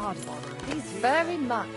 These very much.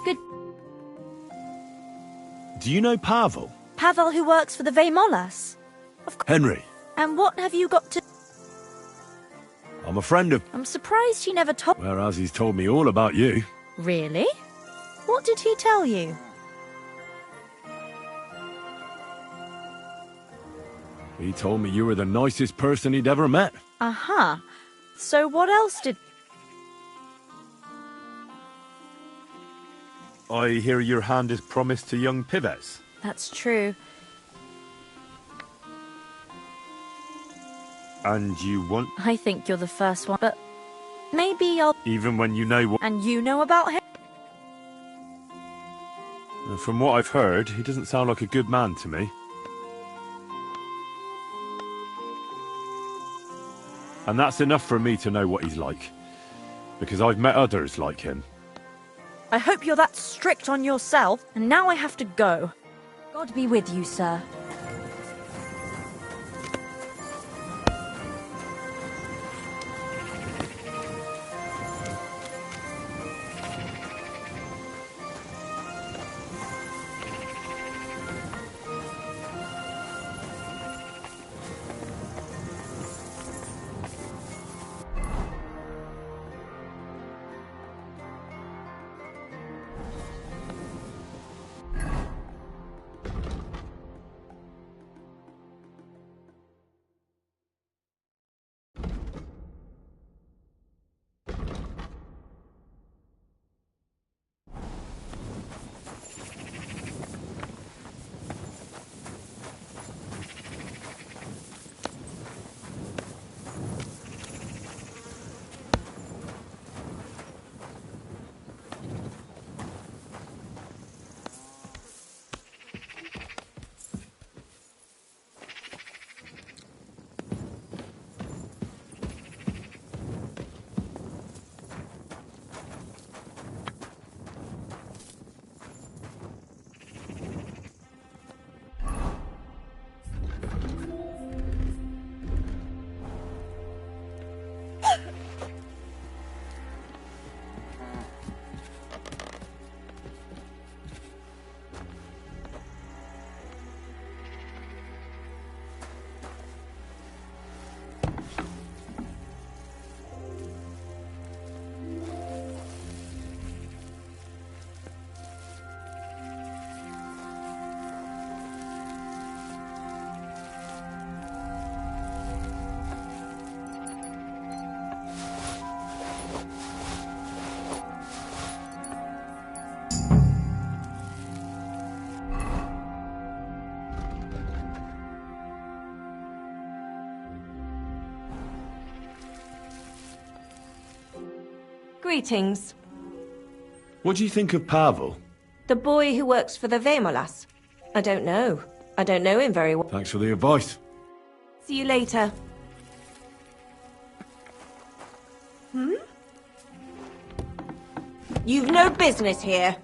Good. Do you know Pavel? Pavel who works for the Vemolas. Henry. And what have you got to... I'm a friend of... I'm surprised he never told... Whereas he's told me all about you. Really? What did he tell you? He told me you were the nicest person he'd ever met. Aha. So what else did... I hear your hand is promised to young Pives. That's true. And you want... I think you're the first one, but maybe I'll... Even when you know what... And you know about him? From what I've heard, he doesn't sound like a good man to me. And that's enough for me to know what he's like. Because I've met others like him. I hope you're that strict on yourself, and now I have to go. God be with you, sir. Greetings. What do you think of Pavel? The boy who works for the Vemolas. I don't know. I don't know him very well. Thanks for the advice. See you later. You've no business here.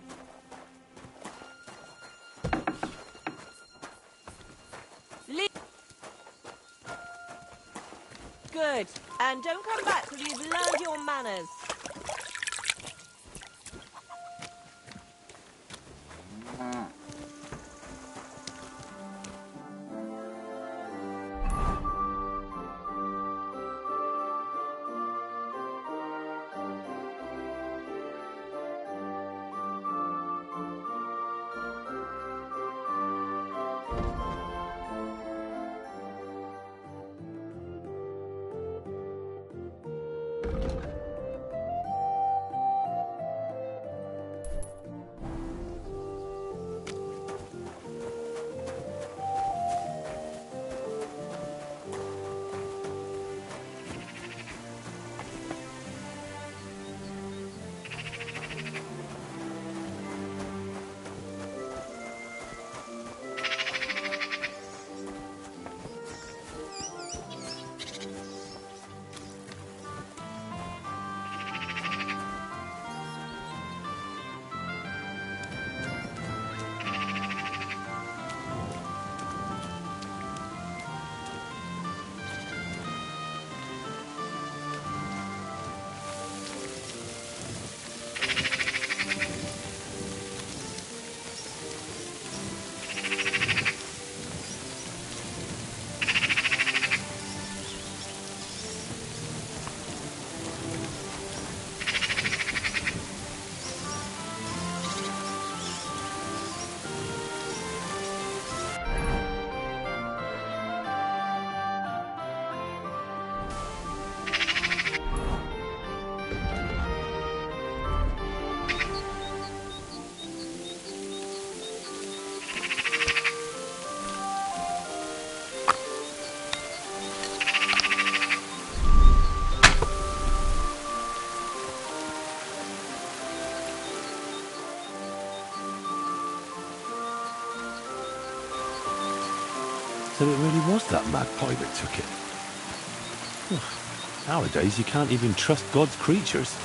Good. And don't come back till you've learned your manners. So it really was that magpie that took it. Nowadays, you can't even trust God's creatures.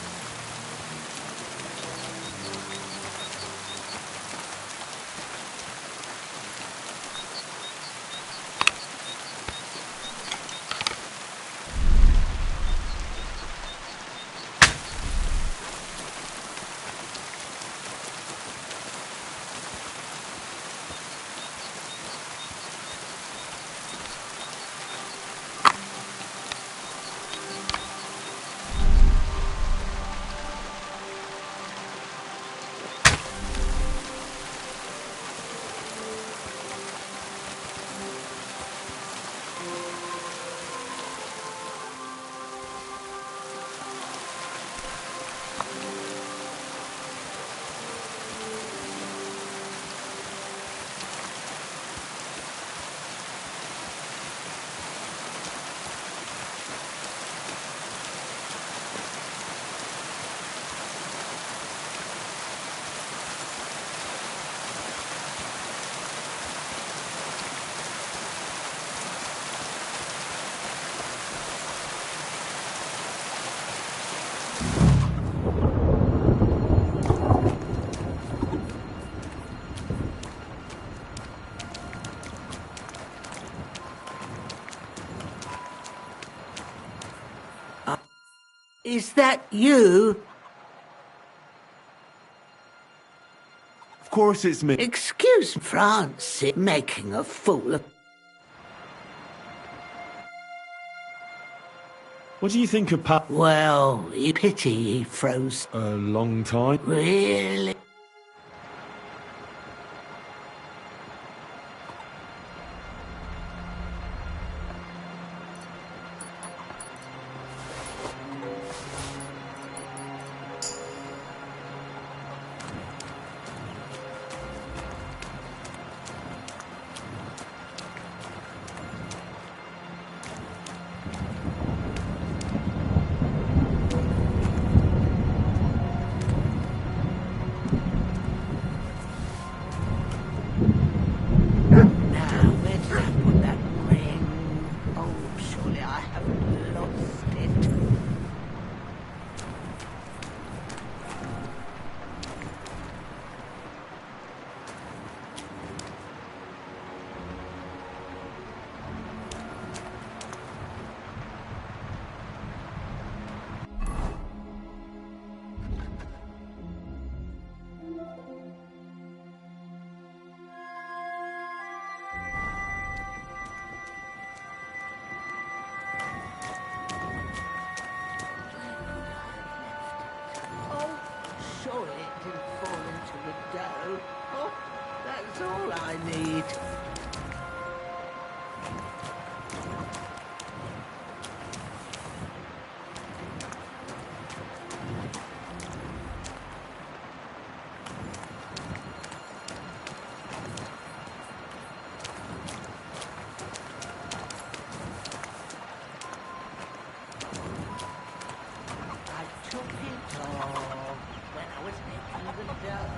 Is that you? Of course it's me. Excuse Francis making a fool of... What do you think of Pat? Well, pity he froze. A long time. Really? Surely it didn't fall into the dough. Oh, that's all I need. I took it off when I was making the dough.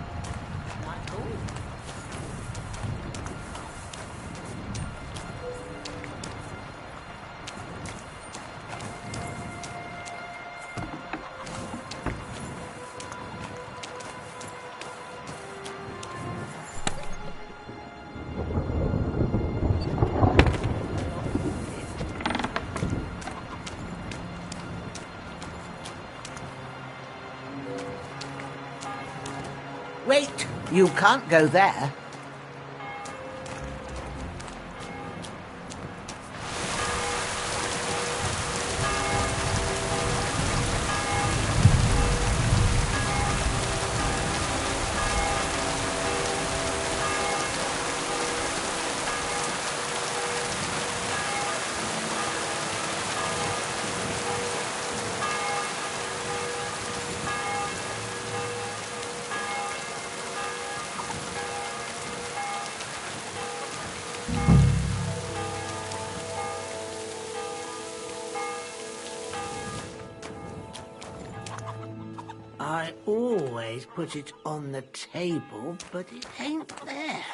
Like all. Wait, you can't go there. I always put it on the table, but it ain't there.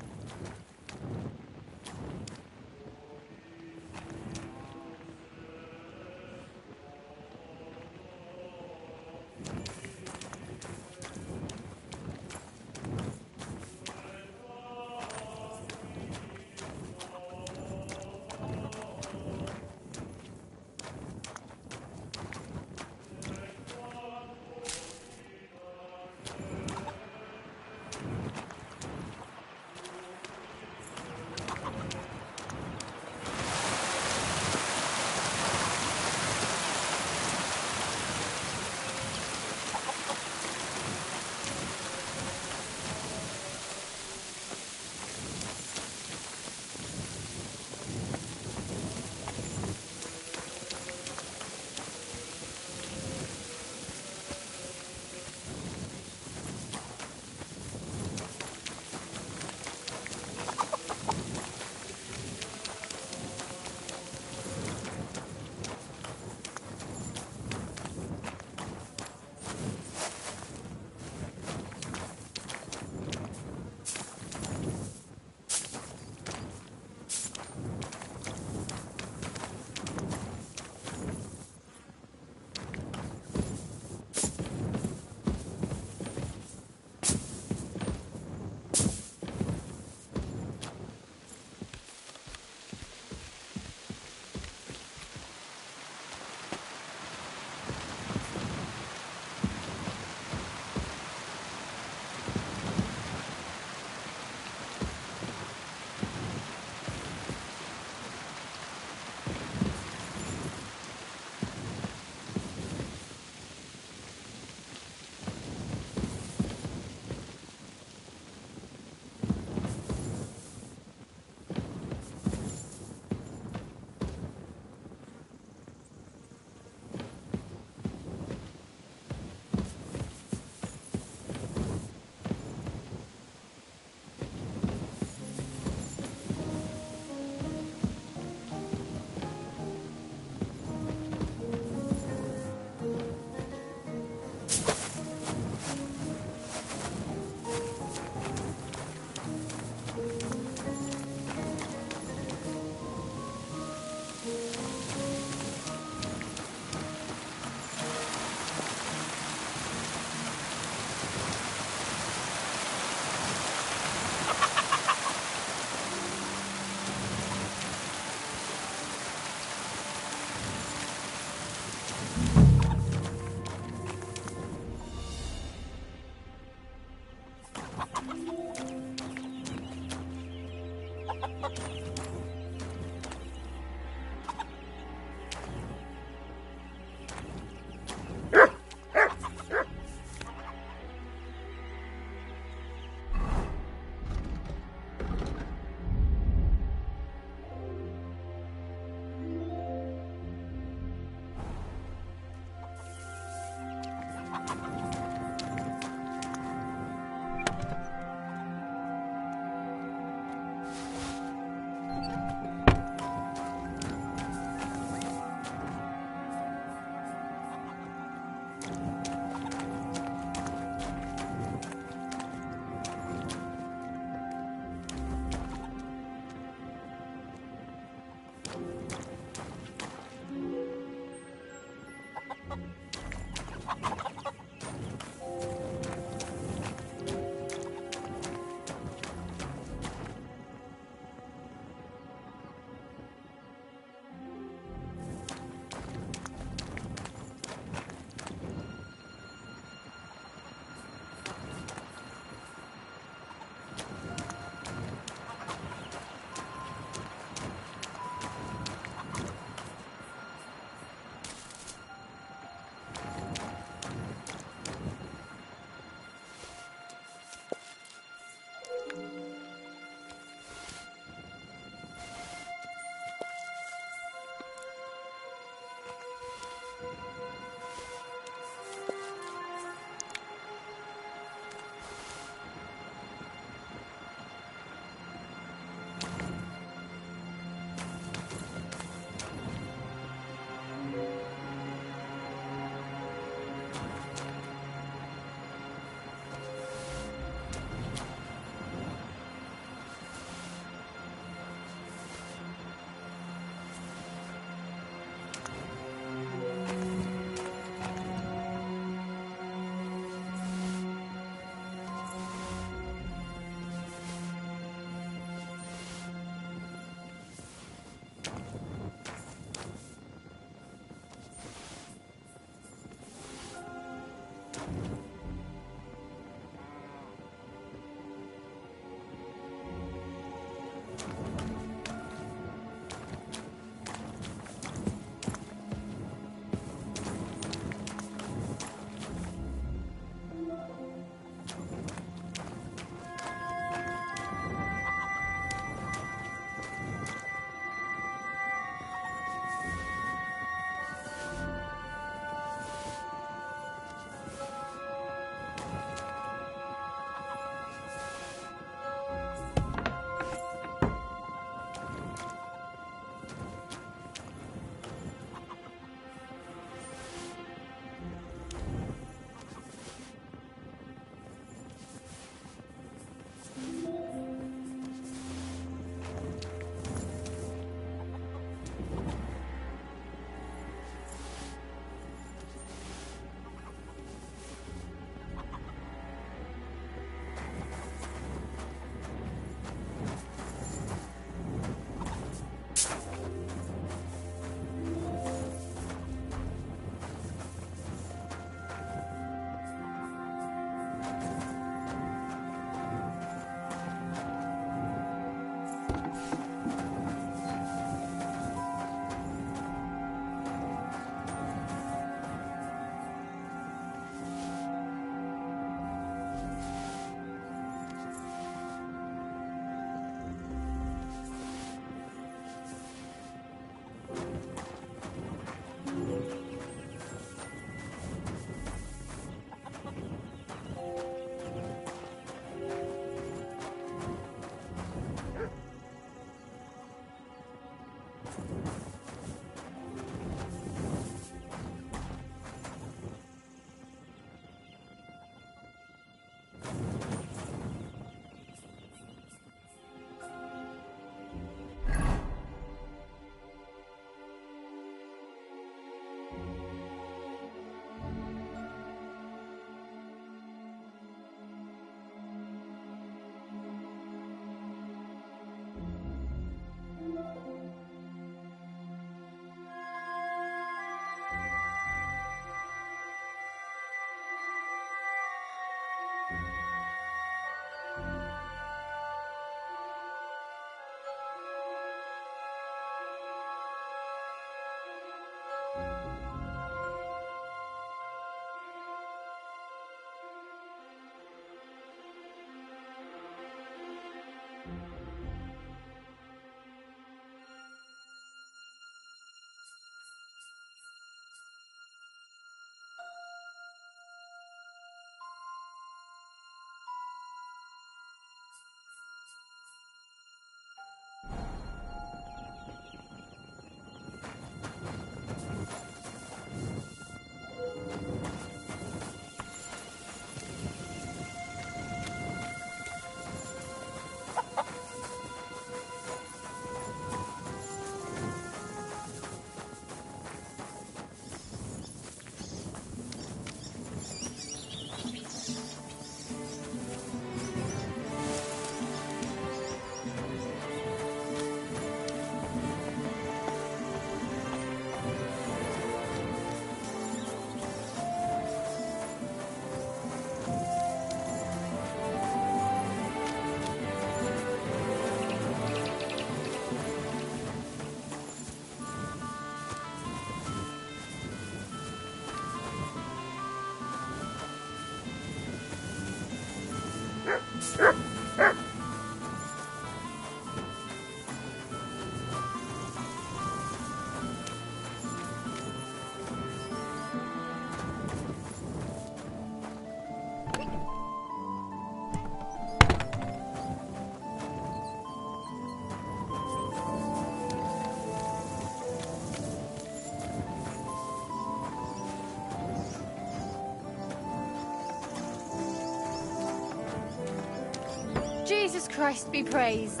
Christ be praised.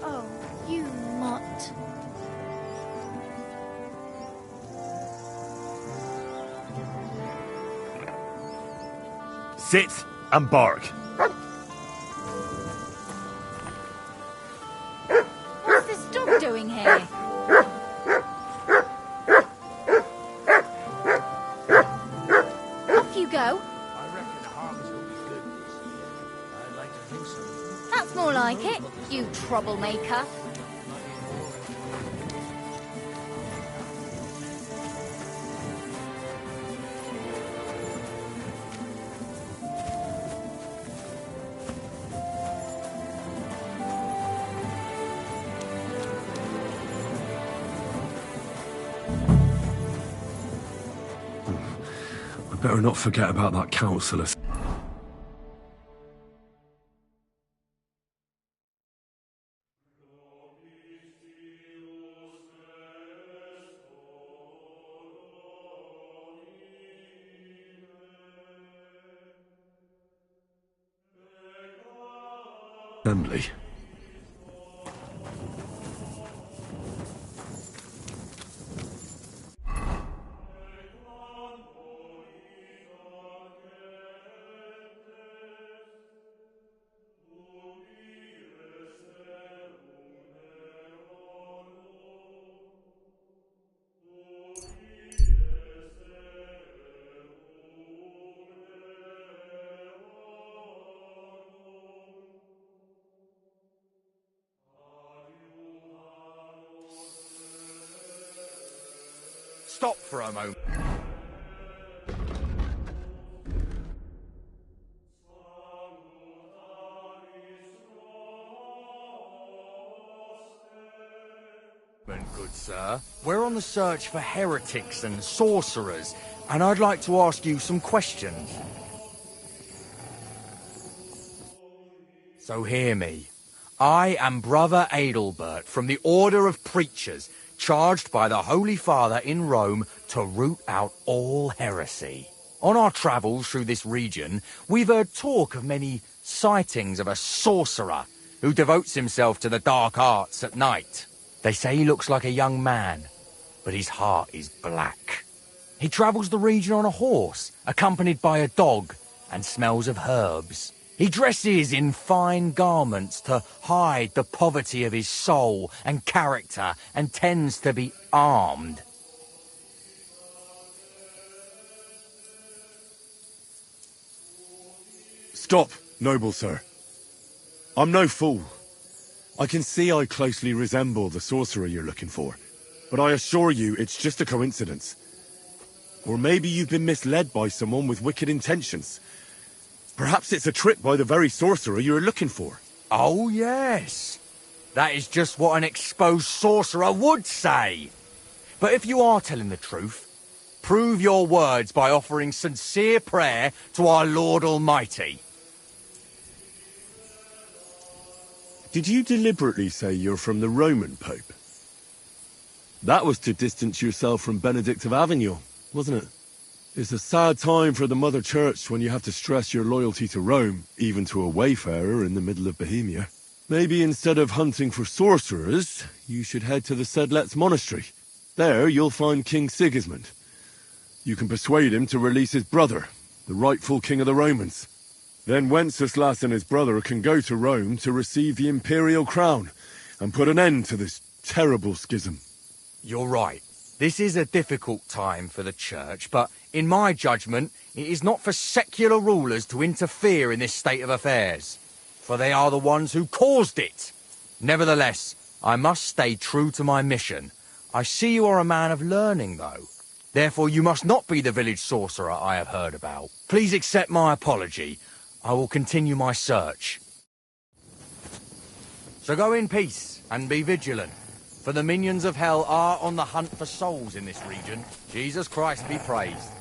Oh, you mutt. Sit and bark. What's this dog doing here? Off you go. I reckon the harvest will be good this year. I'd like to think so. That's more like it, you troublemaker. We better not forget about that councillor. Assembly. Stop for a moment. Good sir. We're on the search for heretics and sorcerers, and I'd like to ask you some questions. So hear me. I am Brother Adelbert from the Order of Preachers, charged by the Holy Father in Rome to root out all heresy. On our travels through this region, we've heard talk of many sightings of a sorcerer who devotes himself to the dark arts at night. They say he looks like a young man, but his heart is black. He travels the region on a horse, accompanied by a dog, and smells of herbs. He dresses in fine garments to hide the poverty of his soul and character, and tends to be armed. Stop, noble sir. I'm no fool. I can see I closely resemble the sorcerer you're looking for, but I assure you it's just a coincidence. Or maybe you've been misled by someone with wicked intentions. Perhaps it's a trick by the very sorcerer you're looking for. Oh, yes. That is just what an exposed sorcerer would say. But if you are telling the truth, prove your words by offering sincere prayer to our Lord Almighty. Did you deliberately say you're from the Roman Pope? That was to distance yourself from Benedict of Avignon, wasn't it? It's a sad time for the Mother Church when you have to stress your loyalty to Rome, even to a wayfarer in the middle of Bohemia. Maybe instead of hunting for sorcerers, you should head to the Sedlets Monastery. There you'll find King Sigismund. You can persuade him to release his brother, the rightful king of the Romans. Then Wenceslas and his brother can go to Rome to receive the imperial crown and put an end to this terrible schism. You're right. This is a difficult time for the Church, but in my judgment, it is not for secular rulers to interfere in this state of affairs, for they are the ones who caused it. Nevertheless, I must stay true to my mission. I see you are a man of learning, though. Therefore, you must not be the village sorcerer I have heard about. Please accept my apology. I will continue my search. So go in peace and be vigilant, for the minions of hell are on the hunt for souls in this region. Jesus Christ be praised.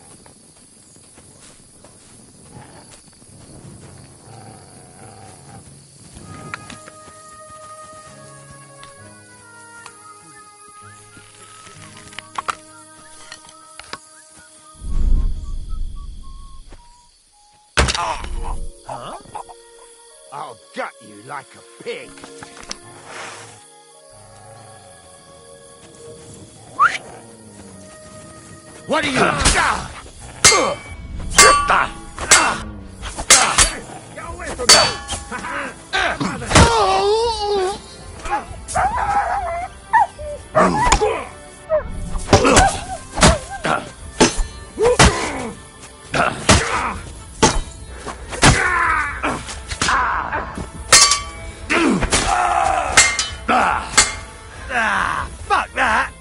like a pig. What are you? Get away from fuck that!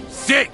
Sick!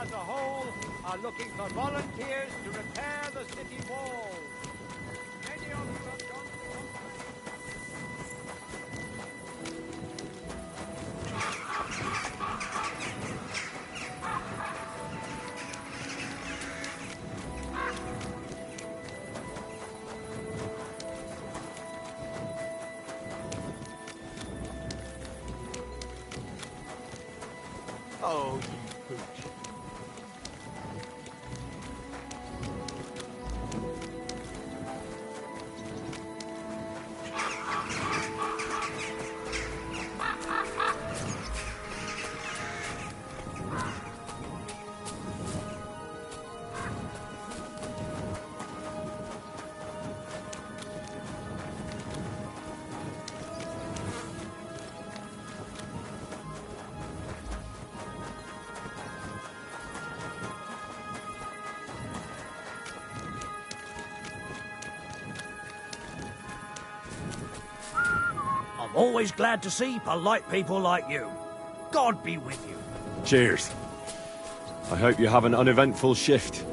As a whole are looking for volunteers to repair the city walls. Many of you have gone Oh, you pooch. Always glad to see polite people like you. God be with you. Cheers. I hope you have an uneventful shift.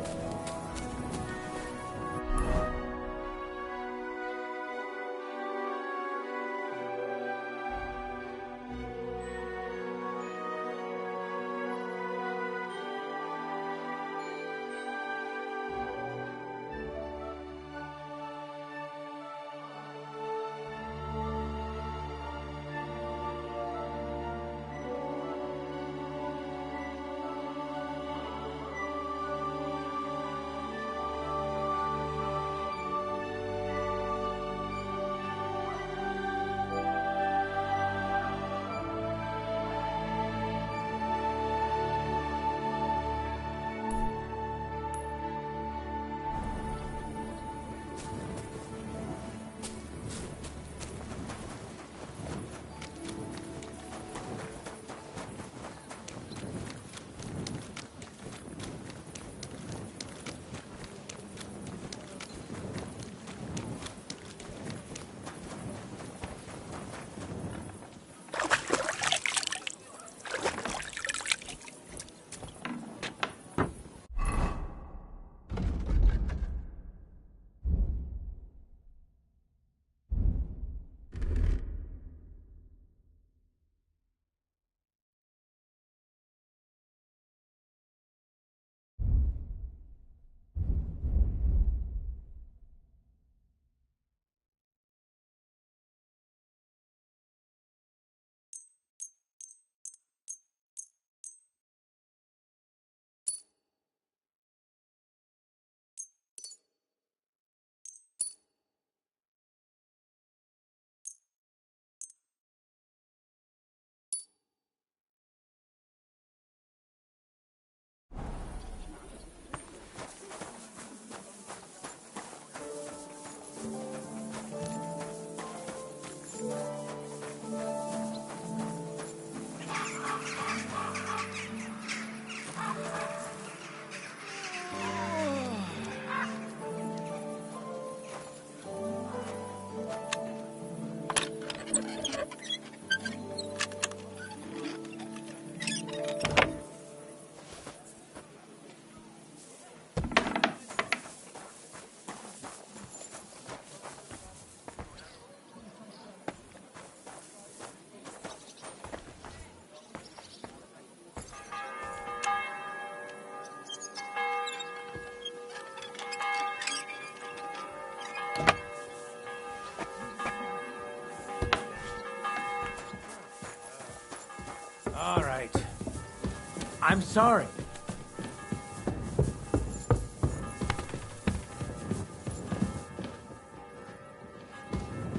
All right. I'm sorry.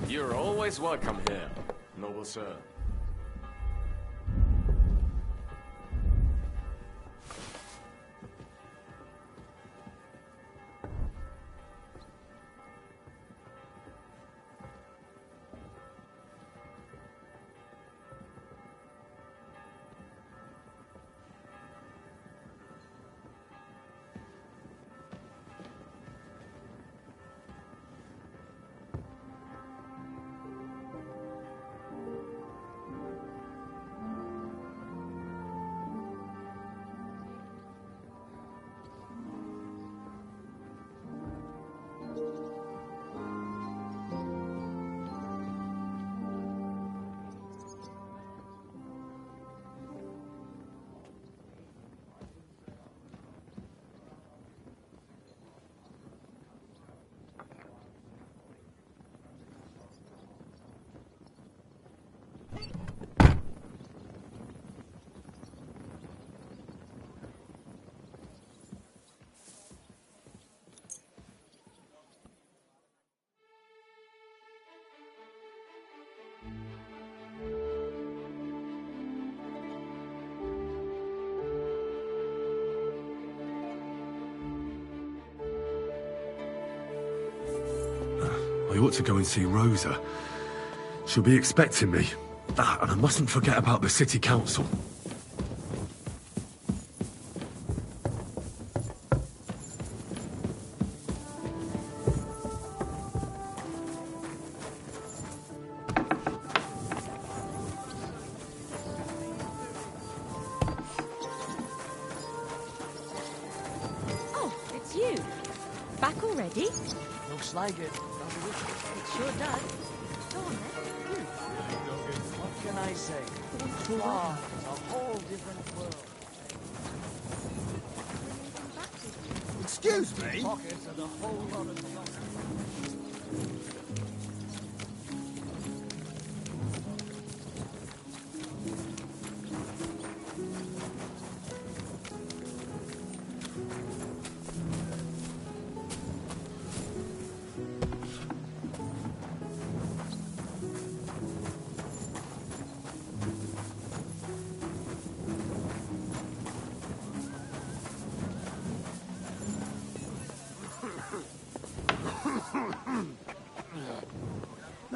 You're always welcome here, noble sir. I ought to go and see Rosa. She'll be expecting me. And I mustn't forget about the city council. ready? Looks like it. It sure does. Go on then. What can I say? Wow, it's a whole different world. Excuse me? Pockets and a whole lot of junk.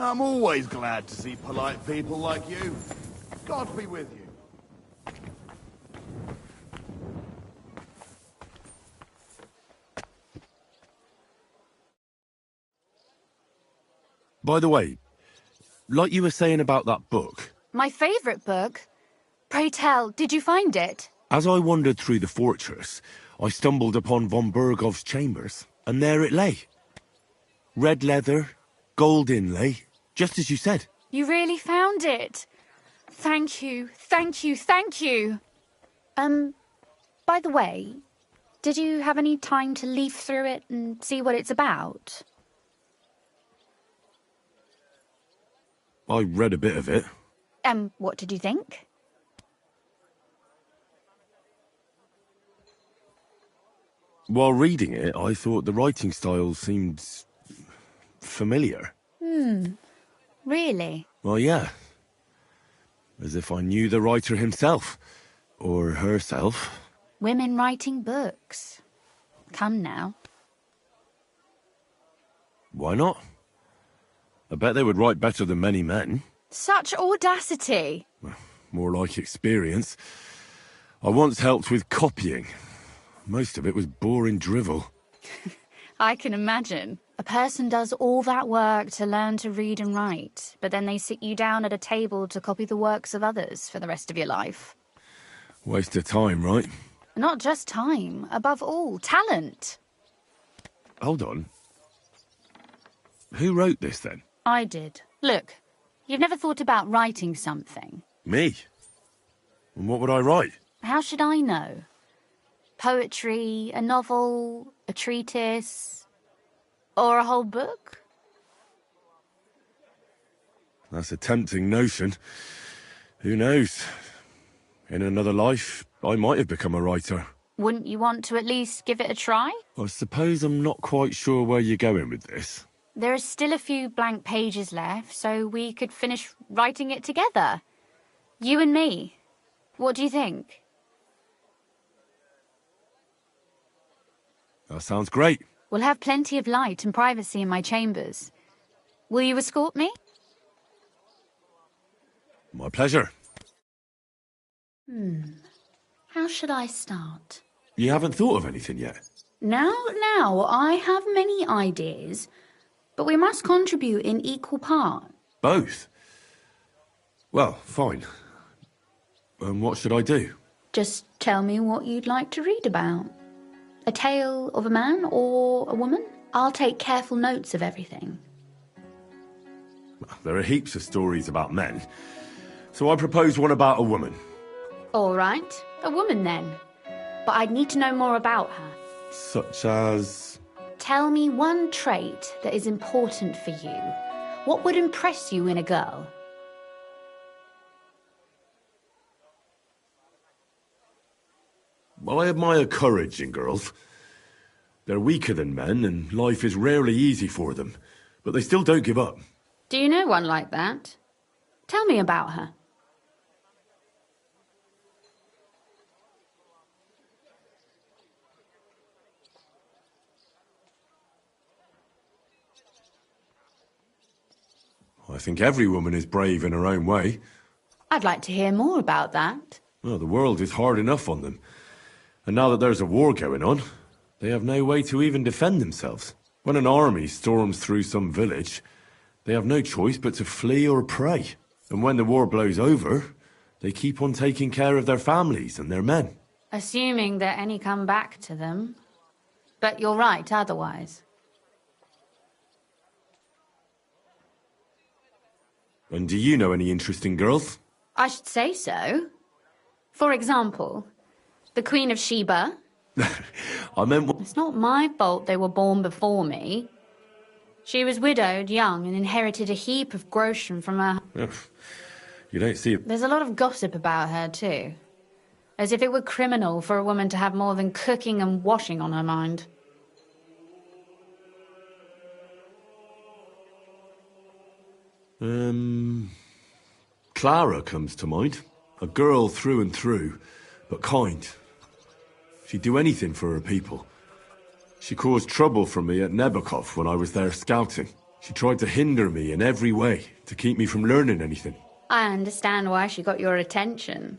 I'm always glad to see polite people like you. God be with you. By the way, like you were saying about that book, My favourite book. Pray tell, did you find it? as I wandered through the fortress, I stumbled upon von Bergov's chambers, and there it lay. Red leather, gold inlay, just as you said. You really found it. Thank you, thank you, thank you. By the way, did you have any time to leaf through it and see what it's about? I read a bit of it. What did you think? While reading it, I thought the writing style seemed familiar. Really? Well, yeah. As if I knew the writer himself. Or herself. Women writing books. Come now. Why not? I bet they would write better than many men. Such audacity. More like experience. I once helped with copying. Most of it was boring drivel. I can imagine. A person does all that work to learn to read and write, but then they sit you down at a table to copy the works of others for the rest of your life. Waste of time, right? Not just time, above all, talent. Hold on. Who wrote this, then? I did. Look, you've never thought about writing something. Me? And what would I write? How should I know? Poetry, a novel, a treatise, or a whole book? That's a tempting notion. Who knows? In another life, I might have become a writer. Wouldn't you want to at least give it a try? I suppose I'm not quite sure where you're going with this. There are still a few blank pages left, so we could finish writing it together. You and me. What do you think? That sounds great. We'll have plenty of light and privacy in my chambers. Will you escort me? My pleasure. How should I start? You haven't thought of anything yet? Now, I have many ideas, but we must contribute in equal part. Both? Well, fine. And what should I do? Just tell me what you'd like to read about. A tale of a man or a woman? I'll take careful notes of everything. There are heaps of stories about men, so I propose one about a woman. All right, a woman then. But I'd need to know more about her. Such as... Tell me one trait that is important for you. What would impress you in a girl? Well, I admire courage in girls. They're weaker than men, and life is rarely easy for them. But they still don't give up. Do you know one like that? Tell me about her. I think every woman is brave in her own way. I'd like to hear more about that. Well, the world is hard enough on them. And now that there's a war going on, they have no way to even defend themselves. When an army storms through some village, they have no choice but to flee or pray. And when the war blows over, they keep on taking care of their families and their men. Assuming that any come back to them. But you're right otherwise. And do you know any interesting girls? I should say so. For example, the Queen of Sheba. I meant... It's not my fault they were born before me. She was widowed young and inherited a heap of groschen from her... You don't see... There's a lot of gossip about her, too. As if it were criminal for a woman to have more than cooking and washing on her mind. Clara comes to mind. A girl through and through, but kind. She'd do anything for her people. She caused trouble for me at Nebakov when I was there scouting. She tried to hinder me in every way, to keep me from learning anything. I understand why she got your attention.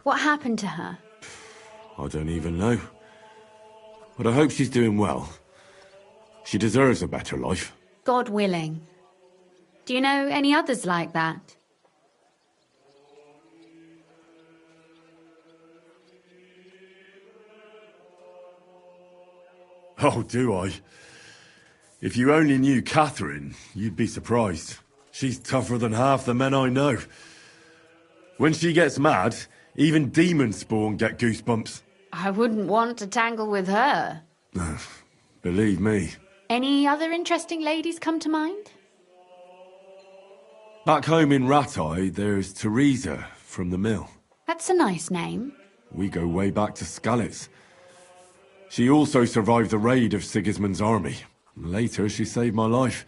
What happened to her? I don't even know. But I hope she's doing well. She deserves a better life. God willing. Do you know any others like that? Oh, do I? If you only knew Catherine, you'd be surprised. She's tougher than half the men I know. When she gets mad, even demon spawn get goosebumps. I wouldn't want to tangle with her. Believe me. Any other interesting ladies come to mind? Back home in Rattay, there's Teresa from the mill. That's a nice name. We go way back to Skalitz. She also survived the raid of Sigismund's army. Later, she saved my life,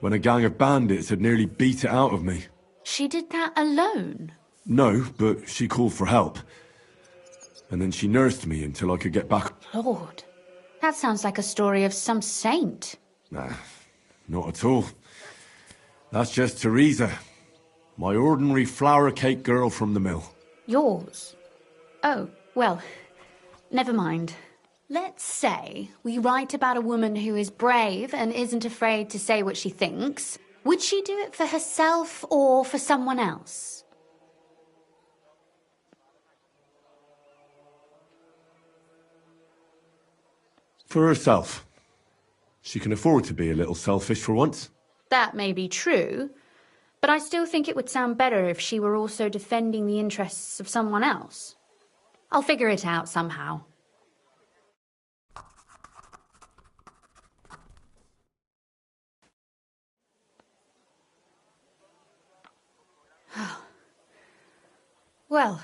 when a gang of bandits had nearly beat it out of me. She did that alone? No, but she called for help. And then she nursed me until I could get back. Lord, that sounds like a story of some saint. Nah, not at all. That's just Teresa, my ordinary flour cake girl from the mill. Yours? Oh, well, never mind. Let's say we write about a woman who is brave and isn't afraid to say what she thinks. Would she do it for herself or for someone else? For herself. She can afford to be a little selfish for once. That may be true, but I still think it would sound better if she were also defending the interests of someone else. I'll figure it out somehow. Well,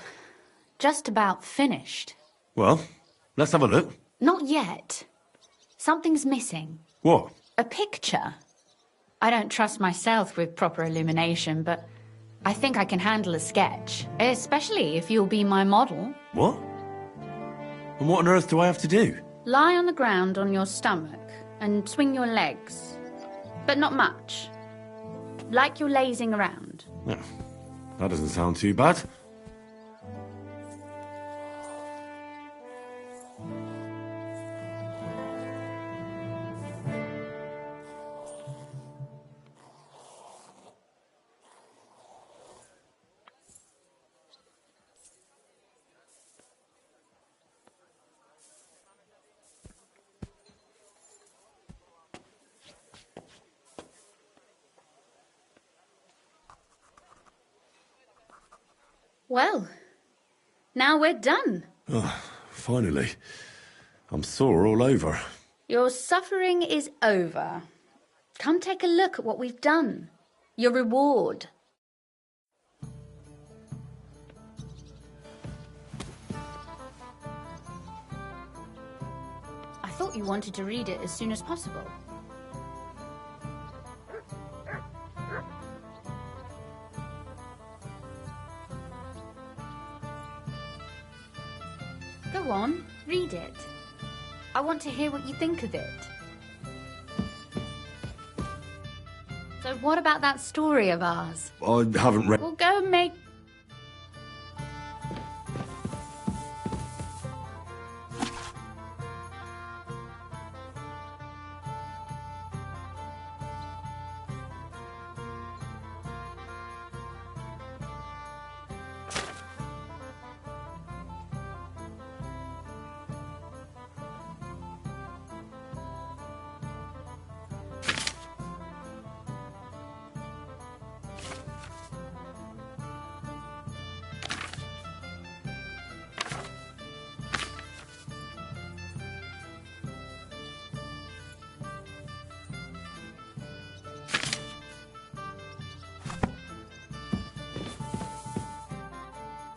just about finished. Well, let's have a look. Not yet. Something's missing. What? A picture. I don't trust myself with proper illumination, but I think I can handle a sketch, especially if you'll be my model. What? And what on earth do I have to do? Lie on the ground on your stomach and swing your legs, but not much. Like you're lazing around. Yeah, that doesn't sound too bad. Well, now we're done. Oh, finally. I'm sore all over. Your suffering is over. Come take a look at what we've done. Your reward. I thought you wanted to read it as soon as possible. Go on, read it. I want to hear what you think of it. So what about that story of ours? I haven't read... We'll go and make...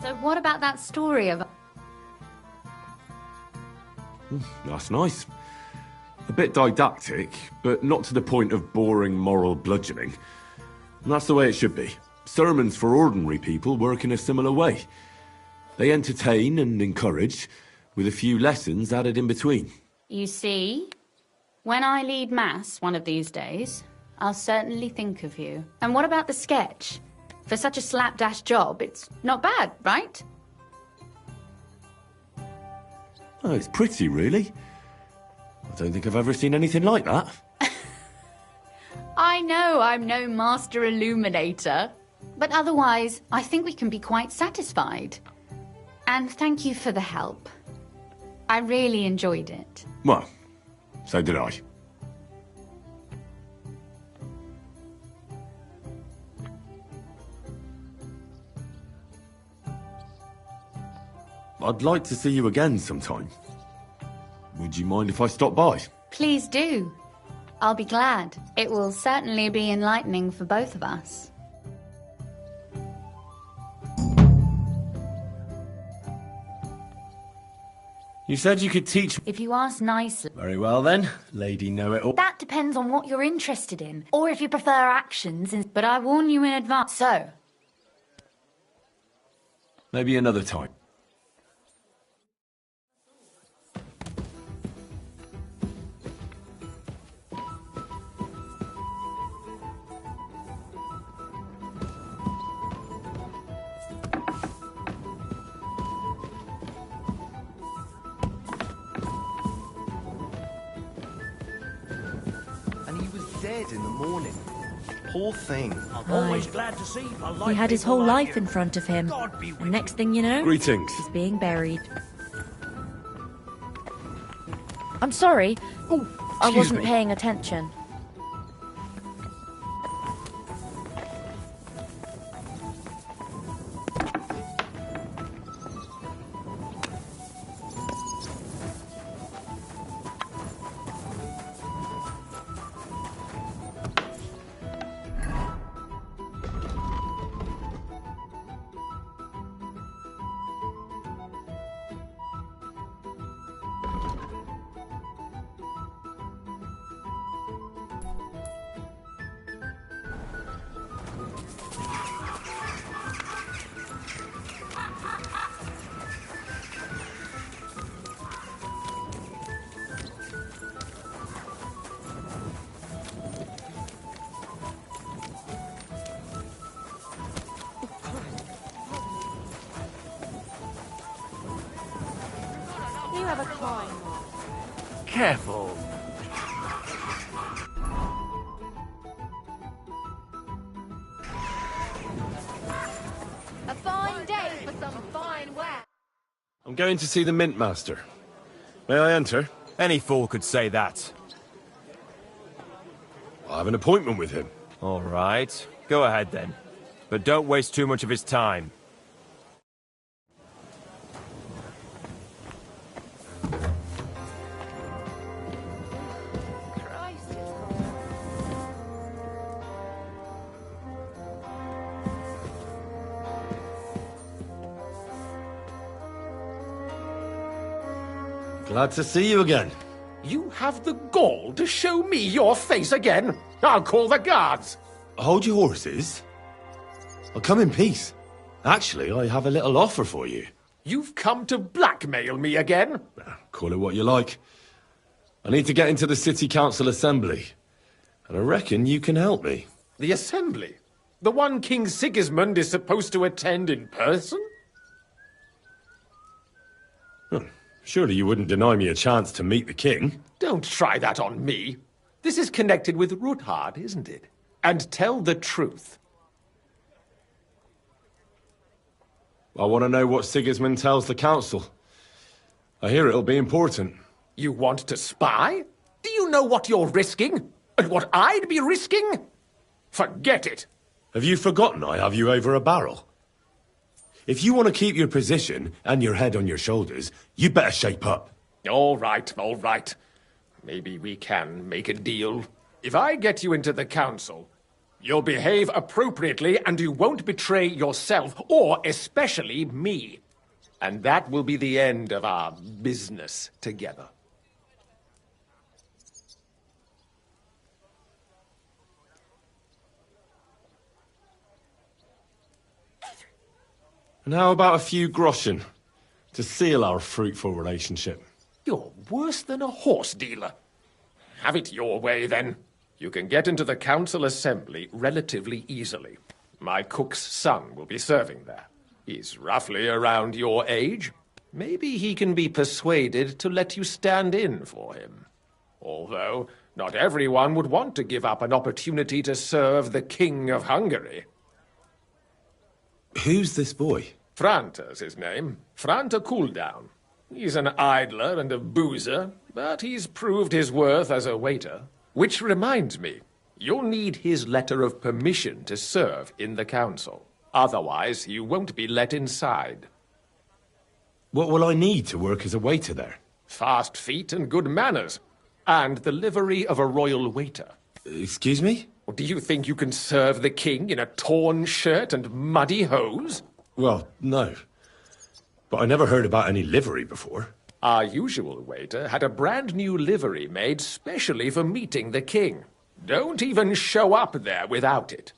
So what about that story of... That's nice. A bit didactic, but not to the point of boring moral bludgeoning. And that's the way it should be. Sermons for ordinary people work in a similar way. They entertain and encourage, with a few lessons added in between. You see, when I lead Mass one of these days, I'll certainly think of you. And what about the sketch? For such a slapdash job, it's not bad, right? Oh, it's pretty, really. I don't think I've ever seen anything like that. I know I'm no master illuminator, but otherwise, I think we can be quite satisfied. And thank you for the help. I really enjoyed it. Well, so did I. I'd like to see you again sometime. Would you mind if I stop by? Please do. I'll be glad. It will certainly be enlightening for both of us. You said you could teach... If you ask nicely... Very well then, Lady Know-It-All. That depends on what you're interested in, or if you prefer actions. But I warn you in advance, so... Maybe another time. Dead in the morning. Poor thing. I'm always glad to see He had his whole life in front of him. And next thing you know, Greetings. he's being buried. I'm sorry. I wasn't paying attention. You have a coin. Careful. A fine day for some fine wear. I'm going to see the Mint Master. May I enter? Any fool could say that. I have an appointment with him. All right. Go ahead then. But don't waste too much of his time. Glad to see you again. You have the gall to show me your face again? I'll call the guards. Hold your horses. I'll come in peace. Actually, I have a little offer for you. You've come to blackmail me again? Call it what you like. I need to get into the City Council Assembly. And I reckon you can help me. The Assembly? The one King Sigismund is supposed to attend in person? Surely you wouldn't deny me a chance to meet the king? Don't try that on me. This is connected with Ruthard, isn't it? And tell the truth. I want to know what Sigismund tells the council. I hear it'll be important. You want to spy? Do you know what you're risking? And what I'd be risking? Forget it. Have you forgotten I have you over a barrel? If you want to keep your position and your head on your shoulders, you better shape up. All right, all right. Maybe we can make a deal. If I get you into the council, You'll behave appropriately, and you won't betray yourself, or especially me. And that will be the end of our business together. And how about a few groschen to seal our fruitful relationship? You're worse than a horse dealer. Have it your way, then. You can get into the council assembly relatively easily. My cook's son will be serving there. He's roughly around your age. Maybe he can be persuaded to let you stand in for him. Although, not everyone would want to give up an opportunity to serve the King of Hungary. Who's this boy? Franta's his name. Franta Cooldown. He's an idler and a boozer, but he's proved his worth as a waiter. Which reminds me, you'll need his letter of permission to serve in the council. Otherwise, you won't be let inside. What will I need to work as a waiter there? Fast feet and good manners. And the livery of a royal waiter. Excuse me? Do you think you can serve the king in a torn shirt and muddy hose? Well, no. But I never heard about any livery before. Our usual waiter had a brand new livery made specially for meeting the king. Don't even show up there without it.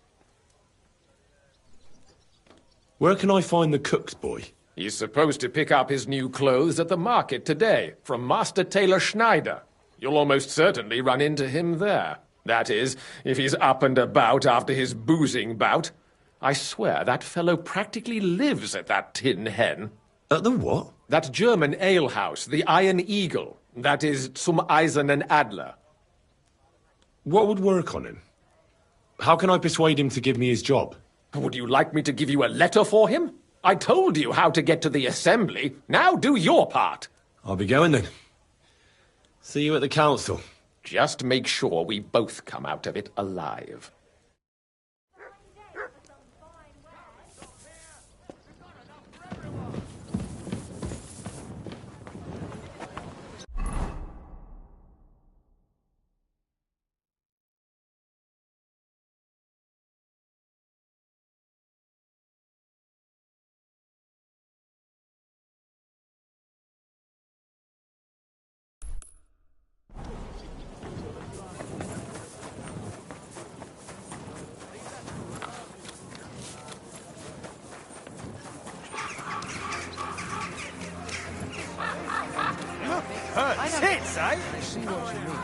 Where can I find the cook's boy? He's supposed to pick up his new clothes at the market today from Master Tailor Schneider. You'll almost certainly run into him there. That is, if he's up and about after his boozing bout. I swear that fellow practically lives at that Tin Hen. At the what? That German alehouse, the Iron Eagle. That is Zum Eisernen Adler. What would work on him? How can I persuade him to give me his job? Would you like me to give you a letter for him? I told you how to get to the assembly. Now do your part. I'll be going then. See you at the council. Just make sure we both come out of it alive. Tits, eh? I see what you mean.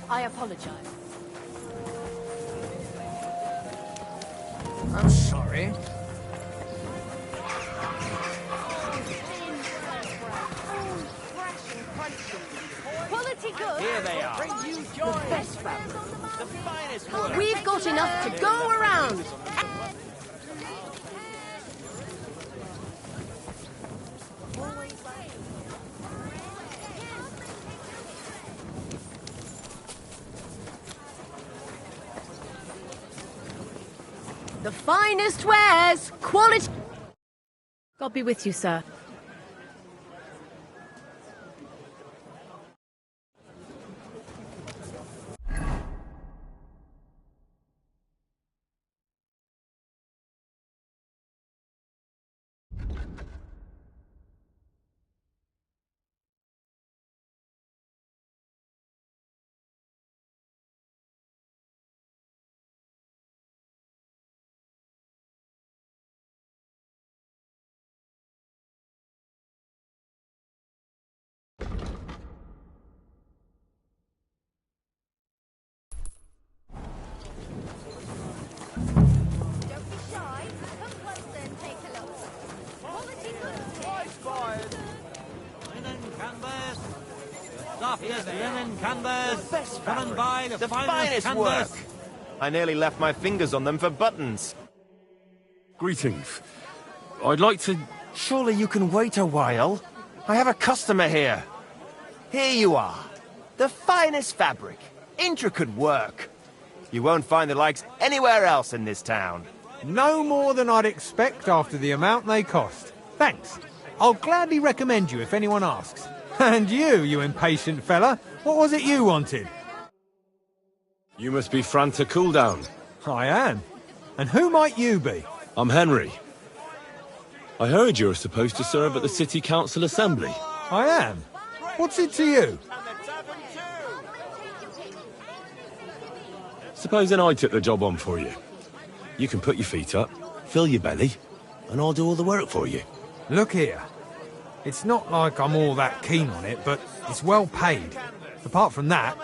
I apologize. I'm sorry. Quality good. Here they are. Bring you joy. The best fabric. The finest work. We've got enough to go around. The finest wares. Quality. God be with you, sir. Here's the linen canvas. Come and buy the finest canvas. work. I nearly left my fingers on them for buttons. Greetings. I'd like to... Surely you can wait a while. I have a customer here. Here you are. The finest fabric. Intricate work. You won't find the likes anywhere else in this town. No more than I'd expect after the amount they cost. Thanks. I'll gladly recommend you if anyone asks. And you impatient fella, what was it you wanted? You must be Franta Cooldown. I am. And who might you be? I'm Henry. I heard you're supposed to serve at the City Council Assembly. I am. What's it to you? Supposing I took the job on for you. You can put your feet up, fill your belly, and I'll do all the work for you. Look here. It's not like I'm all that keen on it, but it's well paid. Apart from that,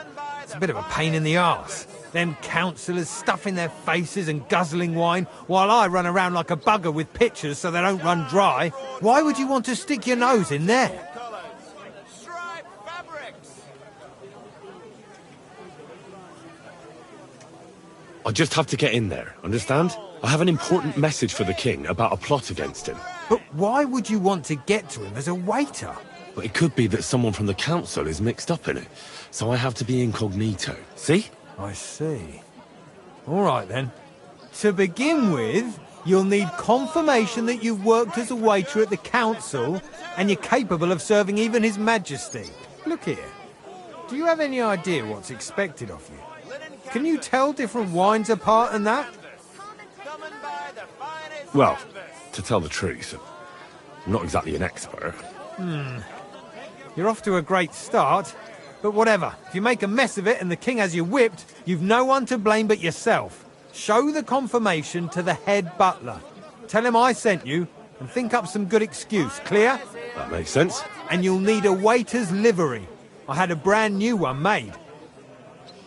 it's a bit of a pain in the arse. Them councillors stuffing their faces and guzzling wine, while I run around like a bugger with pitchers so they don't run dry. Why would you want to stick your nose in there? I just have to get in there, understand? I have an important message for the king about a plot against him. But why would you want to get to him as a waiter? But it could be that someone from the council is mixed up in it, so I have to be incognito. See? I see. All right, then. To begin with, you'll need confirmation that you've worked as a waiter at the council and you're capable of serving even His Majesty. Look here. Do you have any idea what's expected of you? Can you tell different wines apart and that? Well, to tell the truth, I'm not exactly an expert. You're off to a great start, but whatever. If you make a mess of it and the king has you whipped, you've no one to blame but yourself. Show the confirmation to the head butler. Tell him I sent you, and think up some good excuse. Clear? That makes sense. And you'll need a waiter's livery. I had a brand new one made.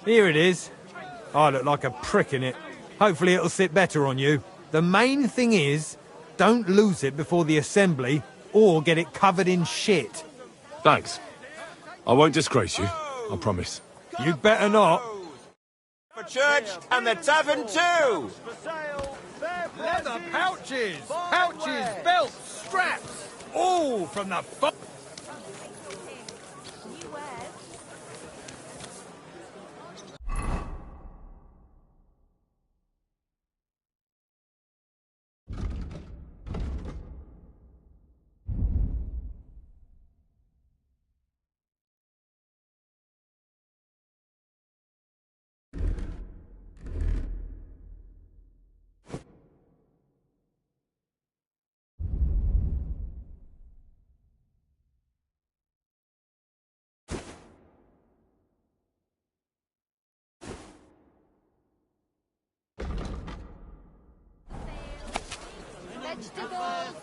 Here it is. I look like a prick in it. Hopefully it'll sit better on you. The main thing is, don't lose it before the assembly, or get it covered in shit. Thanks. I won't disgrace you, I promise. You'd better not. For church and the tavern too! Leather pouches! Pouches, belts, straps! All from the Vegetables!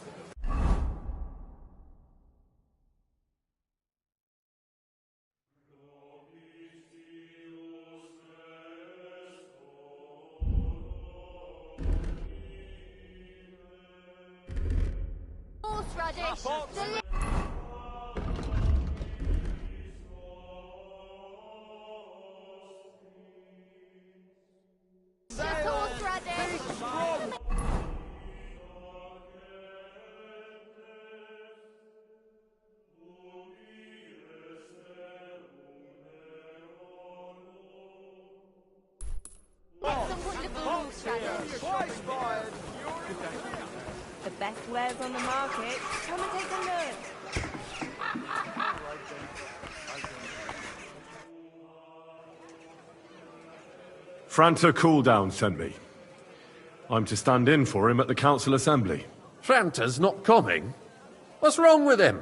Horseradish! The best wares on the market. Come and take a look. Franta Cooldown sent me. I'm to stand in for him at the council assembly. Franta's not coming? What's wrong with him?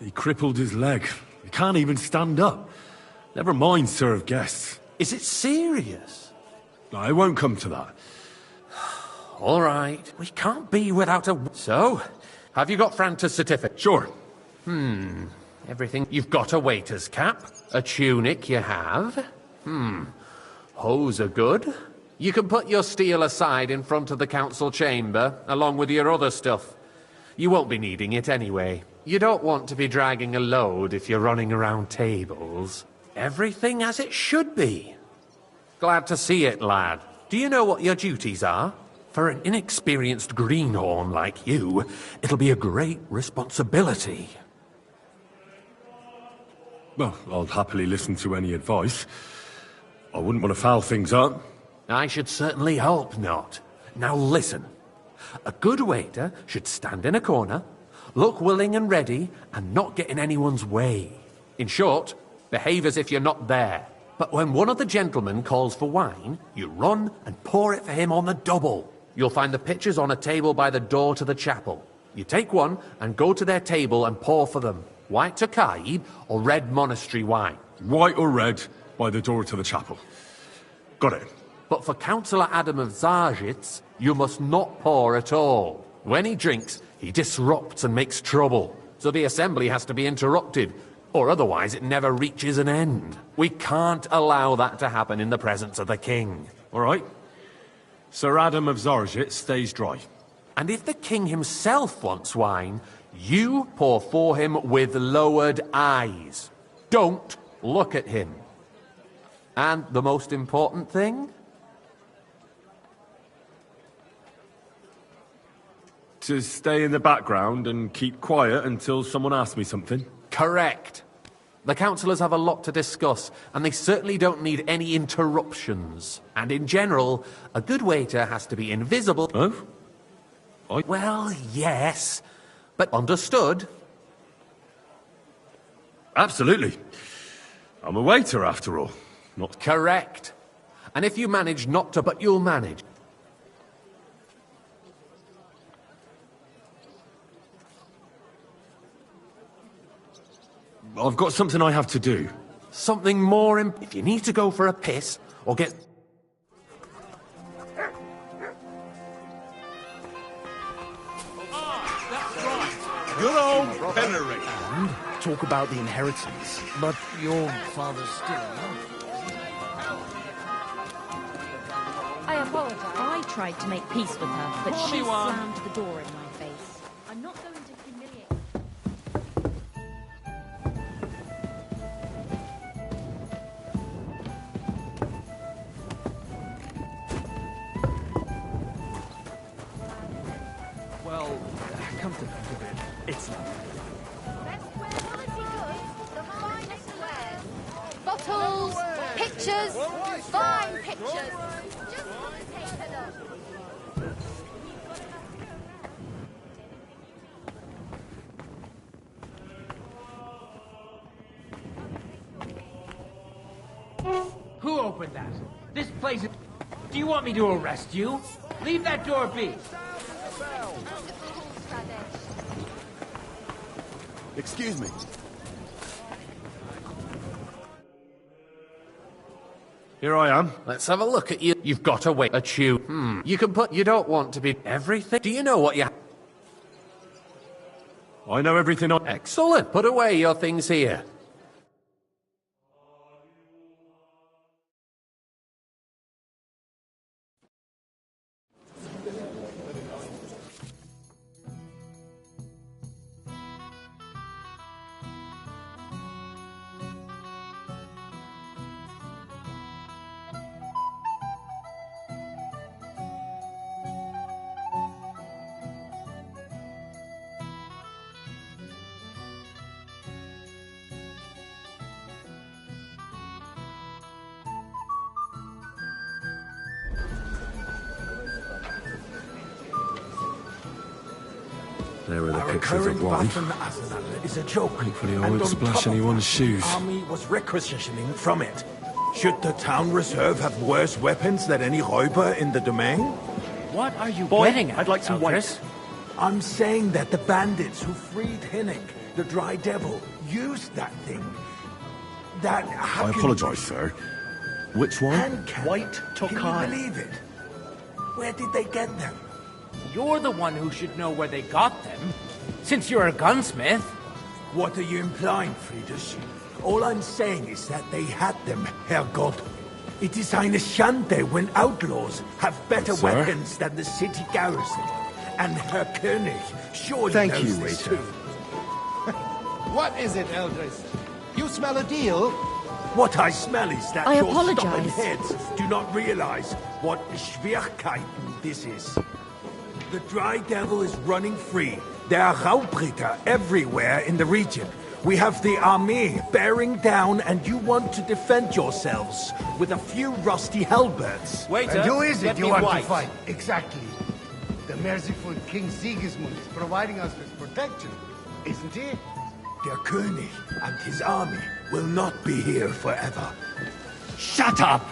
He crippled his leg. He can't even stand up. Never mind serve guests. Is it serious? No, it won't come to that. All right. We can't be without a... So, have you got Franta's certificate? Sure. Everything. You've got a waiter's cap. A tunic you have. Hose are good. You can put your steel aside in front of the council chamber, along with your other stuff. You won't be needing it anyway. You don't want to be dragging a load if you're running around tables. Everything as it should be. Glad to see it, lad. Do you know what your duties are? For an inexperienced greenhorn like you, it'll be a great responsibility. Well, I'll happily listen to any advice. I wouldn't want to foul things up. I should certainly hope not. Now listen. A good waiter should stand in a corner, look willing and ready, and not get in anyone's way. In short, behave as if you're not there. But when one of the gentlemen calls for wine, you run and pour it for him on the double. You'll find the pitchers on a table by the door to the chapel. You take one and go to their table and pour for them. White Tokaib or red monastery wine. White or red by the door to the chapel. Got it. But for Councillor Adam of Zarjitz, you must not pour at all. When he drinks, he disrupts and makes trouble. So the assembly has to be interrupted, or otherwise it never reaches an end. We can't allow that to happen in the presence of the king. All right. Sir Adam of Zarjitz stays dry. And if the king himself wants wine, you pour for him with lowered eyes. Don't look at him. And the most important thing? To stay in the background and keep quiet until someone asks me something? Correct. The councillors have a lot to discuss, and they certainly don't need any interruptions. And in general, a good waiter has to be invisible. Oh? Well, yes, but understood? Absolutely. I'm a waiter, after all. Not correct. And if you manage not to, but you'll manage. I've got something I have to do. Something more if you need to go for a piss, or get... Good old Pennery. And talk about the inheritance. But your father's still alive. I apologize. I tried to make peace with her, but she slammed the door in my face. I'm not going to humiliate. Well, come to think of it, it's not. Bottles, pictures, fine pictures. Just want to take a look. Who opened that? This place is... Do you want me to arrest you? Leave that door be. Excuse me. Here I am. Let's have a look at you. You've got to wait a chew. You can put... You don't want to be everything. Do you know what you... I know everything on... Excellent. Put away your things here. There are the Our pictures of current wine. Waffen-Arsenal is a joke. Hopefully I And won't on splash top of anyone's that, shoes. The army was requisitioning from it. Should the town reserve have worse weapons than any Räuber in the domain? What are you Boy, getting at, I'd like some Eldris? I'm saying that the bandits who freed Hinnick, the Dry Devil, used that thing. That... I apologise, sir. Which one? Handcap. White Can Tokai. you believe it? Where did they get them? You're the one who should know where they got them, since you're a gunsmith. What are you implying, Friedrich? All I'm saying is that they had them, Herrgott. It is eine Schande when outlaws have better Sir? weapons than the city garrison. And Herr König surely Thank knows you, this waiter. too. What is it, Eldris? You smell a deal? What I smell is that I your apologize. stubborn heads do not realize what Schwierigkeiten this is. The Dry Devil is running free. There are Raubritter everywhere in the region. We have the army bearing down, and you want to defend yourselves with a few rusty halberds. And who is it you want to fight? Exactly. The merciful King Sigismund is providing us with protection, isn't he? Der König and his army will not be here forever. Shut up!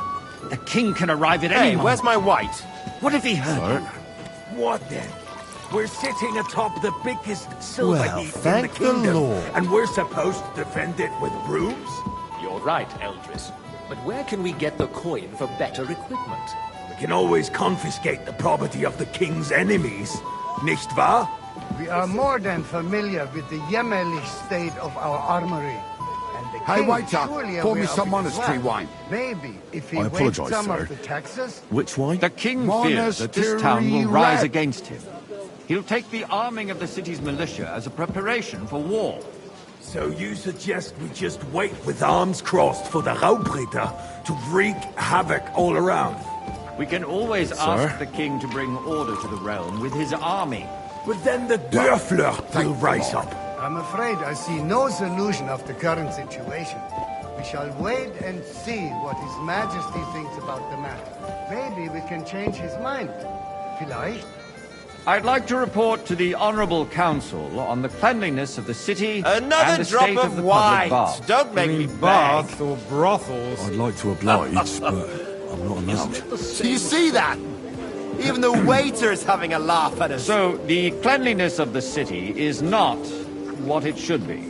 The king can arrive at any Hey, moment. where's my white? What if he heard you? What then? We're sitting atop the biggest silver Well, heap in the thank the kingdom, Lord. and we're supposed to defend it with brooms? You're right, Eldris. But where can we get the coin for better equipment? We can always confiscate the property of the king's enemies, nicht wahr? We are more than familiar with the jämmerlich state of our armory. And the Hey, king wait is up. surely Pour me aware some of it as monastery well. wine. Maybe if he I waived apologise, some sir. of the taxes. Which wine? The king fears that this town will Monastery rise rat. against him. He'll take the arming of the city's militia as a preparation for war. So you suggest we just wait with arms crossed for the Raubritter to wreak havoc all around? We can always ask the king to bring order to the realm with his army. But then the Dörfler will rise up. I'm afraid I see no solution of the current situation. We shall wait and see what His Majesty thinks about the matter. Maybe we can change his mind. Vielleicht? I'd like to report to the Honourable Council on the cleanliness of the city Another and the drop state of the white. public baths. Don't make You me mean beg. baths or brothels? I'd like to oblige, but I'm not allowed. Do you see that? Even the waiter is having a laugh at us. So, the cleanliness of the city is not what it should be.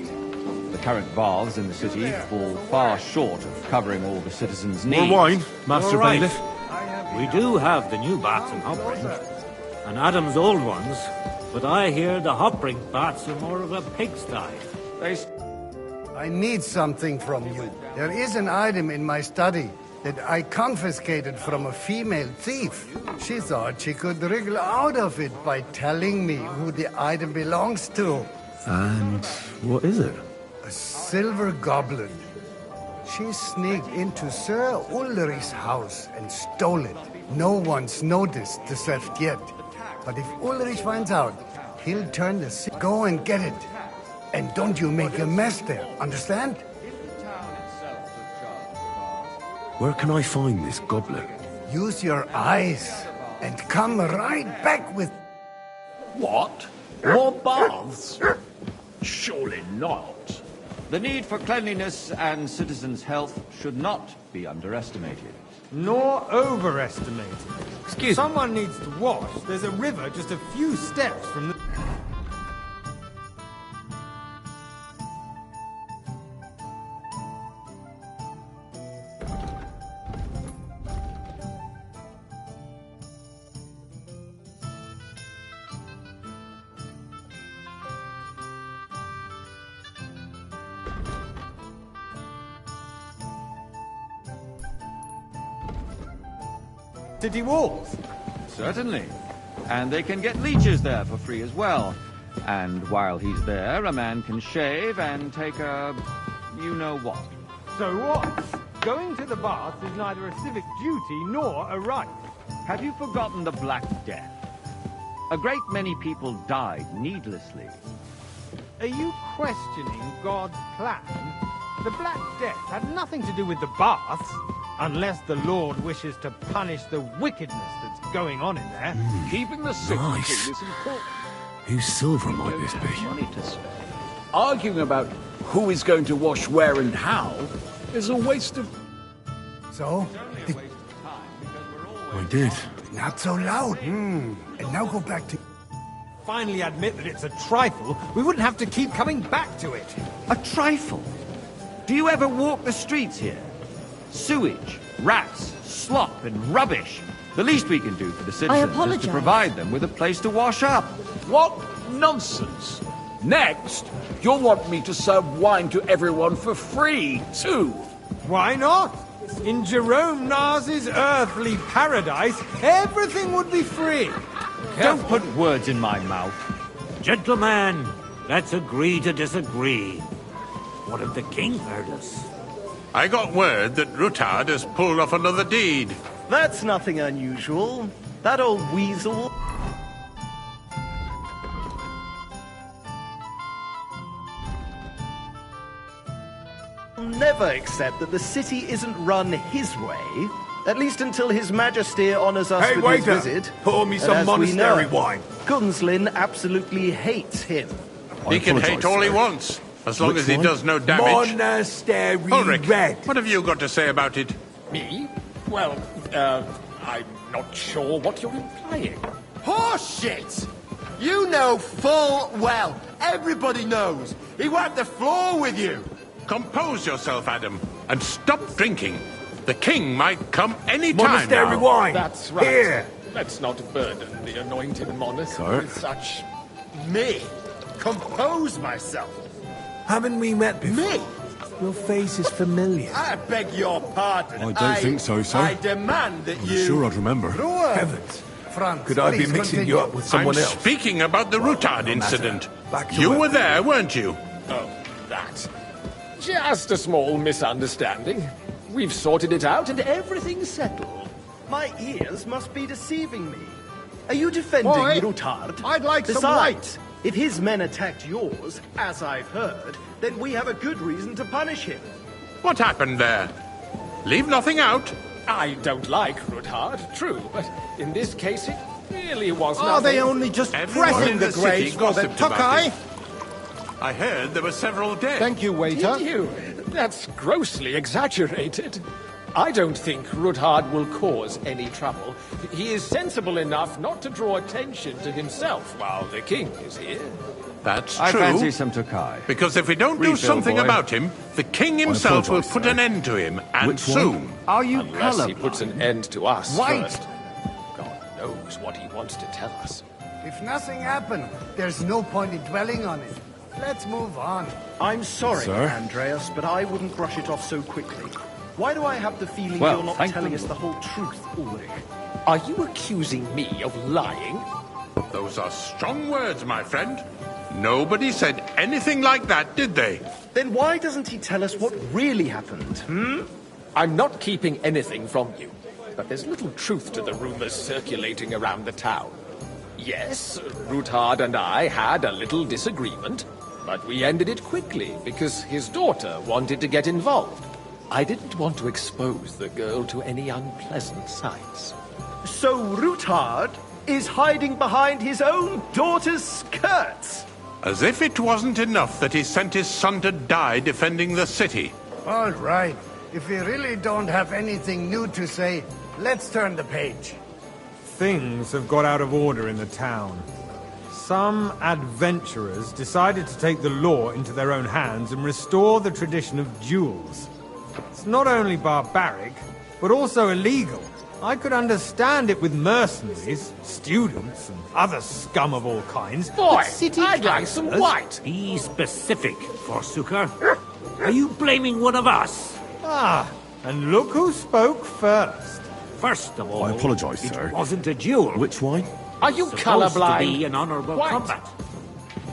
The current baths in the city fall far short of covering all the citizens' needs. More wine, Master You're right. Bailiff. We do have the new baths in Hopring, and Adam's old ones, but I hear the Hopring baths are more of a pigsty. I need something from you. There is an item in my study that I confiscated from a female thief. She thought she could wriggle out of it by telling me who the item belongs to. And what is it? A silver goblet. She sneaked into Sir Ulrich's house and stole it. No one's noticed the theft yet. But if Ulrich finds out, he'll turn the sick. Go and get it. And don't you make a mess there, understand? Where can I find this goblet? Use your eyes and come right back with... What? More baths? Surely not. The need for cleanliness and citizens' health should not be underestimated. Nor overestimated. Excuse me. Someone needs to wash. There's a river just a few steps from the... city walls. Certainly. And they can get leeches there for free as well. And while he's there, a man can shave and take a... you-know-what. So what? Going to the baths is neither a civic duty nor a right. Have you forgotten the Black Death? A great many people died needlessly. Are you questioning God's plan? The Black Death had nothing to do with the baths, unless the Lord wishes to punish the wickedness that's going on in there. Keeping the sick Nice. clean is important. Whose silver might this be? Money to spend. Arguing about who is going to wash where and how is a waste of... So? I did. Not so loud. And now go back to... Finally admit that it's a trifle, we wouldn't have to keep coming back to it. A trifle? Do you ever walk the streets here? Sewage, rats, slop, and rubbish. The least we can do for the citizens is apologize. to provide them with a place to wash up. What nonsense! Next, you'll want me to serve wine to everyone for free, too. Why not? In Jerome Nas's earthly paradise, everything would be free. Don't put words in my mouth. Gentlemen, let's agree to disagree. What if the king heard us? I got word that Rutard has pulled off another deed. That's nothing unusual. That old weasel... never accept that the city isn't run his way. At least until His Majesty honours us Hey, with waiter, his visit. pour me And some as we monastery know, wine. Gunslin absolutely hates him. He can hate all he wants, as long as he does no damage. Monastery Ulrich, red. what have you got to say about it? Me? Well, I'm not sure what you're implying. Horseshit! You know full well. Everybody knows. He wiped the floor with you. Compose yourself, Adam, and stop drinking. The king might come any time Monastery now. wine. That's right. Here. Let's not burden the anointed monarch with such... Me? Compose myself? Haven't we met before? Me? Your face is familiar. I beg your pardon. I don't think so, sir. I demand that you... Sure I'd remember. Heavens. Franz, Could I be please mixing continue. you up with someone I'm else? speaking about the Rutard incident. Back to You work. were there, weren't you? Oh, that. Just a small misunderstanding. We've sorted it out and everything's settled. My ears must be deceiving me. Are you defending Why? Rutard? I'd like some Besides, if his men attacked yours, as I've heard, then we have a good reason to punish him. What happened there? Leave nothing out. I don't like Rutard, true, but in this case it really was Are nothing. they only just Everyone pressing in the the city graves for the gossiped about Tokai? it. I heard there were several dead. Thank you, waiter. Did you? That's grossly exaggerated. I don't think Rutard will cause any trouble. He is sensible enough not to draw attention to himself while the king is here. That's I true. fancy some Tokai. Because if we don't do Refill, something boy. about him, the king himself will apologise, put sir. an end to him, and Which one? soon. Are you Unless he colorblind? puts an end to us Wait. first. God knows what he wants to tell us. If nothing happened, there's no point in dwelling on it. Let's move on. I'm sorry, Sir? Andreas, but I wouldn't brush it off so quickly. Why do I have the feeling Well, you're not thank telling you. us the whole truth, Ulrich? Are you accusing me of lying? Those are strong words, my friend. Nobody said anything like that, did they? Then why doesn't he tell us what really happened, I'm not keeping anything from you, but there's little truth to the rumors circulating around the town. Yes, Rutard and I had a little disagreement, but we ended it quickly because his daughter wanted to get involved. I didn't want to expose the girl to any unpleasant sights. So Rutard is hiding behind his own daughter's skirts. As if it wasn't enough that he sent his son to die defending the city. All right. If we really don't have anything new to say, let's turn the page. Things have got out of order in the town. Some adventurers decided to take the law into their own hands and restore the tradition of duels. It's not only barbaric, but also illegal. I could understand it with mercenaries, students, and other scum of all kinds. Boy, but city I'd like some councillors- white. Be specific, Forsooker. Are you blaming one of us? Ah, and look who spoke first. First of all, I apologise, sir. it wasn't a duel. Which wine? Are you Supposed to colorblind? be an honorable White. combat.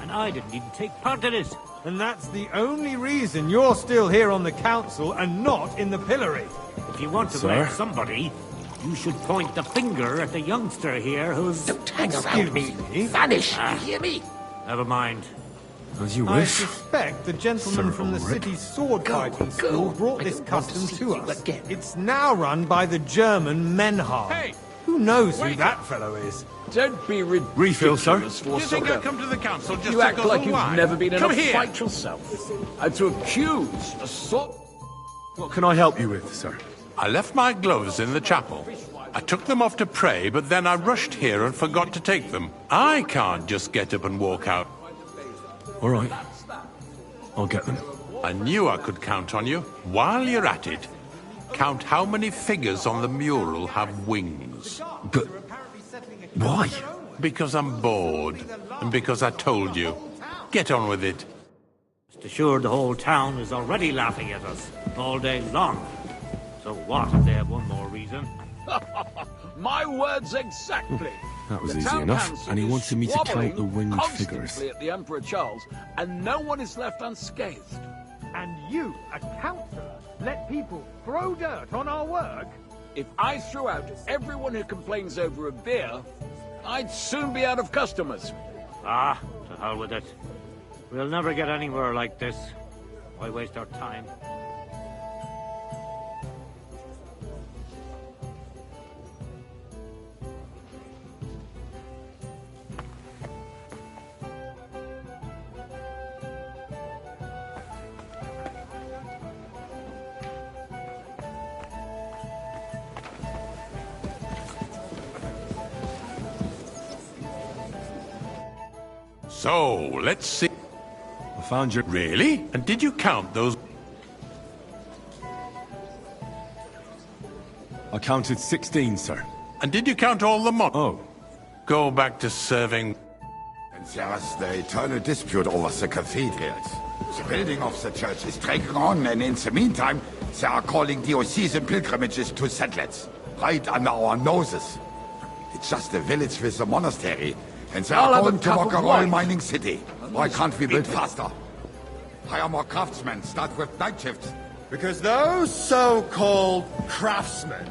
And I didn't even take part in it. And that's the only reason you're still here on the council and not in the pillory. If you want to Sir? blame somebody, you should point the finger at the youngster here who's... Don't hang around me. Vanish, you hear me? Never mind. As you I wish. suspect the gentleman Sir from the Ulrich. city's sword fighting school brought I this don't want to custom see to you us. again. It's now run by the German Menhard. Hey! Who knows who Wait. that fellow is? Don't be ridiculous, Refill, sir. Do you think I come to the council just You to act like guzzle you've wine? never been in Come a here. fight yourself. And to accuse a sort... What can I help you with, sir? I left my gloves in the chapel. I took them off to pray, but then I rushed here and forgot to take them. I can't just get up and walk out. All right. I'll get them. I knew I could count on you. While you're at it, count how many figures on the mural have wings. But why? Because I'm bored, and because I told you. Get on with it. Rest assured the whole town is already laughing at us all day long. So what if they have one more reason? My words exactly. That was The easy town enough, council and he is wanted me to count squabbling the winged constantly figures. at the Emperor Charles, and no one is left unscathed. And you, a councillor, let people throw dirt on our work? If I threw out everyone who complains over a beer, I'd soon be out of customers. Ah, to hell with it. We'll never get anywhere like this. Why waste our time? So, let's see. I found your... Really? And did you count those? I counted 16, sir. And did you count all the mod? Oh. Go back to serving... And there's the eternal dispute over the cathedrals. The building of the church is dragging on, and in the meantime, they are calling diocesan pilgrimages to settlers, right under our noses. It's just a village with a monastery, and they are going to make a royal mining city. Why can't we build faster? Hire more craftsmen, start with night shifts. Because those so-called craftsmen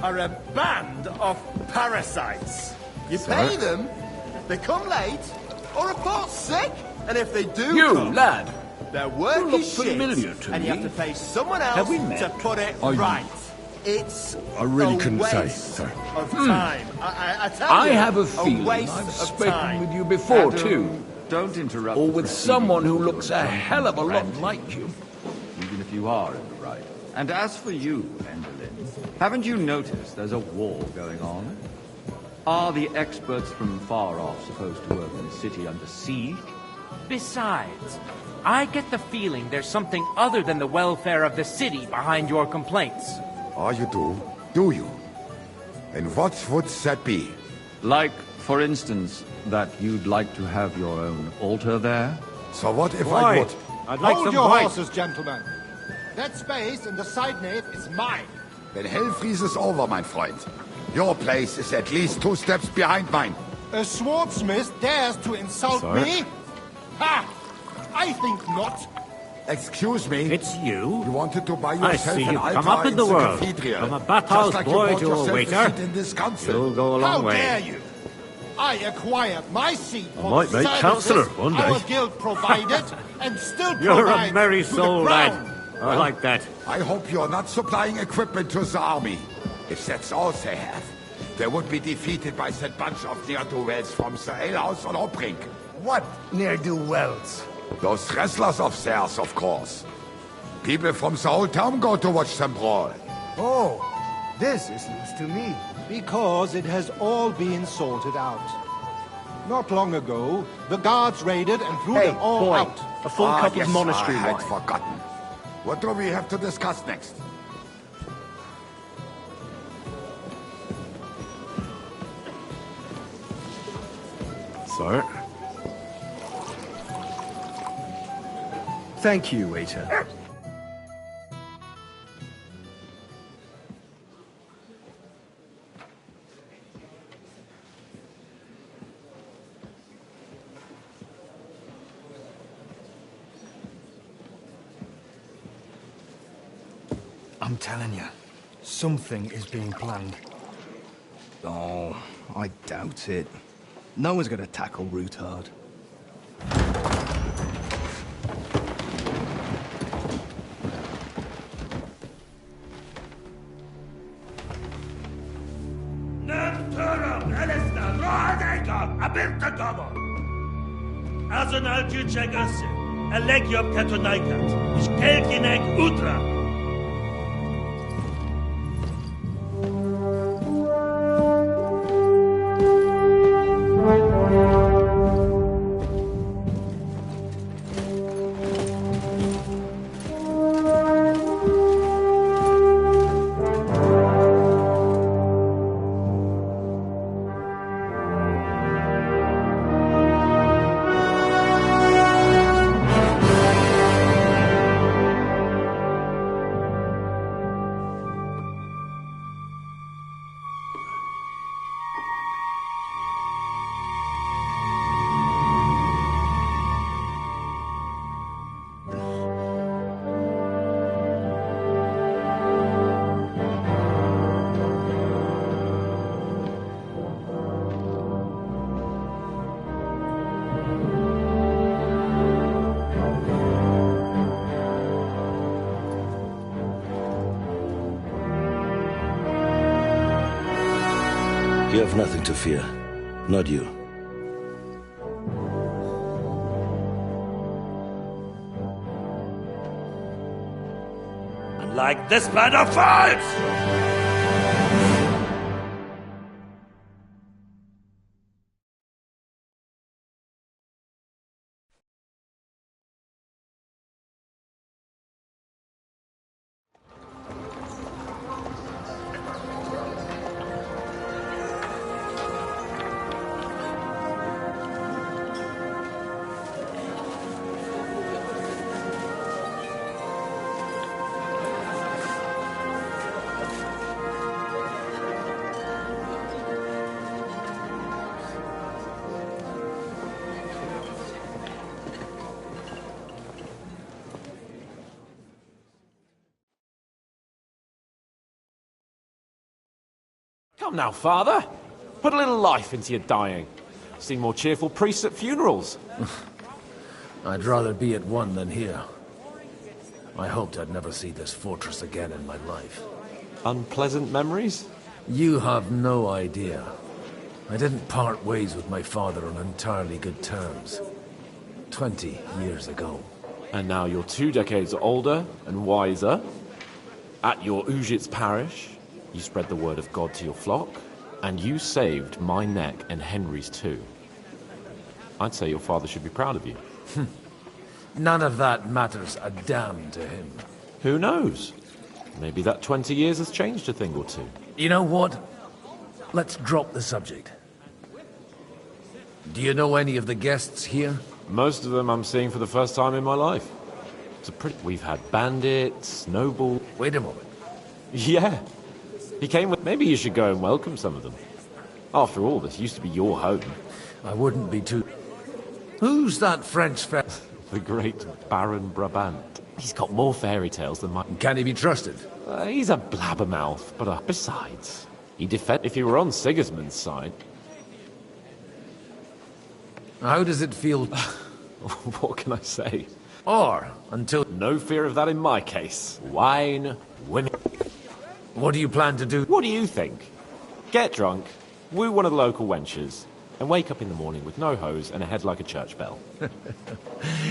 are a band of parasites. You pay them, they come late, or report sick, and if they do come, lad, their work you look is familiar shit, to and me. you have to pay someone else Have we met? to put it I- right. It's I really a couldn't say, waste sir. of time. I tell I you, have a feeling waste I've of spoken time. with you before, Adam, too. Don't interrupt. Or the with proceedings someone who of looks your a young hell of a lot apprentice, like you. even if you are in the right. And as for you, Enderlin, haven't you noticed there's a war going on? Are the experts from far off supposed to work in the city under siege? Besides, I get the feeling there's something other than the welfare of the city behind your complaints. Oh, you do? Do you? And what would that be? Like, for instance, that you'd like to have your own altar there? So what if Why? I would? I'd like Hold your horses, gentlemen. That space in the side nave is mine. Then hell freezes over, mein Freund. Your place is at least 2 steps behind mine. A swordsmith dares to insult Sir? me? Ha! I think not. Excuse me. It's you? You wanted to buy I yourself see an you altar come up in the world. cathedral. From a bathhouse Just like you boy bought to a yourself waiter. seat in this council. You'll go a long How way. dare you? I acquired my seat for might the make services councillor one day. our guild provided, and still You're a provide merry to the soul, lad. crown. I like that. I hope you're not supplying equipment to the army. If that's all they have, they would be defeated by that bunch of ne'er-do-wells from the alehouse on Hopbrink. What ne'er-do-wells? Those wrestlers of theirs, of course. People from the whole town go to watch them brawl. Oh, this is news to me. Because it has all been sorted out. Not long ago, the guards raided and threw them all out. A full cup yes, of monastery I had wine. forgotten. What do we have to discuss next? Sir? Thank you, waiter. I'm telling you, something is being planned. Oh, I doubt it. No one's gonna tackle Rootard. Arsenal Tücek Össe, Elegiop Katonaikat, ich Kelkinek Utra. You have nothing to fear. Not you. Like this band of fights! Come now, Father. Put a little life into your dying. See more cheerful priests at funerals. I'd rather be at one than here. I hoped I'd never see this fortress again in my life. Unpleasant memories? You have no idea. I didn't part ways with my father on entirely good terms. 20 years ago. And now you're 2 decades older and wiser. At your Ujitz parish, you spread the word of God to your flock, and you saved my neck and Henry's too. I'd say your father should be proud of you. None of that matters a damn to him. Who knows? Maybe that 20 years has changed a thing or two. You know what? Let's drop the subject. Do you know any of the guests here? Most of them I'm seeing for the first time in my life. We've had bandits, nobles... Wait a moment. Yeah. He came with... Maybe you should go and welcome some of them. After all, this used to be your home. I wouldn't be too... Who's that French fella? The great Baron Brabant. He's got more fairy tales than my... Can he be trusted? He's a blabbermouth, but besides, he defend... If he were on Sigismund's side... How does it feel? What can I say? Or, until... No fear of that in my case. Wine, women... What do you plan to do? What do you think? Get drunk, woo one of the local wenches, and wake up in the morning with no hose and a head like a church bell.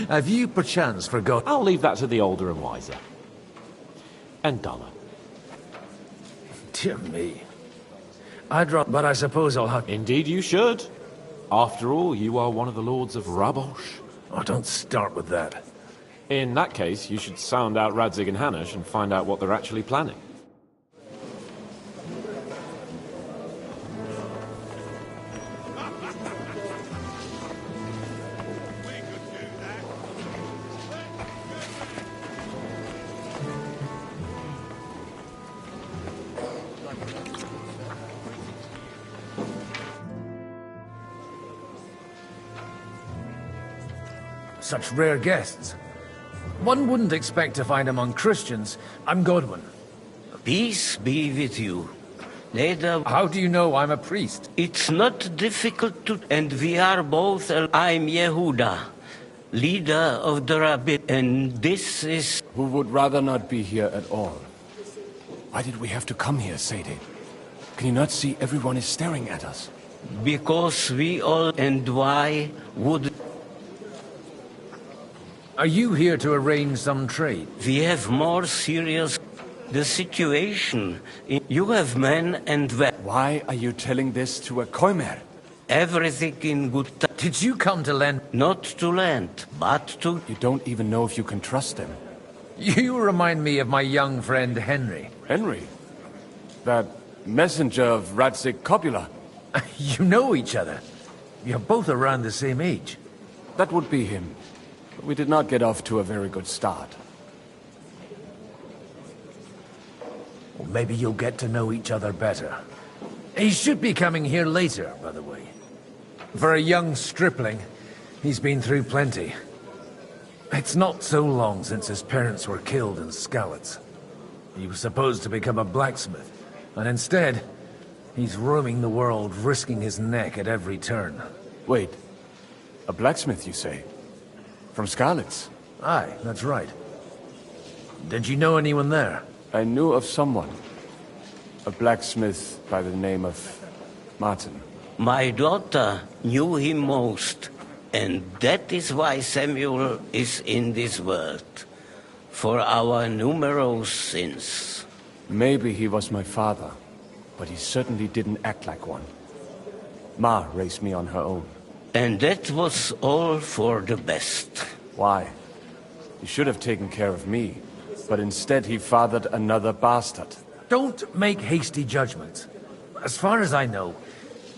Have you perchance forgot... I'll leave that to the older and wiser. And duller. Dear me. I'd rather... But I suppose I'll have... Indeed you should. After all, you are one of the lords of Rabosh. Oh, don't start with that. In that case, you should sound out Radzig and Hanush and find out what they're actually planning. Such rare guests. One wouldn't expect to find among Christians. I'm Godwin. Peace be with you. Later... How do you know I'm a priest? It's not difficult to... And we are both... I'm Yehuda, leader of the Rabbit, and this is... Who would rather not be here at all. Why did we have to come here, Sadie? Can you not see everyone is staring at us? Because we all... And why would... Are you here to arrange some trade? We have more serious... The situation. You have men and... Why are you telling this to a Koimer? Everything in good time. Did you come to lend? Not to lend, but to... You don't even know if you can trust them. You remind me of my young friend Henry. Henry? That messenger of Radzig Copula? You know each other. You're both around the same age. That would be him. But we did not get off to a very good start. Well, maybe you'll get to know each other better. He should be coming here later, by the way. For a young stripling, he's been through plenty. It's not so long since his parents were killed in Skalitz. He was supposed to become a blacksmith, and instead, he's roaming the world, risking his neck at every turn. Wait, a blacksmith, you say? From Skalitz? Aye, that's right. Did you know anyone there? I knew of someone. A blacksmith by the name of Martin. My daughter knew him most, and that is why Samuel is in this world. For our numerous sins. Maybe he was my father, but he certainly didn't act like one. Ma raised me on her own. And that was all for the best. Why? He should have taken care of me, but instead he fathered another bastard. Don't make hasty judgments. As far as I know,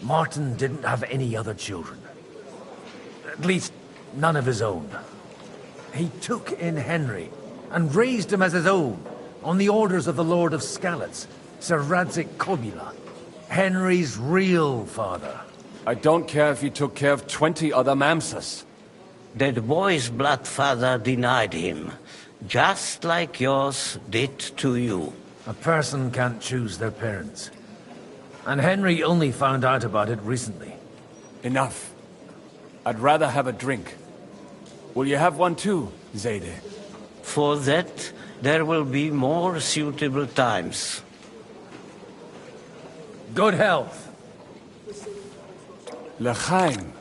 Martin didn't have any other children. At least, none of his own. He took in Henry, and raised him as his own, on the orders of the Lord of Skalitz, Sir Radzig Kobyla, Henry's real father. I don't care if he took care of 20 other Mamsas. That boy's blood father denied him, just like yours did to you. A person can't choose their parents. And Henry only found out about it recently. Enough. I'd rather have a drink. Will you have one too, Zayde? For that, there will be more suitable times. Good health. L'chaim.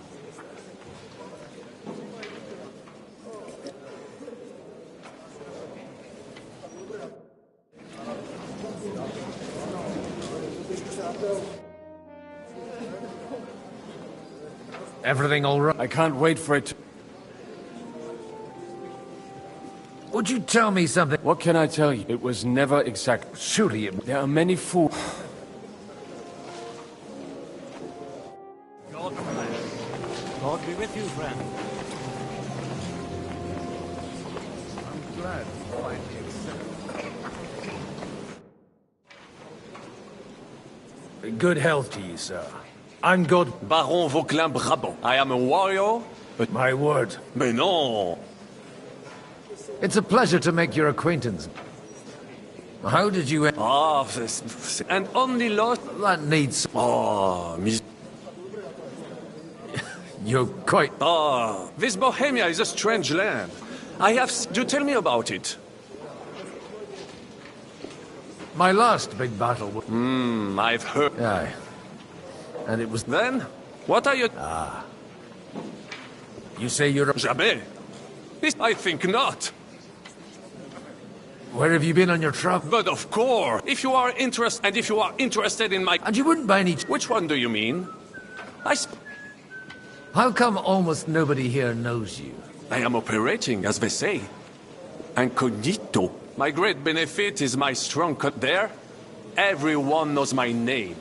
Everything all right? I can't wait for it to... Would you tell me something? What can I tell you? It was never exact. Surely it... There are many fools. God be with you, friend. I'm glad to find you. Good health to you, sir. I'm good. Baron Vauclin Brabant. I am a warrior, but... My word. Mais non! It's a pleasure to make your acquaintance. How did you... Ah, and only lost... That needs... Oh, You're quite... Ah, this Bohemia is a strange land. I have... Do tell me about it. My last big battle... I've heard... Aye. And it was... Then? What are you... Ah. You say you're... Jamais. I think not. Where have you been on your travel? But of course, if you are interested in my... And you wouldn't by any... Which one do you mean? How come almost nobody here knows you? I am operating, as they say. Incognito. My great benefit is my strong cut there. Everyone knows my name.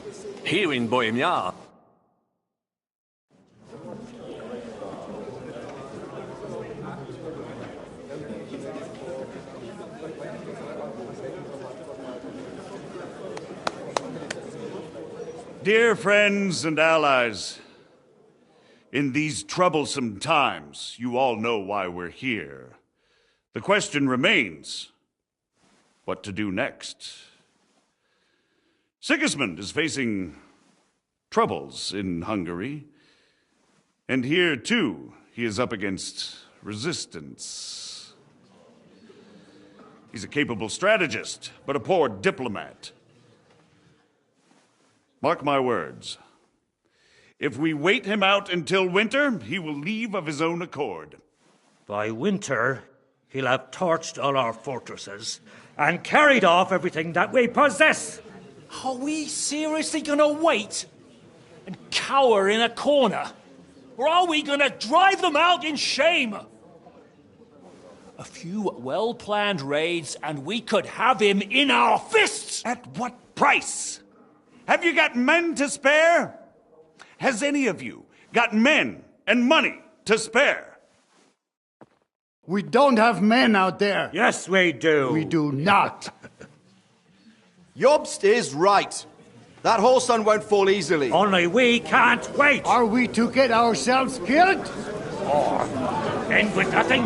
Here in Bohemia. Dear friends and allies, in these troublesome times, you all know why we're here. The question remains, what to do next? Sigismund is facing troubles in Hungary, and here, too, he is up against resistance. He's a capable strategist, but a poor diplomat. Mark my words. If we wait him out until winter, he will leave of his own accord. By winter, he'll have torched all our fortresses and carried off everything that we possess. Are we seriously gonna wait and cower in a corner? Or are we gonna drive them out in shame? A few well-planned raids and we could have him in our fists! At what price? Have you got men to spare? Has any of you got men and money to spare? We don't have men out there. Yes, we do. We do not. Jobst is right. That whoreson won't fall easily. Only we can't wait. Are we to get ourselves killed? Or end with nothing?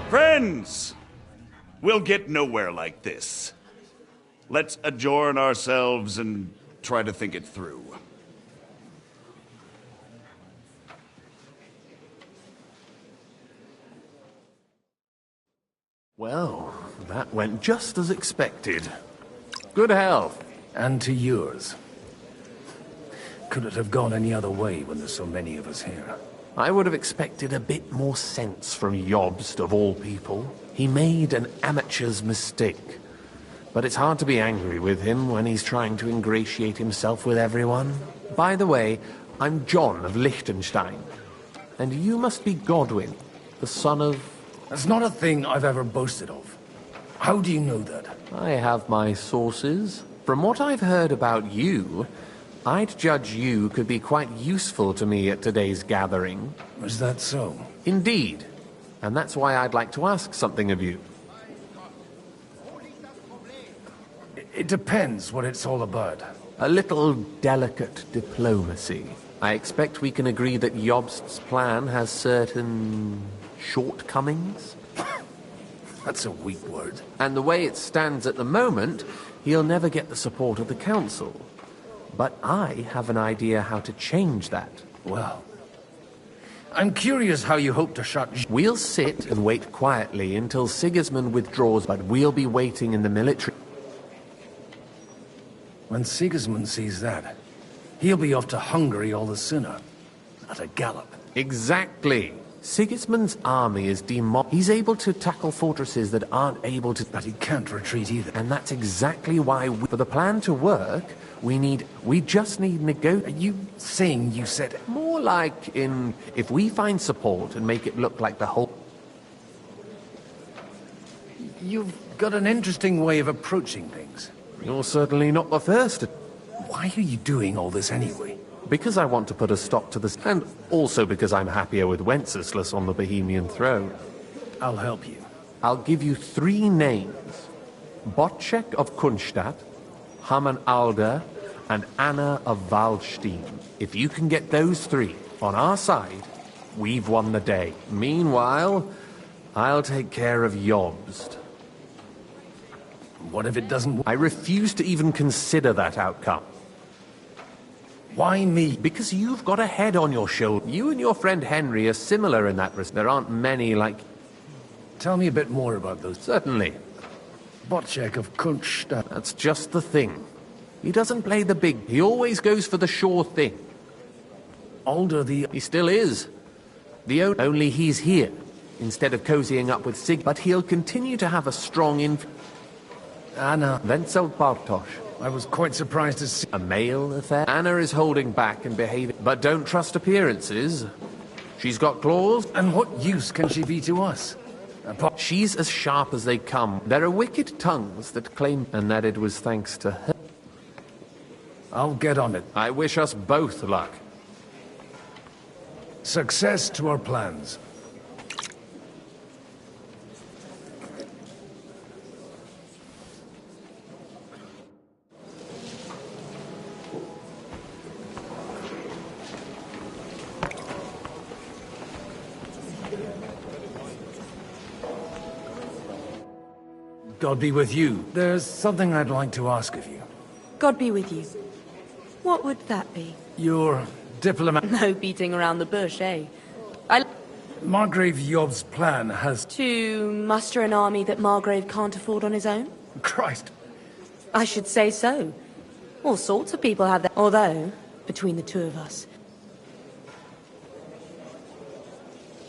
Friends, we'll get nowhere like this. Let's adjourn ourselves and try to think it through. Well, that went just as expected. Good health. And to yours. Could it have gone any other way when there's so many of us here? I would have expected a bit more sense from Jobst, of all people. He made an amateur's mistake. But it's hard to be angry with him when he's trying to ingratiate himself with everyone. By the way, I'm John of Liechtenstein. And you must be Godwin, the son of... That's not a thing I've ever boasted of. How do you know that? I have my sources. From what I've heard about you, I'd judge you could be quite useful to me at today's gathering. Was that so? Indeed. And that's why I'd like to ask something of you. It depends what it's all about. A little delicate diplomacy. I expect we can agree that Jobst's plan has certain shortcomings. That's a weak word. And the way it stands at the moment, he'll never get the support of the council. But I have an idea how to change that. Well, I'm curious how you hope to shut... We'll sit and wait quietly until Sigismund withdraws, but we'll be waiting in the military... When Sigismund sees that, he'll be off to Hungary all the sooner. At a gallop. Exactly. Sigismund's army is He's able to tackle fortresses that aren't able to... But he can't retreat either. And that's exactly why for the plan to work, we just need Are you saying you said... More like if we find support and make it look like the whole... You've got an interesting way of approaching things. You're certainly not the first. Why are you doing all this anyway? Because I want to put a stop to this, and also because I'm happier with Wenceslas on the Bohemian throne. I'll help you. I'll give you 3 names. Botchek of Kunstadt, Haman Alder, and Anna of Waldstein. If you can get those 3 on our side, we've won the day. Meanwhile, I'll take care of Jobst. What if it doesn't... I refuse to even consider that outcome. Why me? Because you've got a head on your shoulder. You and your friend Henry are similar in that respect. There aren't many like... Tell me a bit more about those. Certainly. Botchek of Kunstadt. That's just the thing. He doesn't play the big... He always goes for the sure thing. Alder the... He still is. Only he's here, instead of cozying up with Sig. But he'll continue to have a strong Anna. Wenzel Bartosz. I was quite surprised to see... A male affair? Anna is holding back and behaving... But don't trust appearances. She's got claws. And what use can she be to us? She's as sharp as they come. There are wicked tongues that claim... And that it was thanks to her. I'll get on it. I wish us both luck. Success to our plans. God be with you. There's something I'd like to ask of you. God be with you. What would that be? Your diplomat... No beating around the bush, eh? Margrave Job's plan has... To muster an army that Margrave can't afford on his own? Christ. I should say so. All sorts of people have that. Although, between the 2 of us...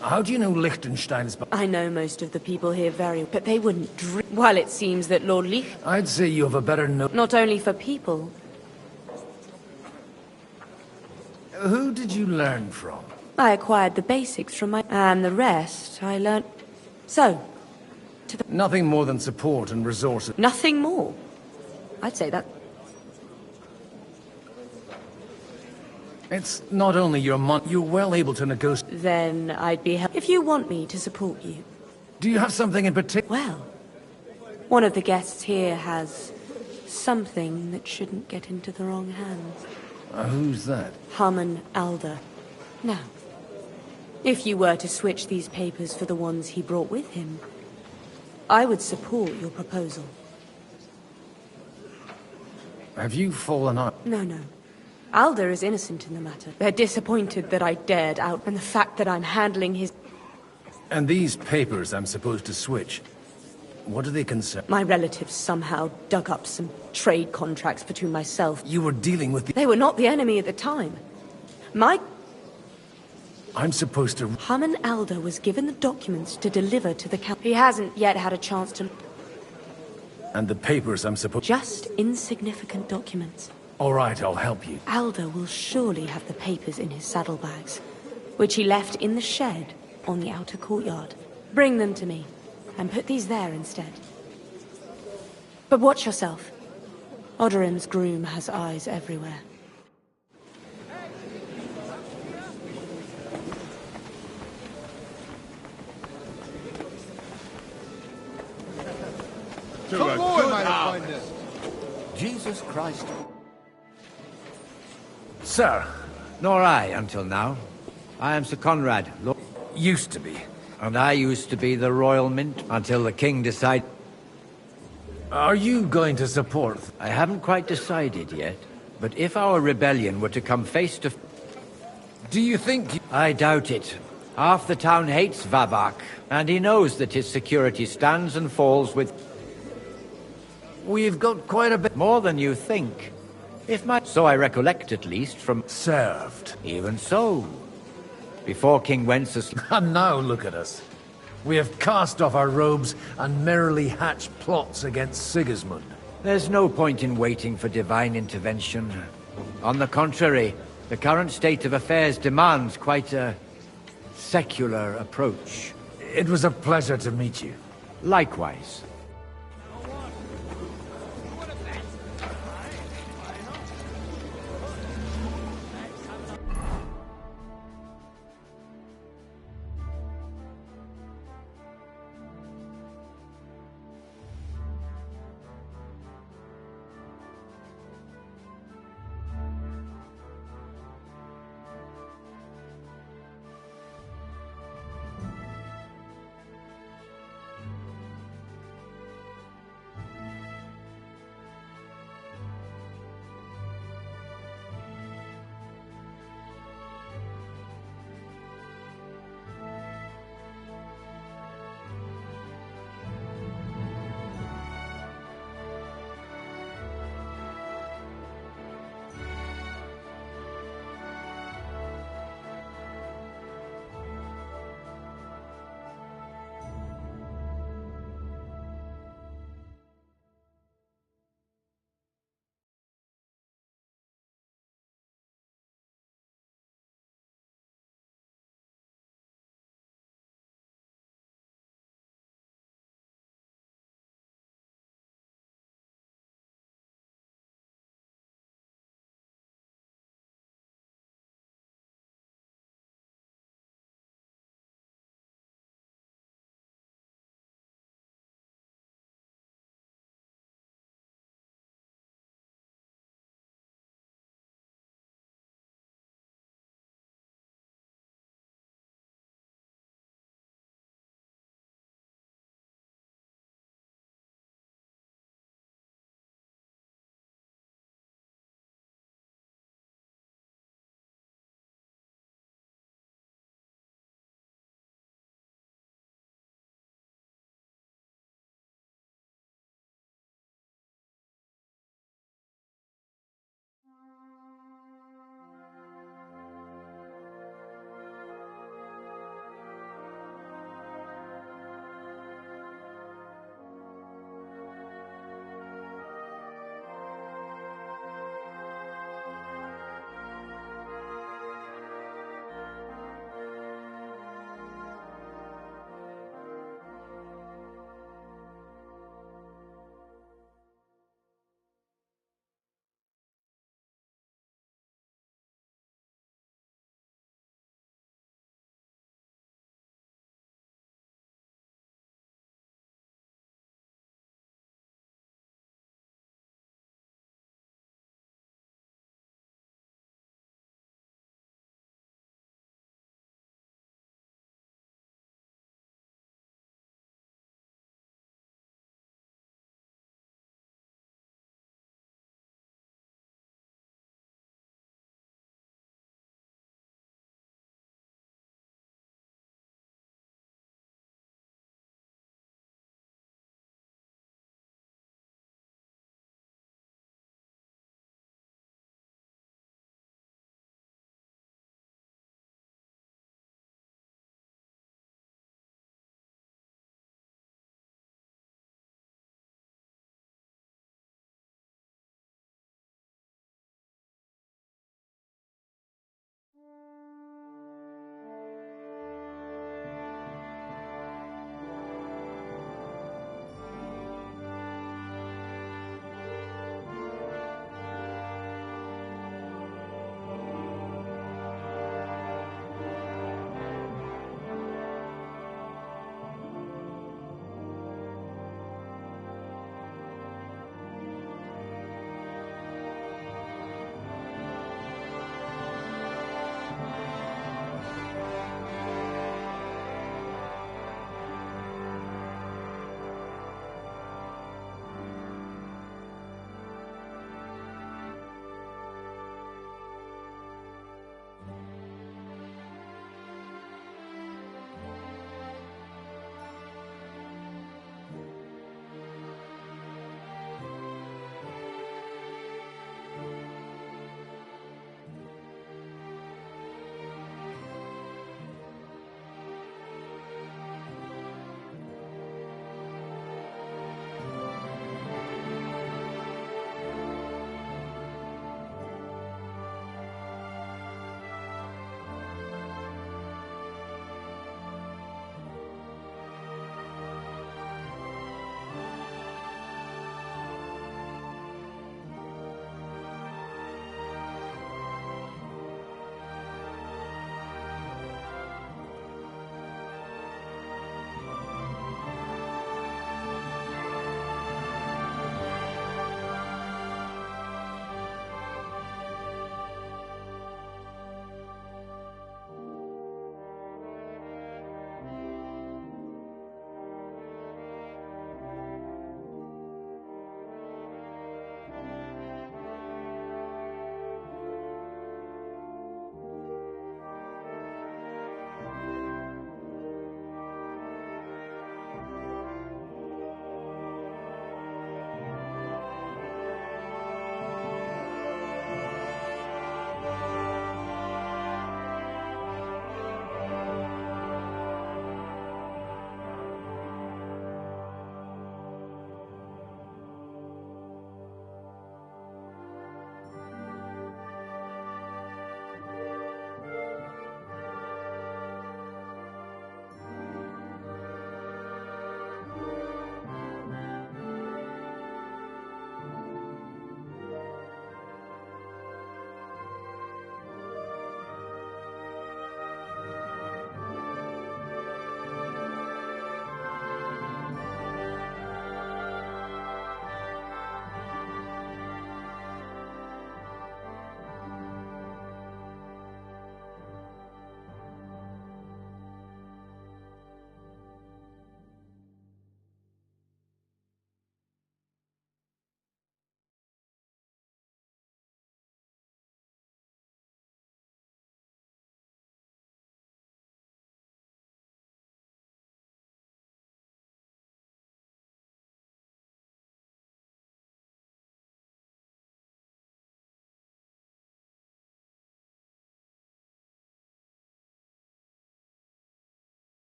How do you know Liechtenstein's... I know most of the people here very... But they wouldn't dream... While it seems that Lord Lich... I'd say you have a better know... Not only for people... Who did you learn from? I acquired the basics from my... And the rest, I learned... So... Nothing more than support and resources. Nothing more? I'd say that... It's not only your money. You're well able to negotiate. Then I'd be... If you want me to support you... Do you have something in particular? Well... One of the guests here has... something that shouldn't get into the wrong hands. Who's that? Haman Alder. Now, if you were to switch these papers for the ones he brought with him, I would support your proposal. Have you fallen out? No. Alder is innocent in the matter. They're disappointed that I dared out, and the fact that I'm handling his... And these papers I'm supposed to switch, what do they concern? My relatives somehow dug up some trade contracts between myself... You were dealing with the... They were not the enemy at the time. I'm supposed to... Haman Alder was given the documents to deliver to the count. He hasn't yet had a chance to... And the papers I'm supposed... Just insignificant documents. All right, I'll help you. Alder will surely have the papers in his saddlebags, which he left in the shed on the outer courtyard. Bring them to me, and put these there instead. But watch yourself. Odorim's groom has eyes everywhere. To a good house. Jesus Christ. Sir. Nor I, until now. I am Sir Conrad. Used to be. And I used to be the Royal Mint until the King decided... Are you going to support? I haven't quite decided yet. But if our rebellion were to come face to... Do you think... I doubt it. Half the town hates Vavak, and he knows that his security stands and falls with... We've got quite a bit... More than you think. If my... So I recollect, at least, from... Served. Even so. Before King Wenceslas... And now look at us. We have cast off our robes and merrily hatched plots against Sigismund. There's no point in waiting for divine intervention. On the contrary, the current state of affairs demands quite a... secular approach. It was a pleasure to meet you. Likewise.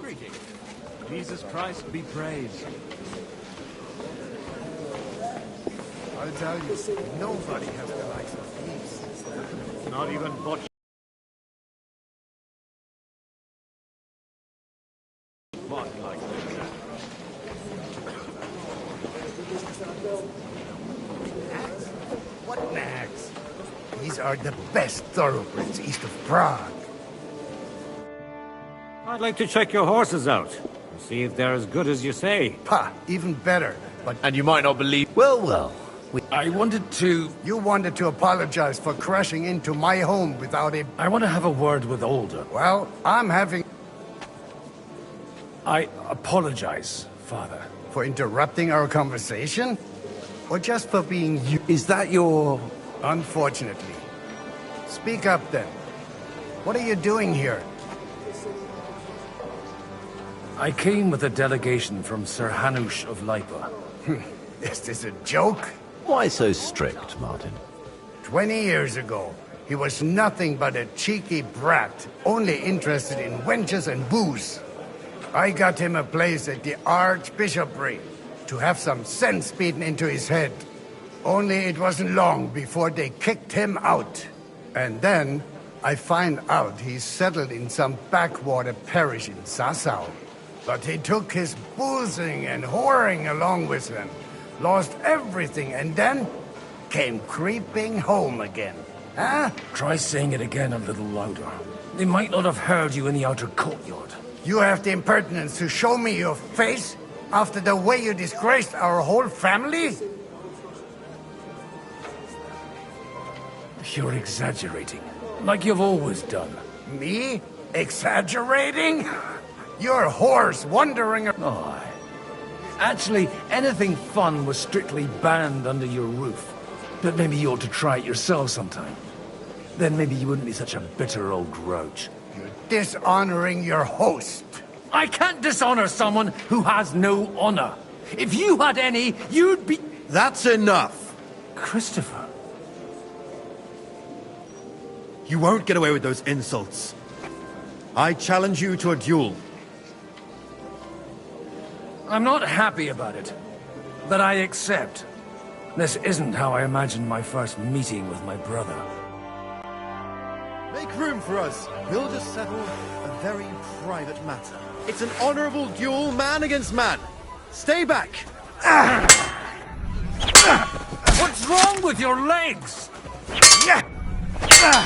Greetings. Jesus Christ be praised. I'll tell you, nobody has the likes of these. Not even Butch. What nags? These are the best thoroughbreds east of Prague. I'd like to check your horses out. See if they're as good as you say. Pah, even better. But and you might not believe... Well. I wanted to... You wanted to apologize for crashing into my home without a... I want to have a word with Older. Well, I'm having... I apologize, Father. For interrupting our conversation? Or just for being you? Is that your... Unfortunately. Speak up, then. What are you doing here? I came with a delegation from Sir Hanush of Lipa. Is this a joke? Why so strict, Martin? 20 years ago, he was nothing but a cheeky brat, only interested in wenches and booze. I got him a place at the Archbishopric to have some sense beaten into his head. Only it wasn't long before they kicked him out. And then I find out he's settled in some backwater parish in Sassau. But he took his boozing and whoring along with him, lost everything, and then came creeping home again. Huh? Try saying it again a little louder. They might not have heard you in the outer courtyard. You have the impertinence to show me your face after the way you disgraced our whole family? You're exaggerating, like you've always done. Me? Exaggerating? You're a horse wandering... Oh, actually, anything fun was strictly banned under your roof. But maybe you ought to try it yourself sometime. Then maybe you wouldn't be such a bitter old grouch. You're dishonoring your host. I can't dishonor someone who has no honor. If you had any, you'd be... That's enough! Christopher. You won't get away with those insults. I challenge you to a duel. I'm not happy about it, but I accept. This isn't how I imagined my first meeting with my brother. Make room for us. We'll just settle a very private matter. It's an honorable duel, man against man. Stay back. What's wrong with your legs?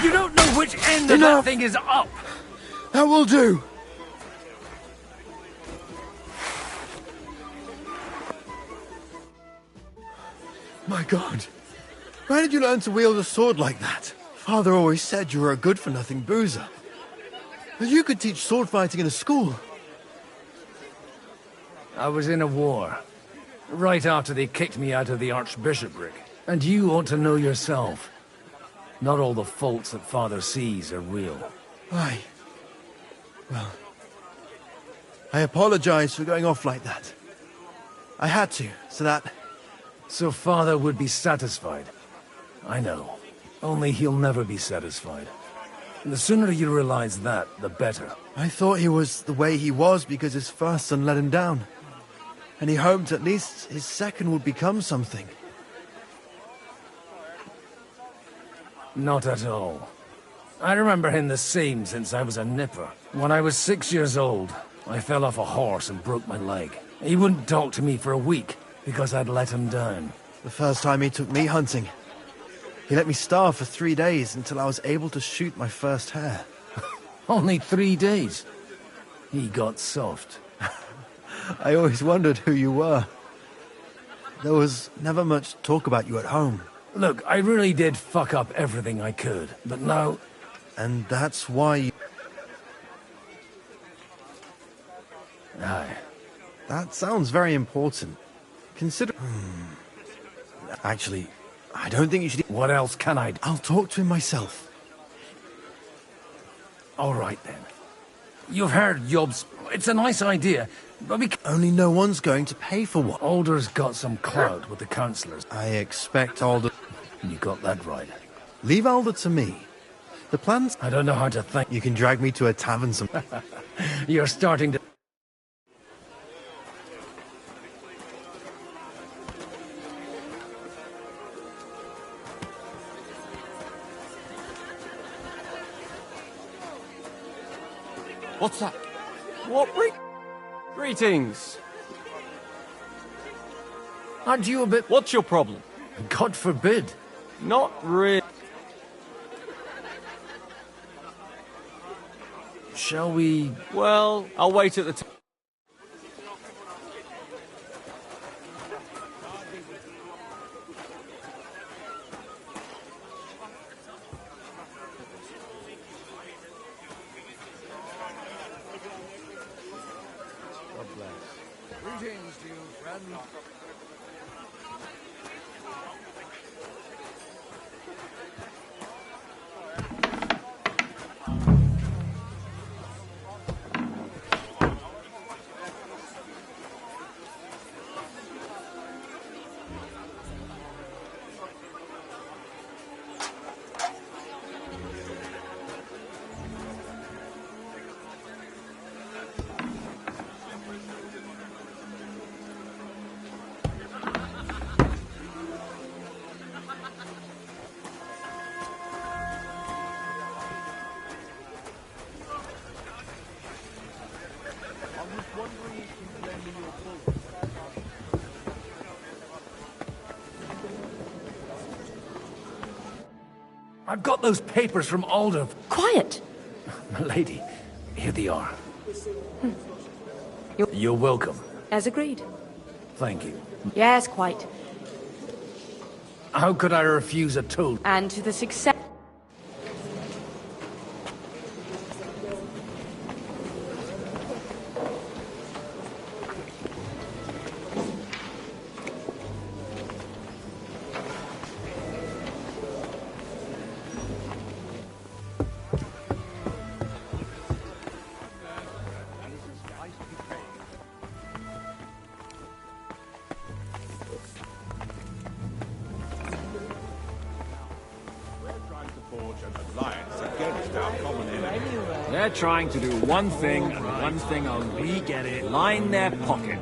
You don't know which end of that thing is up. That will do. My God. Where did you learn to wield a sword like that? Father always said you were a good-for-nothing boozer. But you could teach sword fighting in a school. I was in a war. Right after they kicked me out of the Archbishopric. And you ought to know yourself. Not all the faults that Father sees are real. Aye. Well, I apologize for going off like that. I had to, so that... So Father would be satisfied. I know. Only he'll never be satisfied. And the sooner you realize that, the better. I thought he was the way he was because his first son let him down. And he hoped at least his second would become something. Not at all. I remember him the same since I was a nipper. When I was 6 years old, I fell off a horse and broke my leg. He wouldn't talk to me for a week because I'd let him down. The first time he took me hunting, he let me starve for 3 days until I was able to shoot my first hare. Only 3 days? He got soft. I always wondered who you were. There was never much talk about you at home. Look, I really did fuck up everything I could, but now... And that's why you... Aye. That sounds very important. Consider... Actually, I don't think you should... What else can I do? I'll talk to him myself. All right, then. You've heard Yob's... It's a nice idea, but we... Only no one's going to pay for one. Alder's got some clout with the councillors. I expect Alder... You got that right. Leave Alder to me. The plans... I don't know how to think. You can drag me to a tavern some... You're starting to... What's that? What Greetings. Aren't you a bit... What's your problem? God forbid. Not really. Shall we... Well, I'll wait at the... Greetings to you, friend. I've got those papers from Alder. Quiet! Milady, here they are. You're welcome. As agreed. Thank you. Yes, quite. How could I refuse a toad? And to the success... They're trying to do one thing, and one thing only, get it, line their pocket.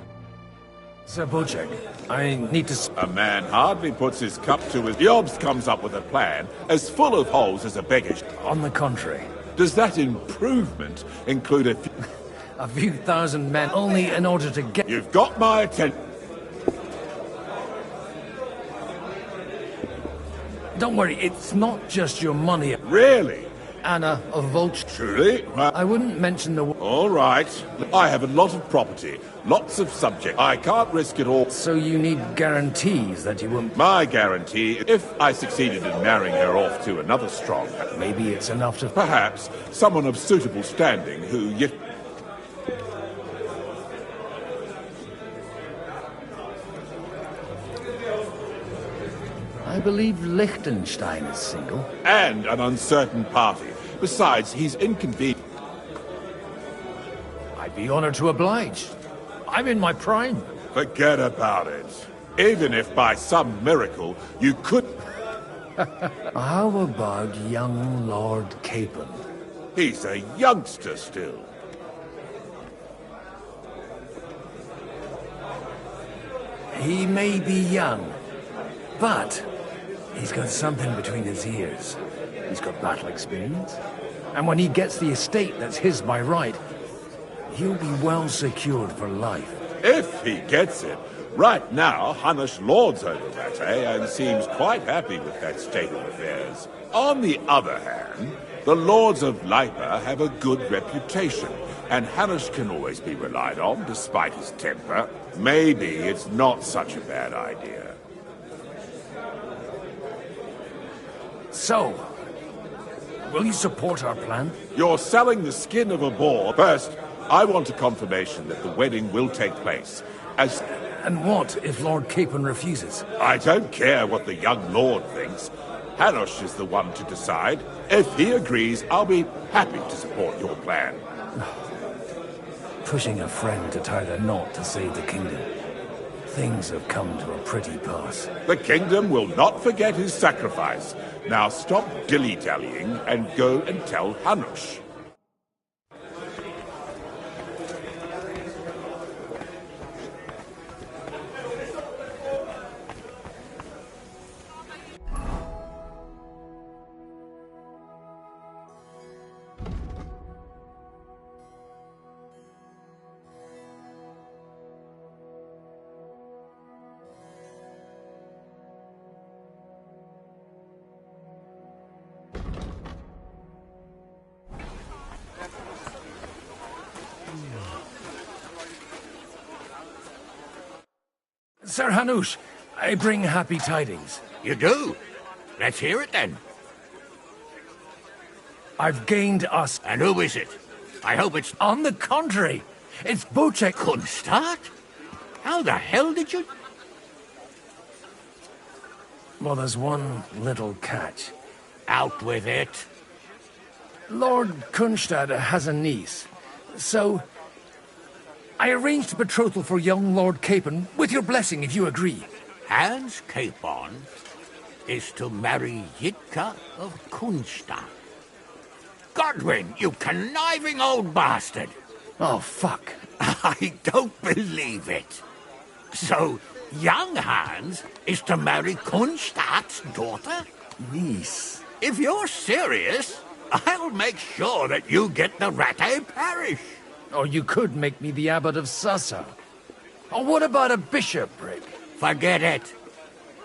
Sir Bocek, I need to... A man hardly puts his cup to his... Yobs comes up with a plan as full of holes as a beggar's... On the contrary. Does that improvement include a... A few thousand men only in order to get... You've got my attention. Don't worry, it's not just your money. Really? Anna of Volch. Truly? Well, I wouldn't mention the... All right. I have a lot of property, lots of subjects. I can't risk it all. So you need guarantees that you won't... My guarantee, if I succeeded in marrying her off to another strong... Maybe it's enough to... Perhaps someone of suitable standing who yet... I believe Liechtenstein is single. And an uncertain party. Besides, he's inconvenient. I'd be honored to oblige. I'm in my prime. Forget about it. Even if by some miracle you could... How about young Lord Capon? He's a youngster still. He may be young, but he's got something between his ears. He's got battle experience. And when he gets the estate that's his by right, he'll be well secured for life. If he gets it. Right now, Hanush lords over Rattay and seems quite happy with that state of affairs. On the other hand, the lords of Lipa have a good reputation, and Hanush can always be relied on, despite his temper. Maybe it's not such a bad idea. So, will you support our plan? You're selling the skin of a boar. First, I want a confirmation that the wedding will take place. And what if Lord Capon refuses? I don't care what the young lord thinks. Hanush is the one to decide. If he agrees, I'll be happy to support your plan. Pushing a friend to tie the knot to save the kingdom. Things have come to a pretty pass. The kingdom will not forget his sacrifice. Now stop dilly-dallying and go and tell Hanush. Sir Hanush, I bring happy tidings. You do? Let's hear it then. I've gained us... And who is it? I hope it's... On the contrary, it's Bocek... Kunstad? How the hell did you... Well, there's one little catch. Out with it. Lord Kunstad has a niece, so... I arranged a betrothal for young Lord Capon, with your blessing, if you agree. Hans Capon is to marry Yitka of Kunstad. Godwin, you conniving old bastard! Oh, fuck. I don't believe it. So, young Hans is to marry Kunstad's daughter? Niece. If you're serious, I'll make sure that you get the Rattay parish. Or you could make me the abbot of Sassa. Or what about a bishopric? Forget it.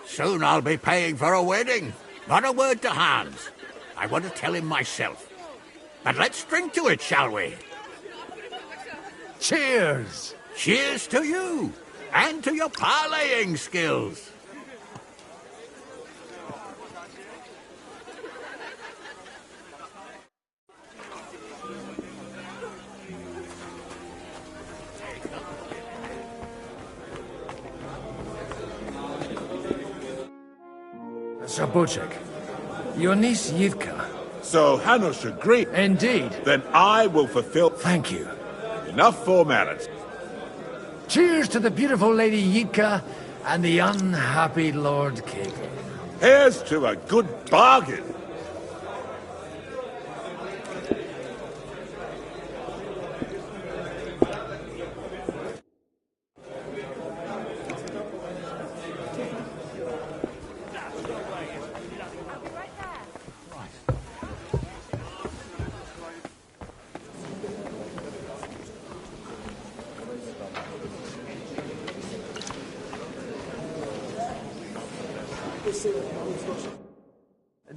Soon I'll be paying for a wedding. Not a word to Hans. I want to tell him myself. But let's drink to it, shall we? Cheers! Cheers to you, and to your parleying skills. Sir Bocek, your niece Yitka. So Hanush agreed? Indeed. Then I will fulfill... Thank you. Enough formality. Cheers to the beautiful Lady Yitka and the unhappy Lord Capon. Here's to a good bargain.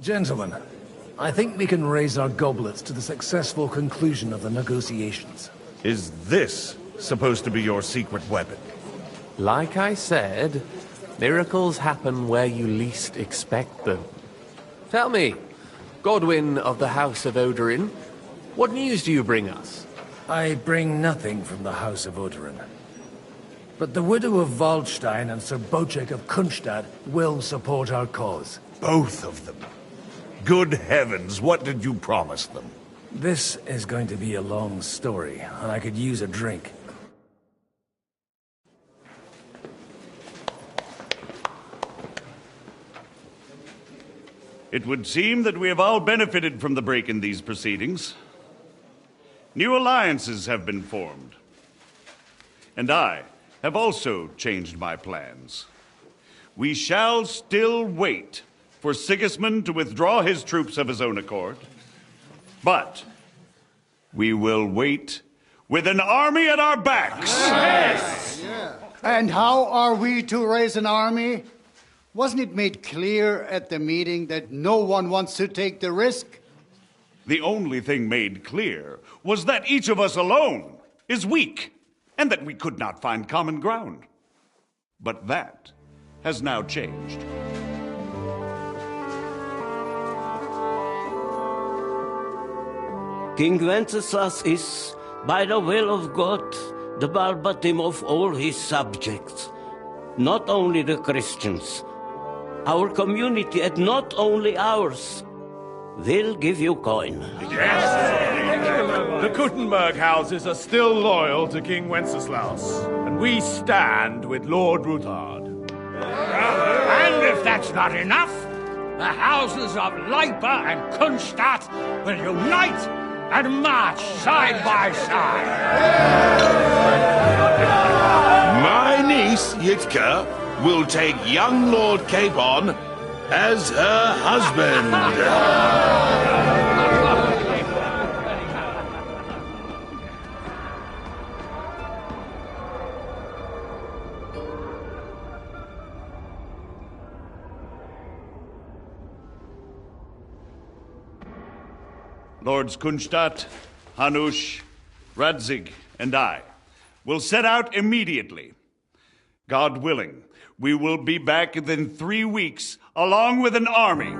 Gentlemen, I think we can raise our goblets to the successful conclusion of the negotiations. Is this supposed to be your secret weapon? Like I said, miracles happen where you least expect them. Tell me, Godwin of the House of Odorin, what news do you bring us? I bring nothing from the House of Odorin. But the widow of Waldstein and Sir Bocek of Kunstad will support our cause. Both of them? Good heavens, what did you promise them? This is going to be a long story, and I could use a drink. It would seem that we have all benefited from the break in these proceedings. New alliances have been formed. And I have also changed my plans. We shall still wait for Sigismund to withdraw his troops of his own accord. But we will wait with an army at our backs. Yes. And how are we to raise an army? Wasn't it made clear at the meeting that no one wants to take the risk? The only thing made clear was that each of us alone is weak, and that we could not find common ground. But that has now changed. King Wenceslas is, by the will of God, the Balbatim of all his subjects. Not only the Christians, our community, and not only ours, will give you coin. Yes! The Kuttenberg houses are still loyal to King Wenceslas, and we stand with Lord Ruthard. And if that's not enough, the houses of Leipa and Kunstadt will unite and march side by side. My niece, Yitka, will take young Lord Capon as her husband. Lords Kunstadt, Hanush, Radzig, and I will set out immediately. God willing, we will be back within 3 weeks, along with an army.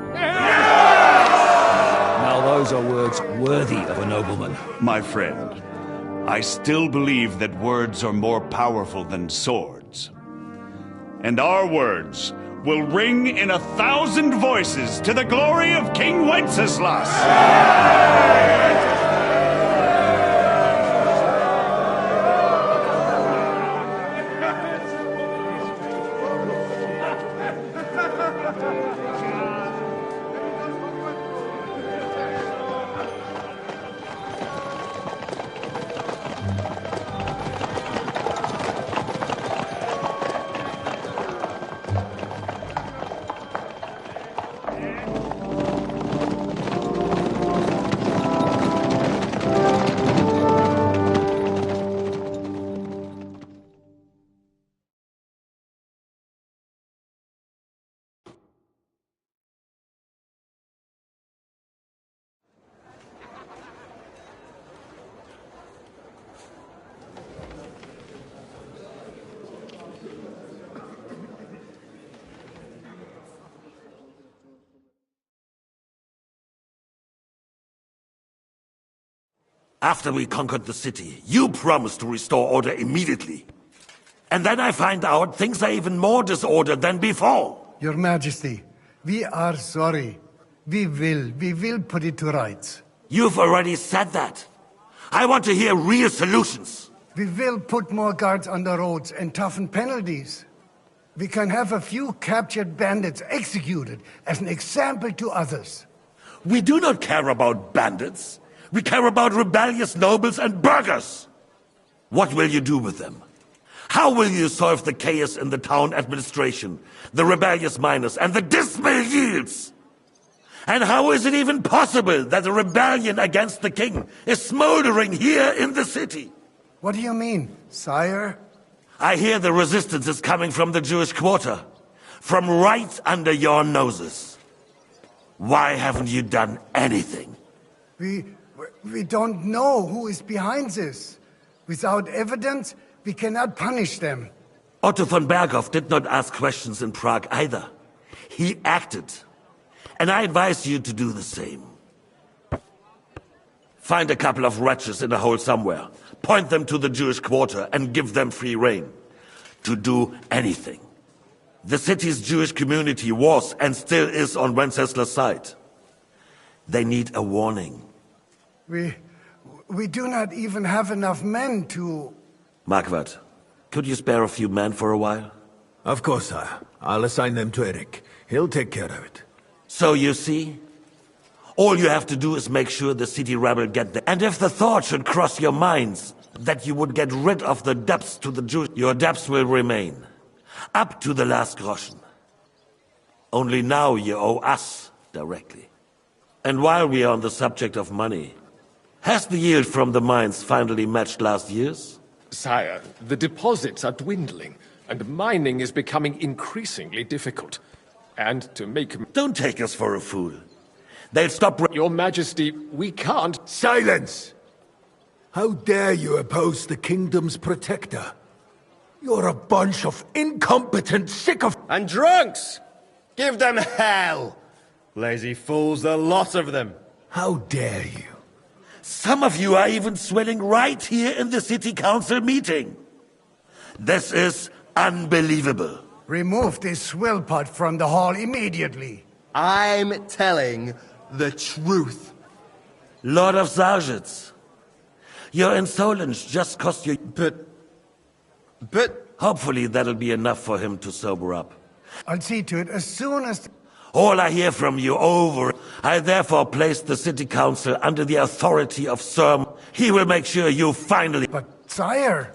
Now those are words worthy of a nobleman. My friend, I still believe that words are more powerful than swords. And our words will ring in 1,000 voices to the glory of King Wenceslas. After we conquered the city, you promised to restore order immediately. And then I find out things are even more disordered than before. Your Majesty, we are sorry. We will put it to rights. You've already said that. I want to hear real solutions. We will put more guards on the roads and toughen penalties. We can have a few captured bandits executed as an example to others. We do not care about bandits. We care about rebellious nobles and burghers. What will you do with them? How will you solve the chaos in the town administration, the rebellious miners, and the dismal yields? And how is it even possible that a rebellion against the king is smoldering here in the city? What do you mean, sire? I hear the resistance is coming from the Jewish quarter, from right under your noses. Why haven't you done anything? We don't know who is behind this. Without evidence, we cannot punish them. Otto von Berghoff did not ask questions in Prague either. He acted. And I advise you to do the same. Find a couple of wretches in a hole somewhere, point them to the Jewish quarter, and give them free rein to do anything. The city's Jewish community was and still is on Wenceslas' side. They need a warning. We do not even have enough men to... Marquardt, could you spare a few men for a while? Of course, sire. I'll assign them to Eric. He'll take care of it. So you see, all you have to do is make sure the city rebel get there. And if the thought should cross your minds that you would get rid of the debts to the Jews, your debts will remain, up to the last groschen. Only now you owe us directly. And while we are on the subject of money, has the yield from the mines finally matched last year's? Sire, the deposits are dwindling, and mining is becoming increasingly difficult. And to make... Don't take us for a fool. They'll stop... Your Majesty, we can't... Silence! How dare you oppose the kingdom's protector? You're a bunch of incompetent sycophants! And drunks! Give them hell! Lazy fools, the lot of them. How dare you? Some of you are even swelling right here in the city council meeting. This is unbelievable. Remove this swillpot from the hall immediately. I'm telling the truth. Lord of Zarzhets, your insolence just cost you... But... Hopefully that'll be enough for him to sober up. I'll see to it as soon as... All I hear from you over... I therefore place the city council under the authority of Sir... He will make sure you finally... But, sire,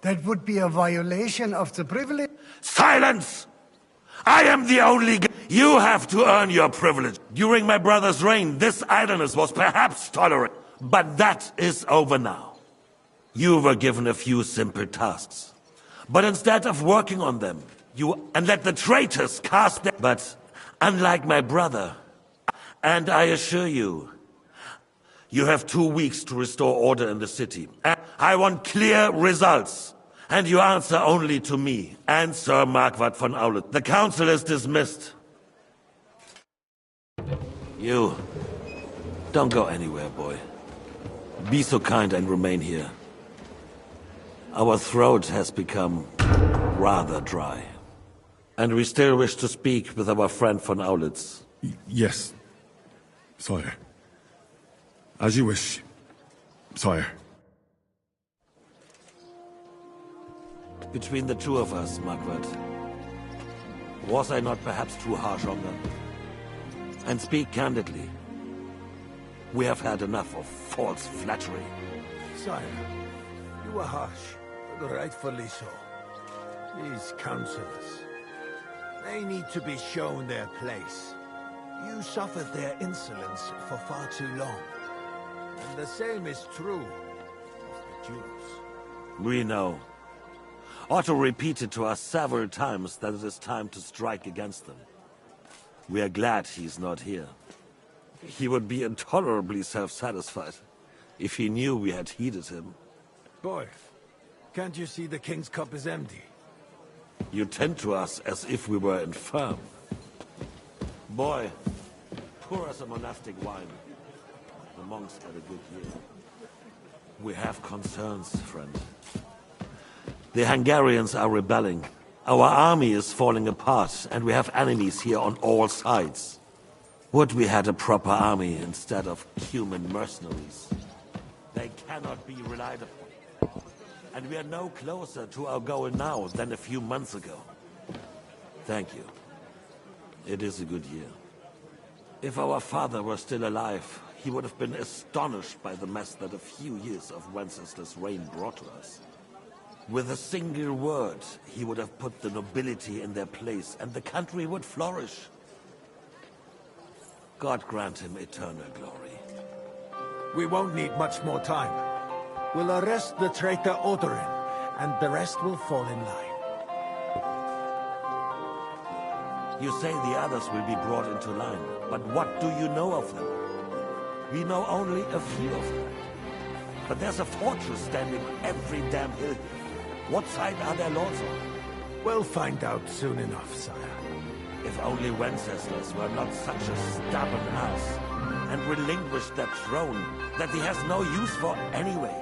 that would be a violation of the privilege... Silence! I am the only... You have to earn your privilege. During my brother's reign, this idleness was perhaps tolerant. But that is over now. You were given a few simple tasks. But instead of working on them, and let the traitors cast their... But, unlike my brother, and I assure you, you have 2 weeks to restore order in the city. And I want clear results. And you answer only to me and Sir Marquardt von Aulitz. The council is dismissed. You, don't go anywhere, boy. Be so kind and remain here. Our throat has become rather dry. And we still wish to speak with our friend von Aulitz. Yes, sire. As you wish, sire. Between the two of us, Marquardt, was I not perhaps too harsh on them? And speak candidly, we have had enough of false flattery. Sire, you were harsh, but rightfully so. These councillors, they need to be shown their place. You suffered their insolence for far too long. And the same is true of the Jews. We know. Otto repeated to us several times that it is time to strike against them. We are glad he's not here. He would be intolerably self-satisfied if he knew we had heeded him. Boy, can't you see the king's cup is empty? You tend to us as if we were infirm. Boy, pour us a monastic wine. The monks had a good year. We have concerns, friend. The Hungarians are rebelling. Our army is falling apart, and we have enemies here on all sides. Would we had a proper army instead of human mercenaries? They cannot be relied upon. And we are no closer to our goal now than a few months ago. Thank you. It is a good year. If our father were still alive, he would have been astonished by the mess that a few years of Wenceslas' reign brought to us. With a single word, he would have put the nobility in their place, and the country would flourish. God grant him eternal glory. We won't need much more time. We'll arrest the traitor Odorin, and the rest will fall in line. You say the others will be brought into line, but what do you know of them? We know only a few of them. But there's a fortress standing on every damn hill here. What side are their lords on? We'll find out soon enough, sire. If only Wenceslas were not such a stubborn ass, and relinquished that throne that he has no use for anyway.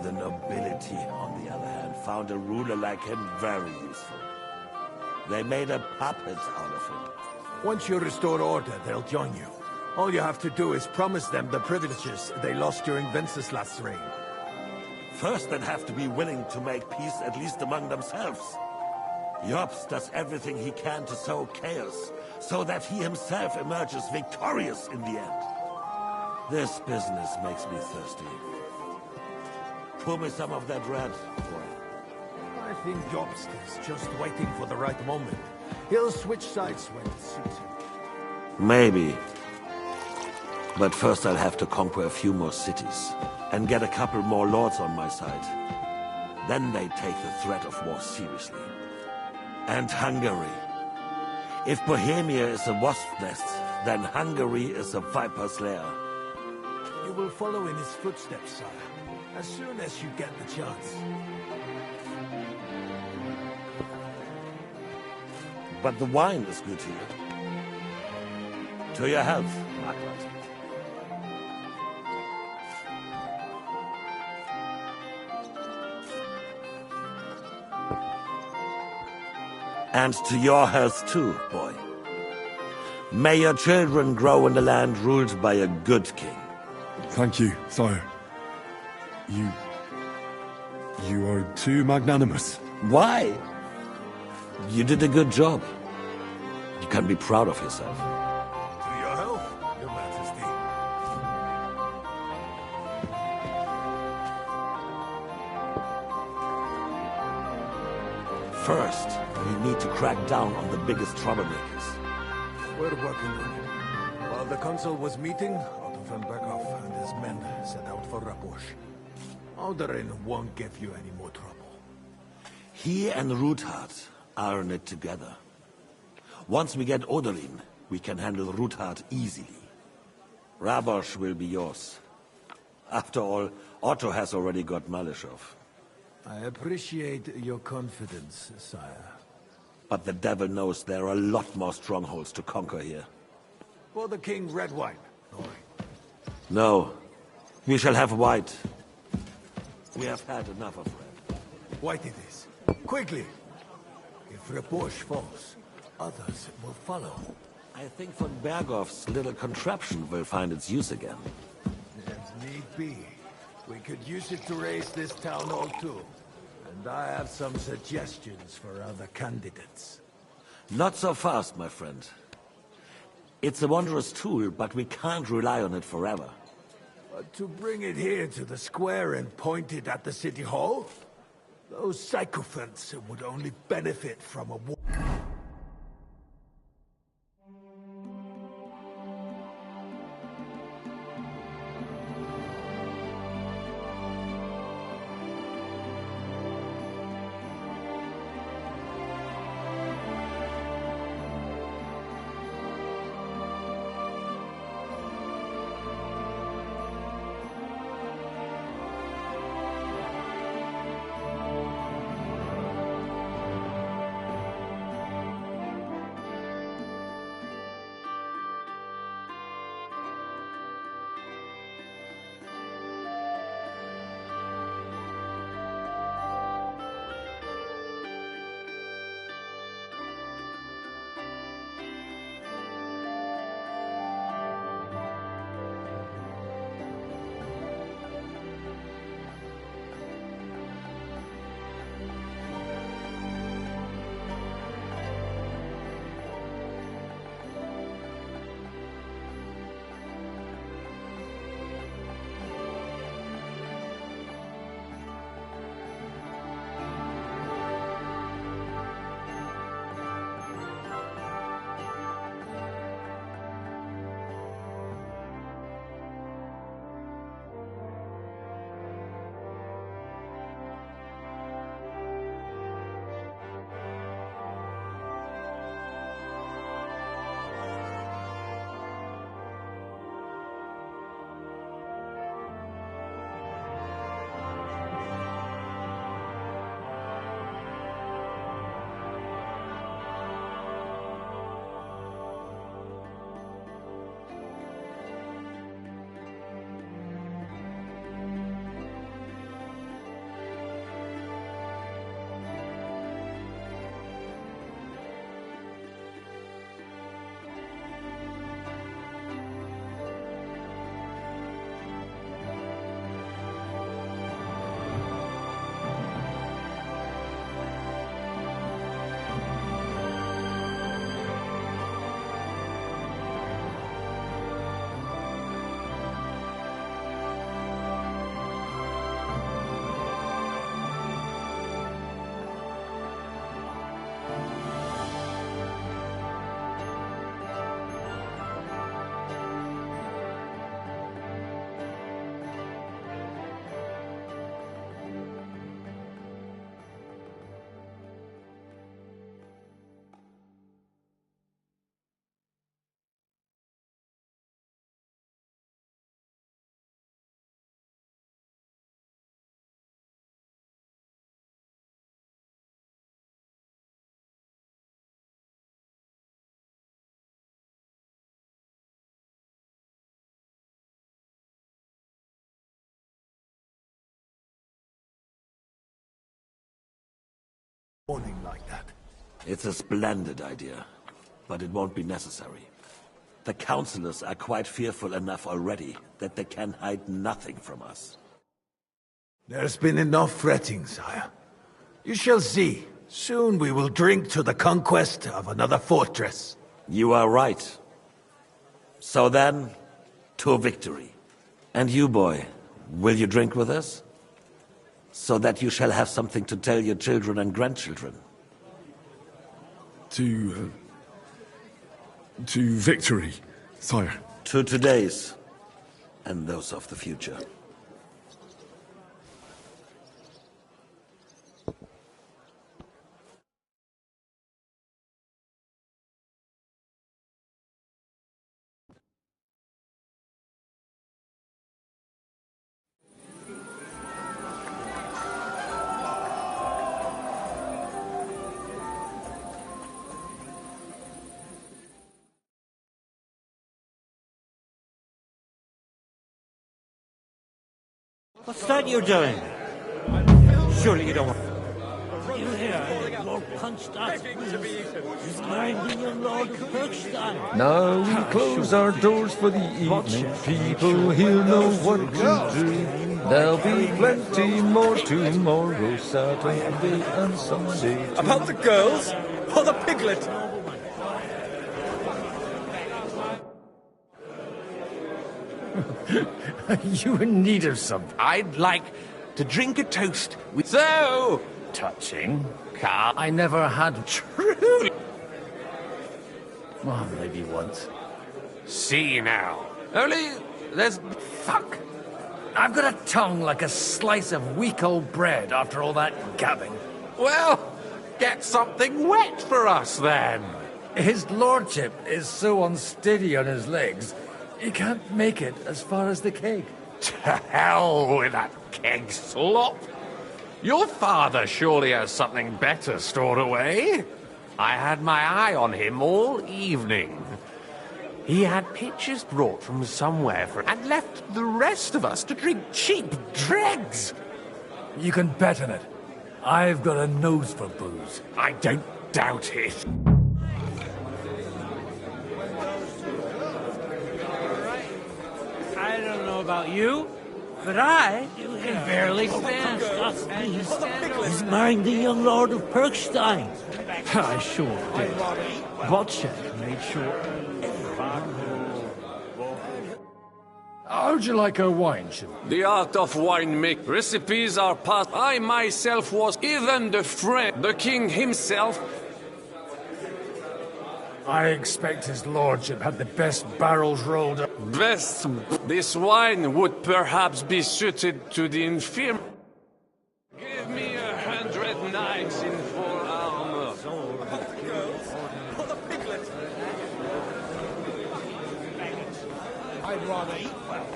The nobility, on the other hand, found a ruler like him very useful. They made a puppet out of him. Once you restore order, they'll join you. All you have to do is promise them the privileges they lost during Wenceslas' reign. First, they'd have to be willing to make peace at least among themselves. Jobst does everything he can to sow chaos, so that he himself emerges victorious in the end. This business makes me thirsty. Pour me some of that red, boy. My think Jobst is just waiting for the right moment. He'll switch sides when it suits him. Maybe. But first I'll have to conquer a few more cities, and get a couple more lords on my side. Then they take the threat of war seriously. And Hungary. If Bohemia is a wasp nest, then Hungary is a viper's lair. You will follow in his footsteps, sire, as soon as you get the chance. But the wine is good here. To your health, Margaret. And to your health too, boy. May your children grow in a land ruled by a good king. Thank you, sire. You are too magnanimous. Why? You did a good job. You can be proud of yourself. To your health, your majesty. First, we need to crack down on the biggest troublemakers. We're working on it. While the council was meeting, Otto von Berghoff and his men set out for Rabush. Alderin won't give you any more trouble. He and Ruthard are in it together. Once we get Oderyn, we can handle Ruthard easily. Rabosh will be yours. After all, Otto has already got Malishov. I appreciate your confidence, sire. But the devil knows there are a lot more strongholds to conquer here. For the king, red wine. No. We shall have white. We have had enough of red. White it is. Quickly! If Rabush falls, others will follow. I think von Berghoff's little contraption will find its use again. If need be, we could use it to raise this town hall too. And I have some suggestions for other candidates. Not so fast, my friend. It's a wondrous tool, but we can't rely on it forever. But to bring it here to the square and point it at the city hall? Those sycophants would only benefit from a war. Warning like that. It's a splendid idea, but it won't be necessary. The councillors are quite fearful enough already that they can hide nothing from us. There's been enough fretting, sire. You shall see. Soon we will drink to the conquest of another fortress. You are right. So then, to victory. And you, boy, will you drink with us? So that you shall have something to tell your children and grandchildren. To victory, sire. To today's, and those of the future. What's that you're doing? Surely you don't want... You hear? Lord Punchstadt is minding your Lord of Perkstein. Now we close our doors for the evening. People here know what to do. There'll be plenty more tomorrow, Saturday and Sunday. About the girls? Or the piglet? You in need of something? I'd like to drink a toast with... So touching, Carl. I never had... Truly. Oh, maybe once. See now. Only there's... Fuck. I've got a tongue like a slice of week-old bread after all that gabbing. Well, get something wet for us then. His lordship is so unsteady on his legs, he can't make it as far as the keg. To hell with that keg slop. Your father surely has something better stored away. I had my eye on him all evening. He had pitchers brought from somewhere and left the rest of us to drink cheap dregs. You can bet on it. I've got a nose for booze. I don't doubt it. I don't know about you, but I can barely stand. He's minding your Lord of Perkstein. I sure did. Wojciech made sure. How'd you like a wine, Shim? The art of winemaking. Recipes are passed. I myself was even the friend, the king himself. I expect his lordship had the best barrels rolled up. Best. This wine would perhaps be suited to the infirm. Give me 100 knights in full armor. I'd rather eat well.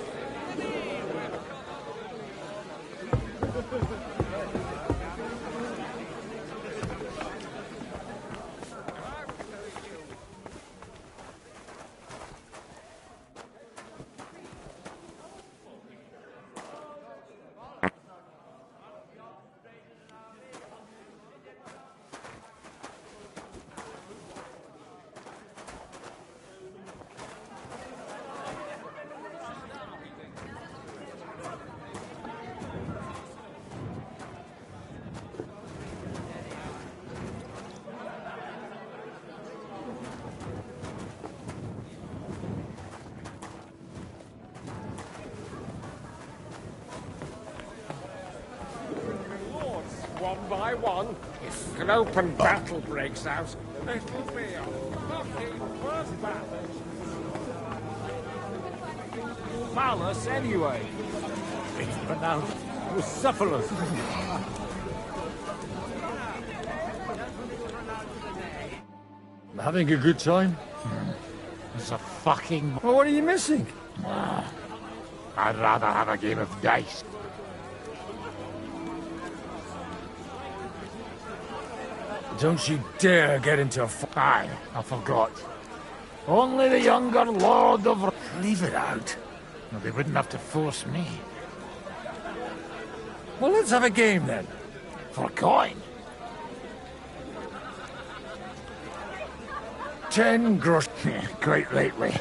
One by one, if an open battle breaks out, it'll be a fucking worth battle. Malus, anyway. It's pronounced Bucephalus. Having a good time? It's a fucking... Well, what are you missing? I'd rather have a game of dice. Don't you dare get into a Aye, I forgot. Only the younger Lord of... Leave it out. Well, they wouldn't have to force me. Well, let's have a game then. For a coin. 10 gross. Quite lately.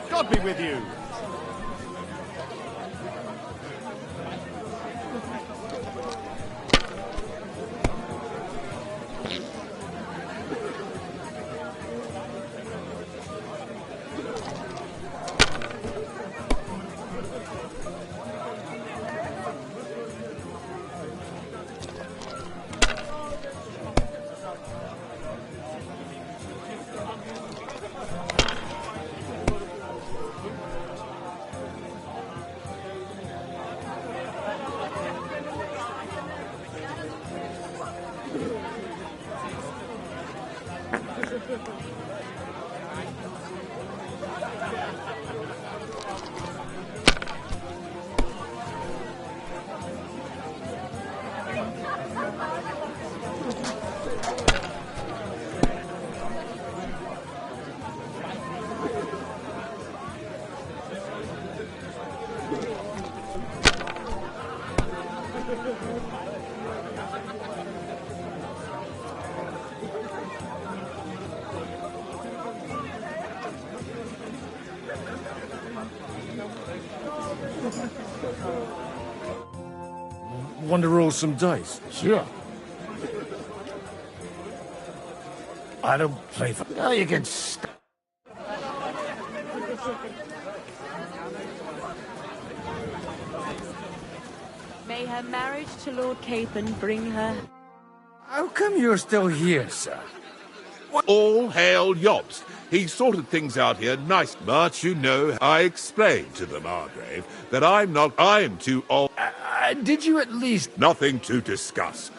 God be with you. Want to roll some dice? Sure. I don't play for... Oh, you can... May her marriage to Lord Capon bring her... How come you're still here, sir? All hail Yobst. He sorted things out here nice. But you know, I explained to the Margrave that I'm too old. Did you at least... Nothing to discuss.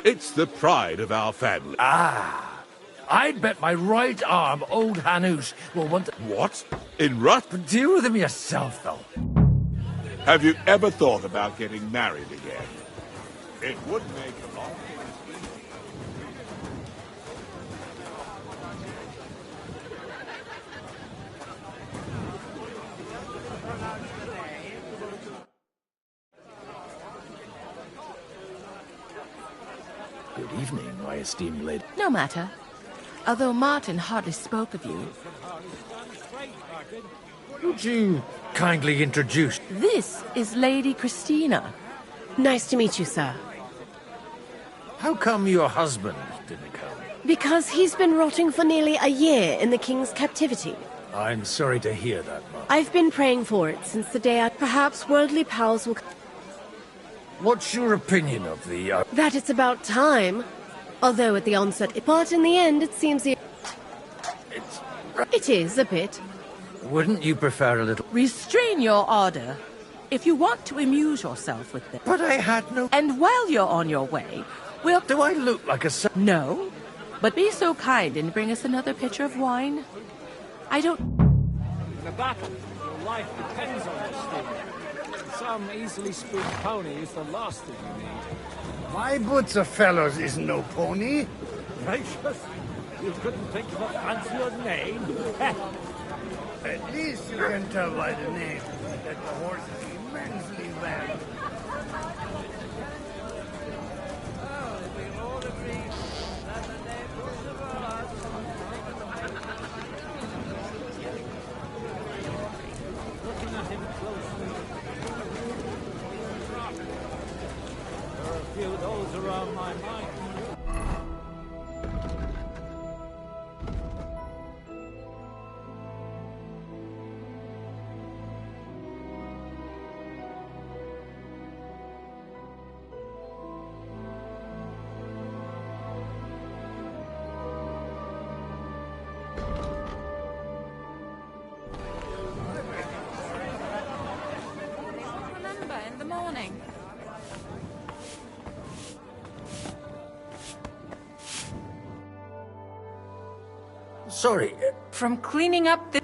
It's the pride of our family. Ah. I'd bet my right arm old Hanush will want to... What? In Rut? Deal with him yourself, though. Have you ever thought about getting married again? It would make a lot. Good evening, my esteemed lady. No matter. Although Martin hardly spoke of you. Would you kindly introduce... This is Lady Christina. Nice to meet you, sir. How come your husband didn't come? Because he's been rotting for nearly a year in the king's captivity. I'm sorry to hear that, Mom. I've been praying for it since the day perhaps worldly powers will... What's your opinion of the... That it's about time. Although at the onset... But in the end, it seems... It is, a bit. Wouldn't you prefer a little... Restrain your ardor. If you want to amuse yourself with this. But I had no... And while you're on your way, we'll... Do I look like a... No. But be so kind and bring us another pitcher of wine. I don't... In a battle, your life depends on this thing. Some easily spooked pony is the last thing you need. My boots of fellows isn't no pony. Gracious, you couldn't think of a fancier name? At least you can tell by the name that the horse is immensely well. Looking at him closely, there are a few of those around my mind. morning. Sorry. From cleaning up the...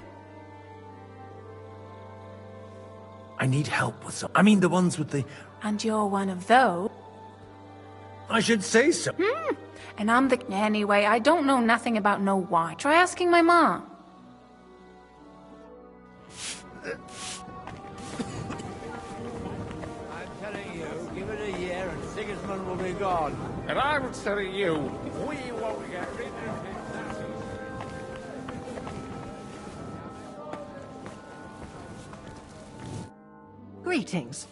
I need help with some. I mean, the ones with the... And you're one of those? I should say so. And I'm the... Anyway, I don't know nothing about no wine. Try asking my mom. I'm telling you, give it a year and Sigismund will be gone. And I would say you, we won't get rid of him. Greetings.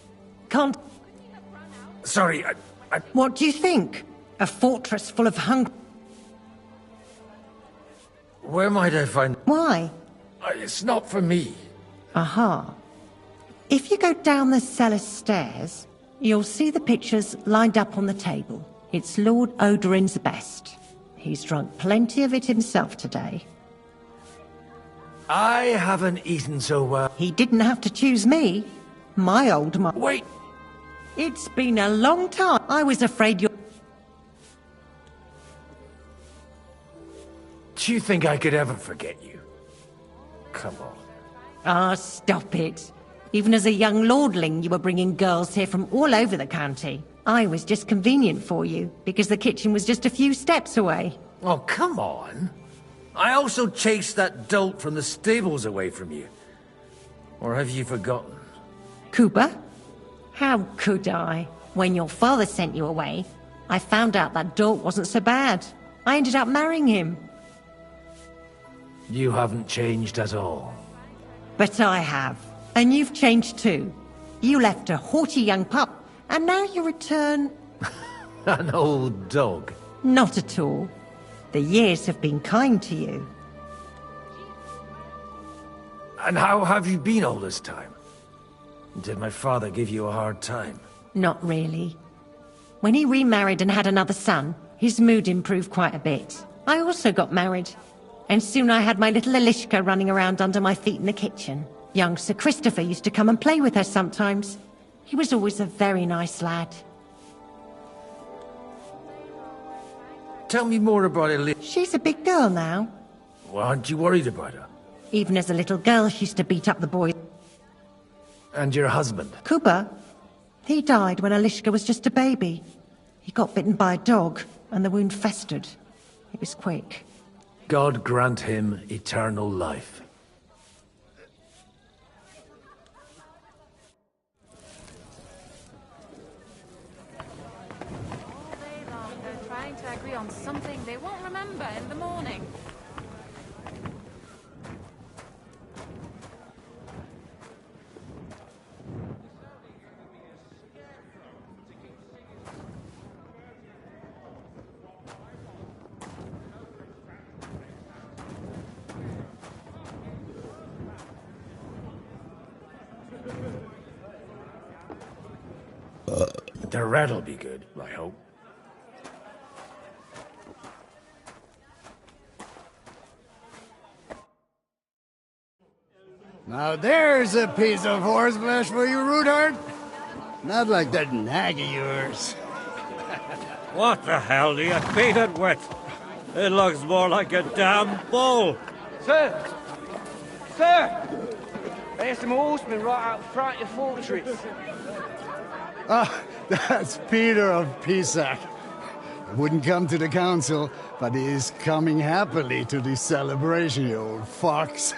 Can't... Sorry, What do you think? A fortress full of Where might I find... Why? It's not for me. Aha. If you go down the cellar stairs, you'll see the pictures lined up on the table. It's Lord Odorin's best. He's drunk plenty of it himself today. I haven't eaten so well. He didn't have to choose me. My old mum. Wait! It's been a long time. I was afraid you... Do you think I could ever forget you? Come on. Ah, stop it. Even as a young lordling, you were bringing girls here from all over the county. I was just convenient for you, because the kitchen was just a few steps away. Oh, come on. I also chased that dolt from the stables away from you. Or have you forgotten? Cooper? How could I? When your father sent you away, I found out that dolt wasn't so bad. I ended up marrying him. You haven't changed at all. But I have. And you've changed too. You left a haughty young pup, and now you return... An old dog. Not at all. The years have been kind to you. And how have you been all this time? Did my father give you a hard time? Not really. When he remarried and had another son, his mood improved quite a bit. I also got married. And soon I had my little Elishka running around under my feet in the kitchen. Young Sir Christopher used to come and play with her sometimes. He was always a very nice lad. Tell me more about Elishka. She's a big girl now. Well, aren't you worried about her? Even as a little girl, she used to beat up the boys. And your husband? Cooper. He died when Elishka was just a baby. He got bitten by a dog, and the wound festered. It was quick. God grant him eternal life. All day long, they're trying to agree on something they won't remember in the morning. The rat'll be good, I hope. Now there's a piece of horseflesh for you, Rudard. Not like that nag of yours. What the hell do you feed it with? It looks more like a damn bull. Sir! Sir! There's some horsemen right out front of the fortress. Ah, that's Peter of Pisac. He wouldn't come to the council, but he is coming happily to the celebration, you old fox.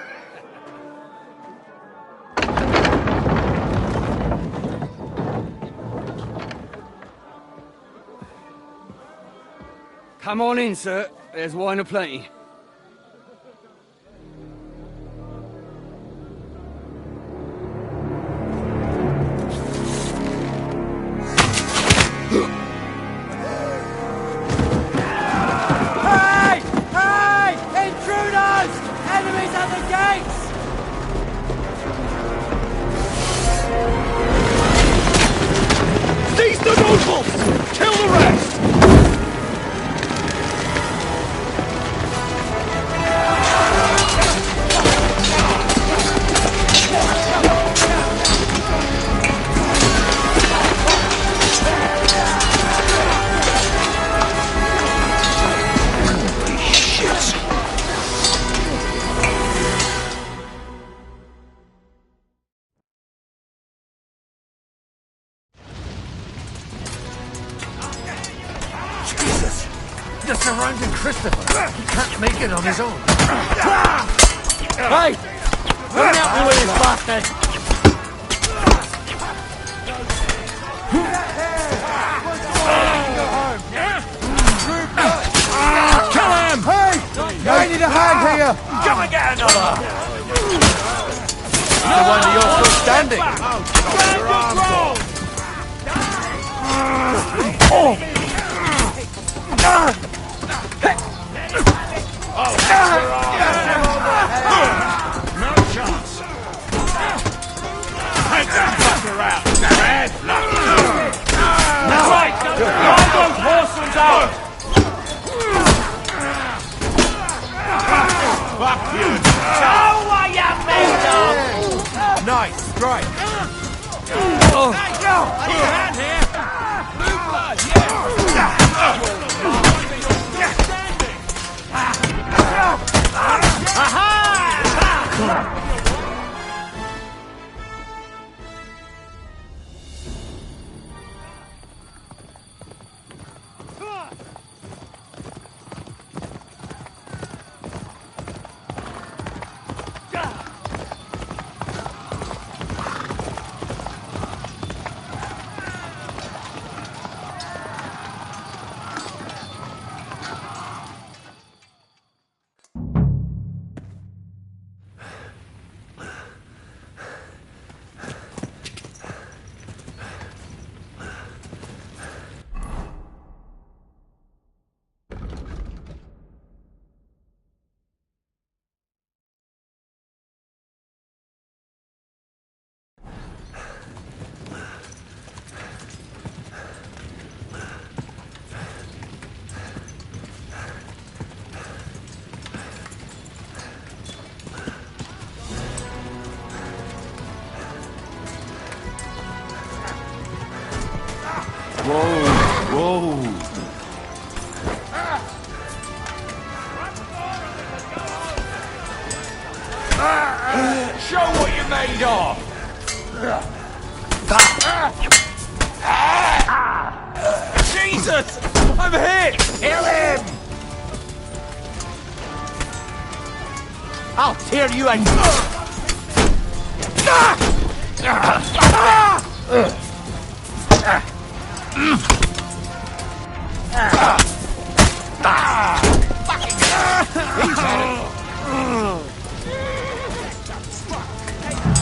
Come on in, sir. There's wine aplenty. Hey! Hey! Intruders! Enemies at the gates! Seize the nobles! Kill the rest! You're surrounding Christopher. He can't make it on his own. Hey! Run out me with this bastard! Kill him! Hey! I need a hand here! Come and get another! No wonder you're still standing. No chance. Take that fucker out. Bad luck. Right, drive those horses out! Fuck you. Show what you made of! Nice strike. Oh. Hey, go! I need a hand here! Blue blood, Aha! Whoa! Show what you're made of. Jesus! I'm hit! Kill him! I'll tear you and...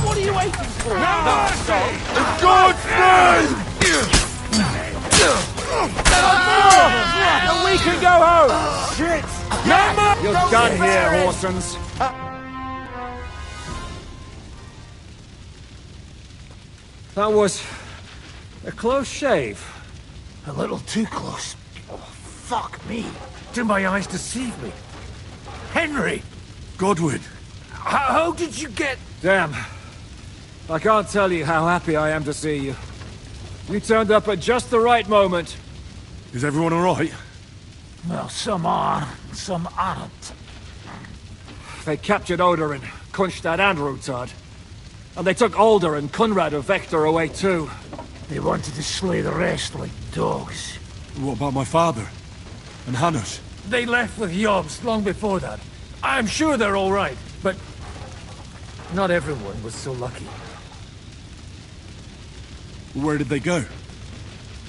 What are you waiting for? No mercy! In God's name! We can go home! Shit! You're done here, Horsens. That was a close shave. A little too close. Oh, fuck me. Do my eyes deceive me? Henry! Godwin! How did you get... Damn. I can't tell you how happy I am to see you. You turned up at just the right moment. Is everyone alright? Well, some are, some aren't. They captured Odorin, Kunstad and Rutard. And they took Alder and Kunrad of Vector away too. They wanted to slay the rest like dogs. What about my father? And Hanush? They left with Yobst long before that. I'm sure they're all right, but... not everyone was so lucky. Where did they go?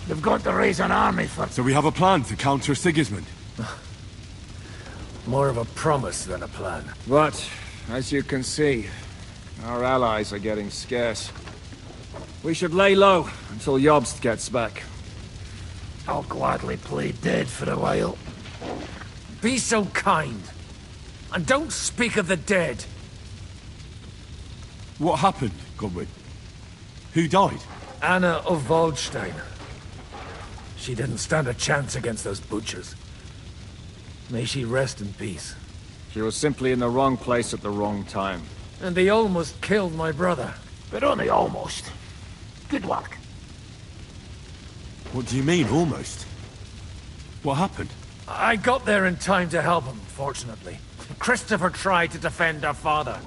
They've got to raise an army for... So we have a plan to counter Sigismund? More of a promise than a plan. But, as you can see, our allies are getting scarce. We should lay low until Yobst gets back. I'll gladly play dead for a while. Be so kind. And don't speak of the dead. What happened, Godwin? Who died? Anna of Waldstein. She didn't stand a chance against those butchers. May she rest in peace. She was simply in the wrong place at the wrong time. And they almost killed my brother. But only almost. Good work. What do you mean, almost? What happened? I got there in time to help him, fortunately. Christopher tried to defend our father,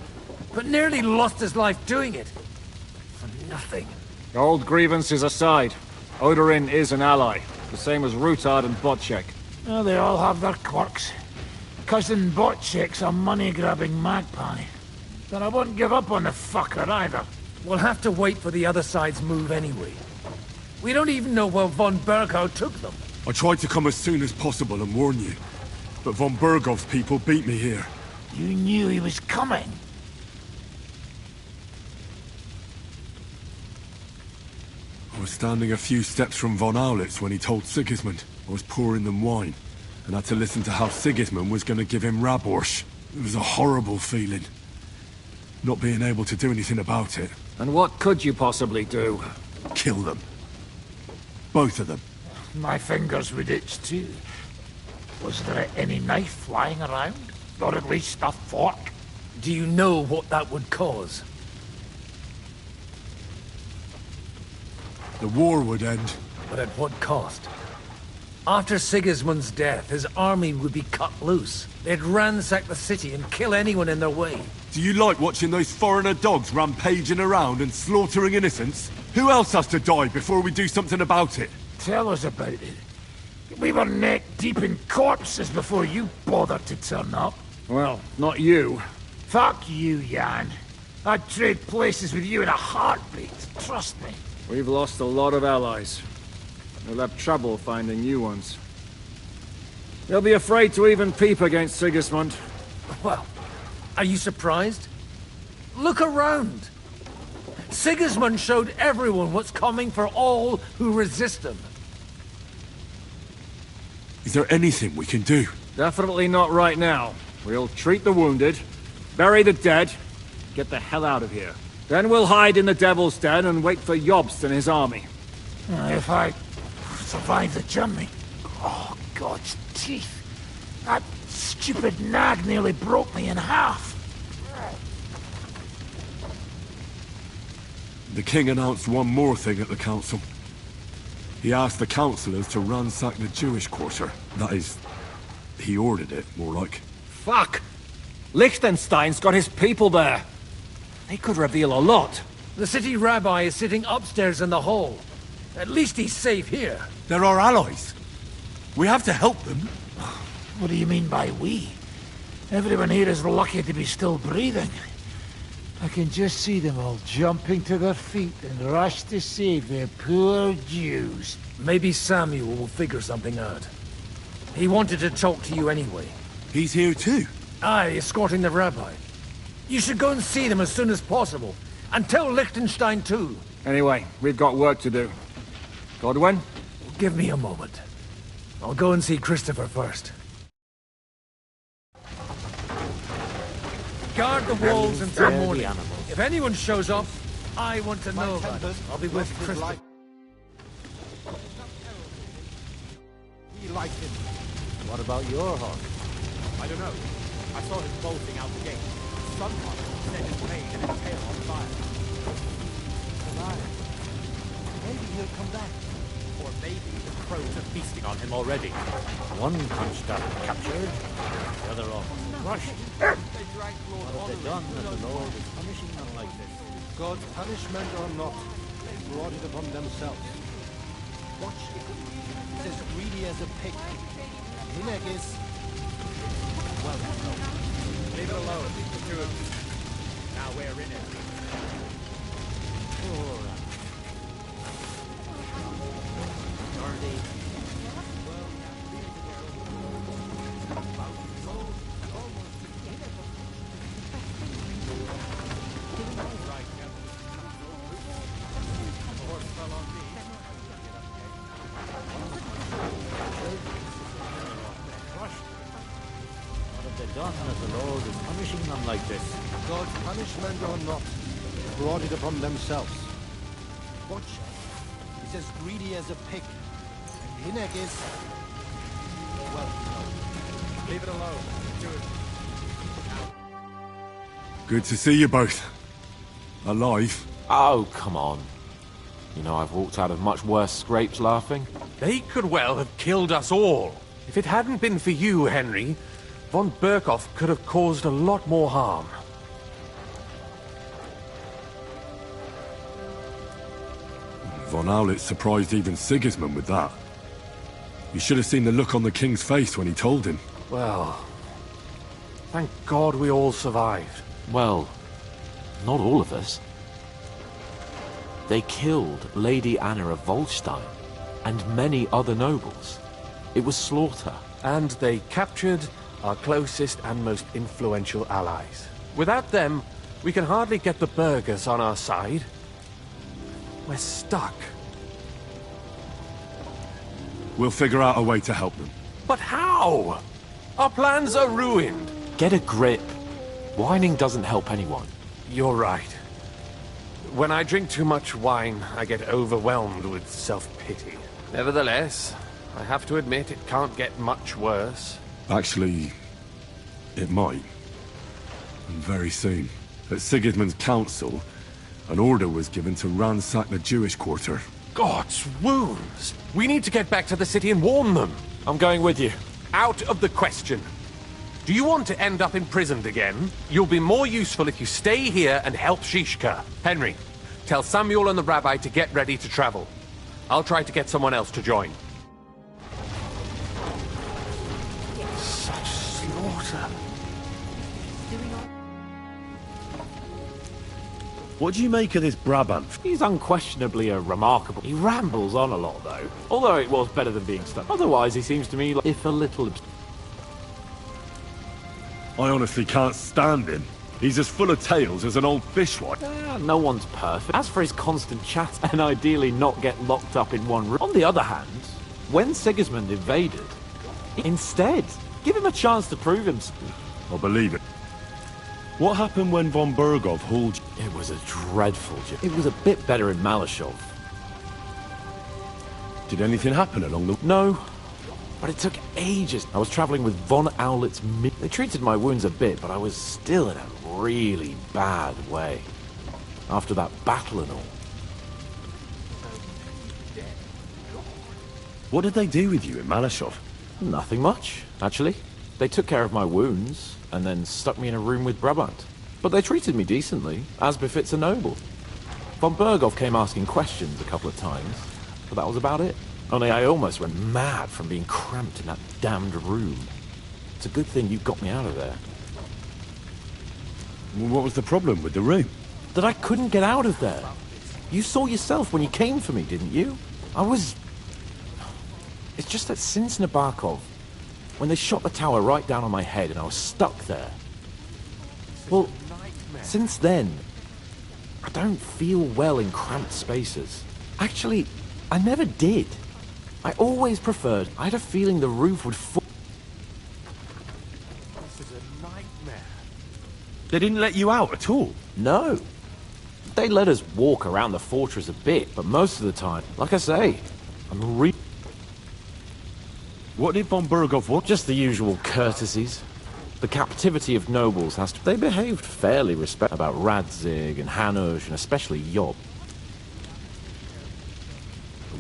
but nearly lost his life doing it. For nothing. Old grievances aside, Odorin is an ally, the same as Rutard and Botchek. Well, they all have their quirks. Cousin Botchek's a money-grabbing magpie. But I wouldn't give up on the fucker either. We'll have to wait for the other side's move anyway. We don't even know where von Berghout took them. I tried to come as soon as possible and warn you, but von Bergov's people beat me here. You knew he was coming? I was standing a few steps from von Aulitz when he told Sigismund I was pouring them wine, and had to listen to how Sigismund was going to give him Raborsch. It was a horrible feeling, not being able to do anything about it. And what could you possibly do? Kill them. Both of them. My fingers would itch too. Was there any knife lying around? Or at least a fork? Do you know what that would cause? The war would end. But at what cost? After Sigismund's death, his army would be cut loose. They'd ransack the city and kill anyone in their way. Do you like watching those foreigner dogs rampaging around and slaughtering innocents? Who else has to die before we do something about it? Tell us about it. We were neck deep in corpses before you bothered to turn up. Well, not you. Fuck you, Jan. I'd trade places with you in a heartbeat. Trust me. We've lost a lot of allies. We'll have trouble finding new ones. They'll be afraid to even peep against Sigismund. Well, are you surprised? Look around. Sigismund showed everyone what's coming for all who resist him. Is there anything we can do? Definitely not right now. We'll treat the wounded, bury the dead, get the hell out of here. Then we'll hide in the Devil's Den and wait for Jobst and his army. If I survive the journey... Oh, God's teeth. That stupid nag nearly broke me in half. The king announced one more thing at the council. He asked the councillors to ransack the Jewish quarter. That is, he ordered it, more like. Fuck! Liechtenstein's got his people there. They could reveal a lot. The city rabbi is sitting upstairs in the hall. At least he's safe here. They're our allies. We have to help them. What do you mean by we? Everyone here is lucky to be still breathing. I can just see them all jumping to their feet and rush to save their poor Jews. Maybe Samuel will figure something out. He wanted to talk to you anyway. He's here too? Aye, escorting the rabbi. You should go and see them as soon as possible. And tell Liechtenstein too. Anyway, we've got work to do. Godwin? Give me a moment. I'll go and see Christopher first. Guard the walls until morning. If anyone shows up, I want to know about it. I'll be with Christopher. He liked it. What about your hawk? I don't know. I saw him bolting out the gate. Someone set his mane and his tail on fire. Alive. Maybe he'll come back. Or maybe the crows are feasting on him already. One Kronstadt captured, the other off. Rushed. What have they done that the Lord is punishing them like this? God's punishment or not, they brought it upon themselves. Watch it. It's as greedy as a pig. Hinek is... Well, no. Leave it alone, the two of you. Now we're in it. All right. Dirty. Done that the Lord is punishing them like this. God's punishment or not, they brought it upon themselves. Watch it. He's as greedy as a pig. And Hinek is... Well, no. Leave it alone. Do it. Good to see you both. Alive. Oh, come on. You know, I've walked out of much worse scrapes laughing. They could well have killed us all. If it hadn't been for you, Henry, von Berkhoff could have caused a lot more harm. Von Aulitz surprised even Sigismund with that. You should have seen the look on the king's face when he told him. Well, thank God we all survived. Well, not all of us. They killed Lady Anna of Volstein and many other nobles. It was slaughter. And they captured our closest and most influential allies. Without them, we can hardly get the burghers on our side. We're stuck. We'll figure out a way to help them. But how? Our plans are ruined. Get a grip. Whining doesn't help anyone. You're right. When I drink too much wine, I get overwhelmed with self-pity. Nevertheless, I have to admit it can't get much worse. Actually, it might. And very soon. At Sigismund's council, an order was given to ransack the Jewish quarter. God's wounds! We need to get back to the city and warn them. I'm going with you. Out of the question. Do you want to end up imprisoned again? You'll be more useful if you stay here and help Shishka. Henry, tell Samuel and the rabbi to get ready to travel. I'll try to get someone else to join. Such slaughter. What do you make of this Brabant? He's unquestionably a remarkable... He rambles on a lot, though. Although it was better than being stuck. Otherwise, he seems to me like if a little... I honestly can't stand him. He's as full of tales as an old fishwife. No one's perfect. As for his constant chat and ideally not get locked up in one room. On the other hand, when Sigismund invaded, instead, give him a chance to prove himself. I believe it. What happened when von Bergov hauled you? It was a dreadful job. It was a bit better in Malashov. Did anything happen along the... No, but it took ages. I was traveling with von Aulitz. They treated my wounds a bit, but I was still in a really bad way. After that battle and all. What did they do with you in Malashov? Nothing much, actually. They took care of my wounds, and then stuck me in a room with Brabant. But they treated me decently, as befits a noble. Von Bergov came asking questions a couple of times, but that was about it. Only I almost went mad from being cramped in that damned room. It's a good thing you got me out of there. Well, what was the problem with the room? That I couldn't get out of there. You saw yourself when you came for me, didn't you? It's just that since Nabokov, when they shot the tower right down on my head and I was stuck there. Well, since then, I don't feel well in cramped spaces. Actually, I never did. I always preferred. I had a feeling the roof would fall. This is a nightmare. They didn't let you out at all? No. They let us walk around the fortress a bit, but most of the time, like I say, I'm What did von Bergov want? Just the usual courtesies. The captivity of nobles has to... They behaved fairly respectful about Radzig and Hanush, and especially Job.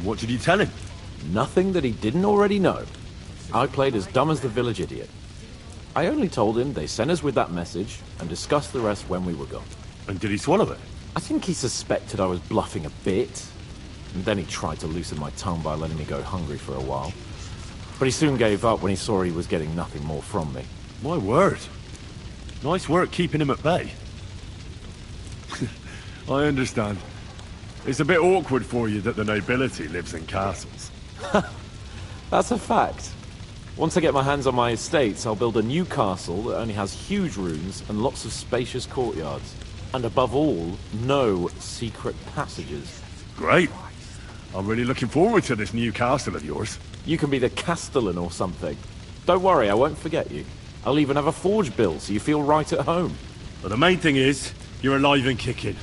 What did you tell him? Nothing that he didn't already know. I played as dumb as the village idiot. I only told him they sent us with that message, and discussed the rest when we were gone. And did he swallow it? I think he suspected I was bluffing a bit, and then he tried to loosen my tongue by letting me go hungry for a while. But he soon gave up when he saw he was getting nothing more from me. My word. Nice work keeping him at bay. I understand. It's a bit awkward for you that the nobility lives in castles. That's a fact. Once I get my hands on my estates, I'll build a new castle that only has huge rooms and lots of spacious courtyards. And above all, no secret passages. Great. I'm really looking forward to this new castle of yours. You can be the castellan or something. Don't worry, I won't forget you. I'll even have a forge built so you feel right at home. But the main thing is, you're alive and kicking.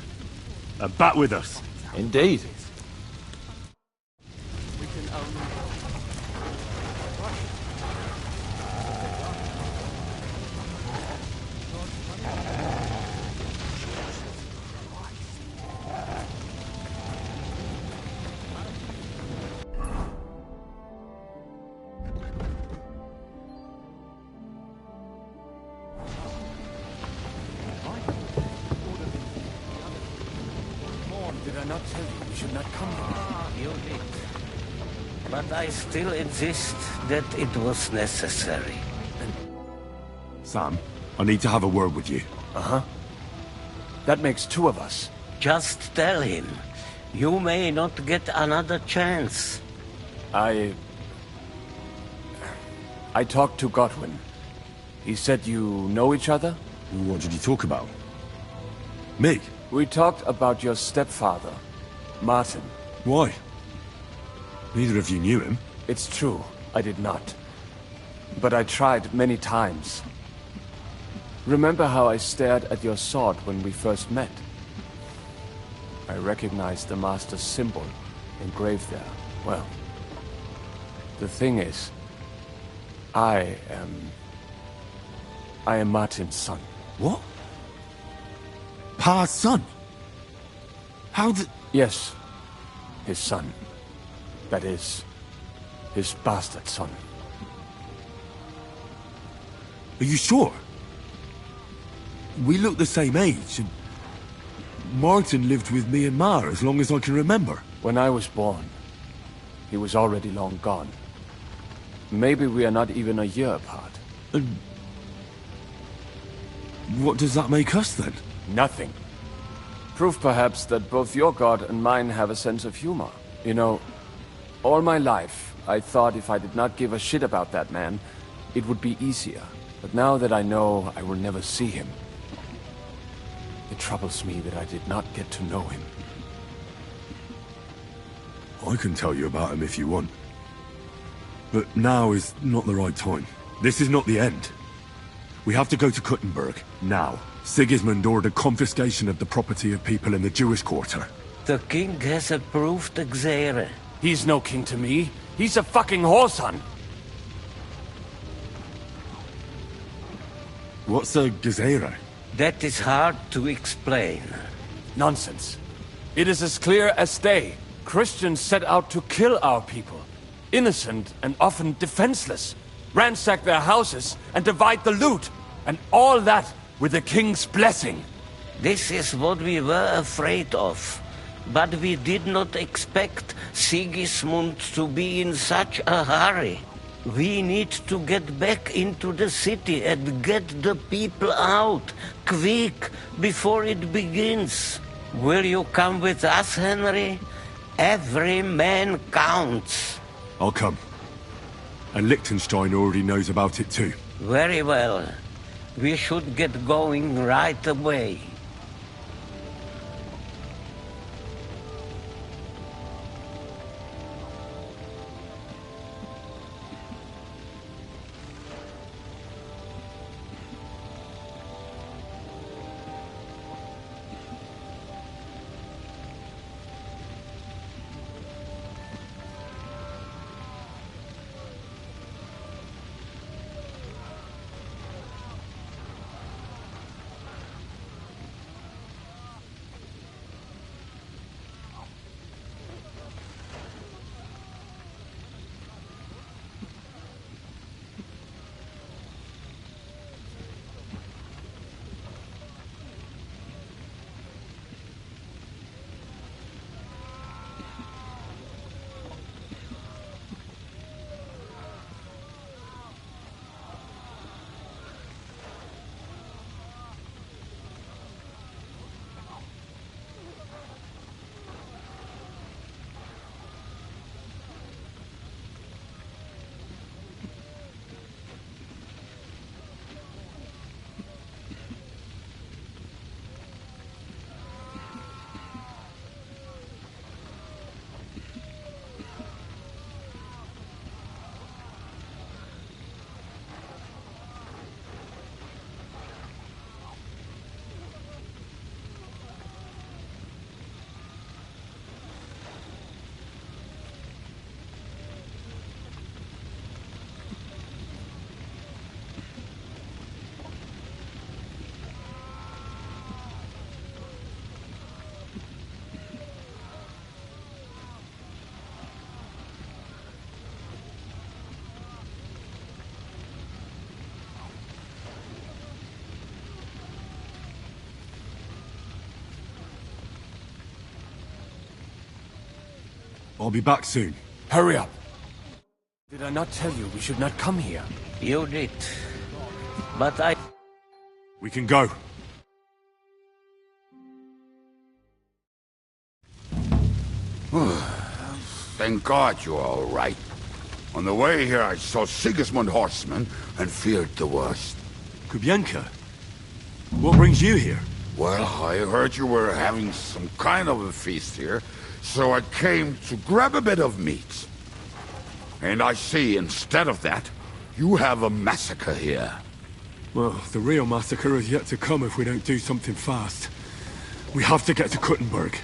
And back with us. Indeed. but I still insist that it was necessary. Sam, I need to have a word with you. Uh-huh. That makes two of us. Just tell him. You may not get another chance. I talked to Godwin. He said you know each other? What did you talk about? Me? We talked about your stepfather, Martin. Why? Neither of you knew him. It's true, I did not. But I tried many times. Remember how I stared at your sword when we first met? I recognized the Master's symbol engraved there. Well, the thing is, I am Martin's son. What? Pa's son? How did... Yes, his son. That is, his bastard son. Are you sure? We look the same age, and Martin lived with me and Ma as long as I can remember. When I was born, he was already long gone. Maybe we are not even a year apart. And what does that make us, then? Nothing. Proof, perhaps, that both your god and mine have a sense of humor. You know, all my life, I thought if I did not give a shit about that man, it would be easier. But now that I know I will never see him, it troubles me that I did not get to know him. I can tell you about him if you want. But now is not the right time. This is not the end. We have to go to Kuttenberg, now. Sigismund ordered confiscation of the property of people in the Jewish quarter. The king has approved Xere. He's no king to me. He's a fucking whoreson. What's a Gezerah? That is hard to explain. Nonsense. It is as clear as day. Christians set out to kill our people. Innocent and often defenseless. Ransack their houses and divide the loot. And all that with the king's blessing. This is what we were afraid of. But we did not expect Sigismund to be in such a hurry. We need to get back into the city and get the people out, quick, before it begins. Will you come with us, Henry? Every man counts. I'll come. And Liechtenstein already knows about it too. Very well. We should get going right away. I'll be back soon. Hurry up. Did I not tell you we should not come here? You did. But I... We can go. Thank God you're all right. On the way here, I saw Sigismund horsemen and feared the worst. Kubyanka? What brings you here? Well, I heard you were having some kind of a feast here, so I came to grab a bit of meat. And I see, instead of that, you have a massacre here. Well, the real massacre is yet to come if we don't do something fast. We have to get to Kuttenberg.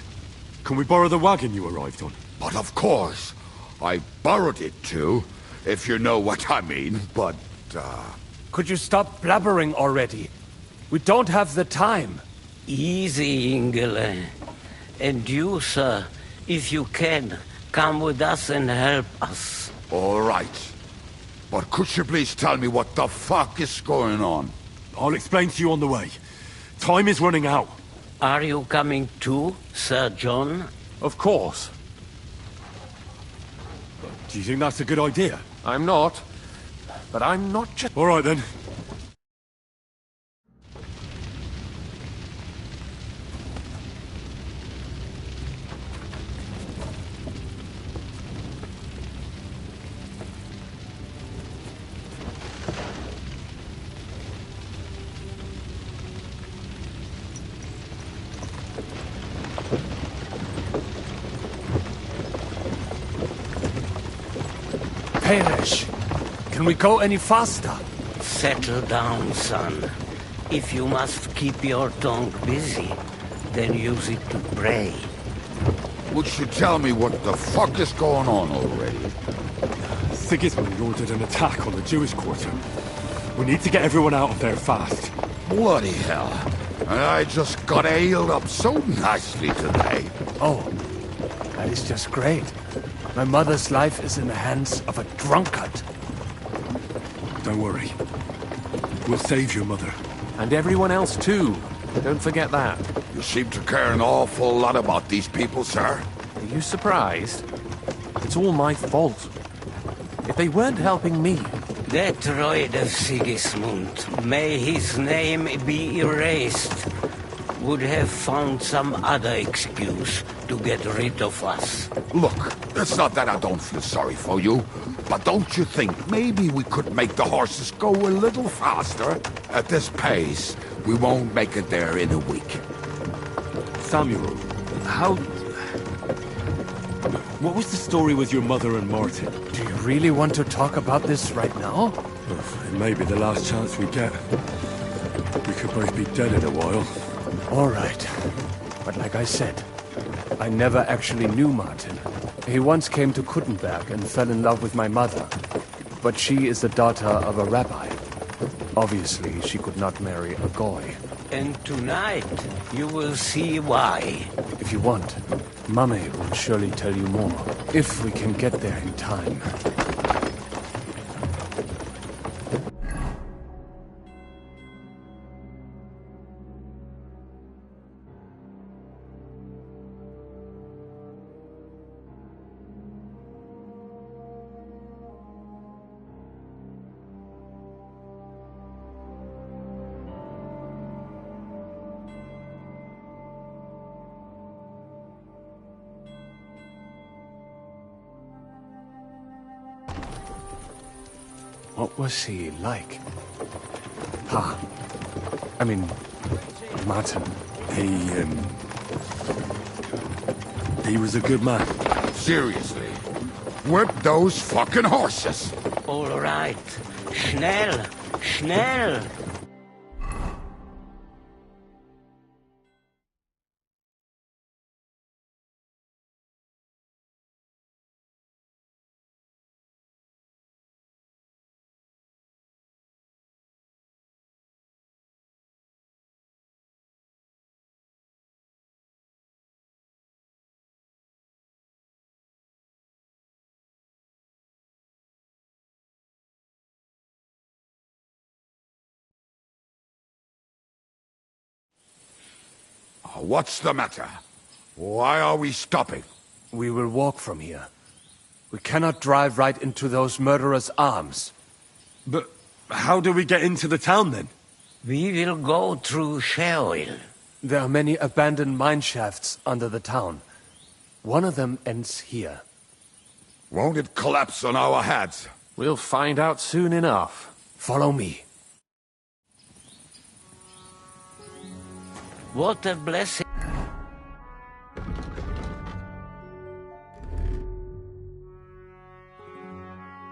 Can we borrow the wagon you arrived on? But of course. I borrowed it too, if you know what I mean, but, Could you stop blabbering already? We don't have the time. Easy, Ingele. And you, sir, if you can, come with us and help us. All right. But could you please tell me what the fuck is going on? I'll explain to you on the way. Time is running out. Are you coming too, Sir John? Of course. Do you think that's a good idea? I'm not. But I'm not just... All right then. Perish. Can we go any faster? Settle down, son. If you must keep your tongue busy, then use it to pray. Would you tell me what the fuck is going on already? Sigismund ordered an attack on the Jewish quarter. We need to get everyone out of there fast. Bloody hell. I just got ailed up so nicely today. Oh, that is just great. My mother's life is in the hands of a drunkard. Don't worry. We'll save your mother. And everyone else too. Don't forget that. You seem to care an awful lot about these people, sir. Are you surprised? It's all my fault. If they weren't helping me... That droid of Sigismund, may his name be erased, would have found some other excuse to get rid of us. Look, it's not that I don't feel sorry for you, but don't you think maybe we could make the horses go a little faster? At this pace, we won't make it there in a week. Samuel, how... What was the story with your mother and Martin? Do you really want to talk about this right now? It may be the last chance we get. We could both be dead in a while. All right. But like I said, I never actually knew Martin. He once came to Kuttenberg and fell in love with my mother. But she is the daughter of a rabbi. Obviously, she could not marry a goy. And tonight, you will see why. If you want, Mame will surely tell you more. If we can get there in time. What was he like? I mean, Martin. He was a good man. Seriously. Whip those fucking horses. All right. Schnell! Schnell! What's the matter? Why are we stopping? We will walk from here. We cannot drive right into those murderers' arms. But how do we get into the town, then? We will go through Sheol. There are many abandoned mine shafts under the town. One of them ends here. Won't it collapse on our heads? We'll find out soon enough. Follow me. What a blessing.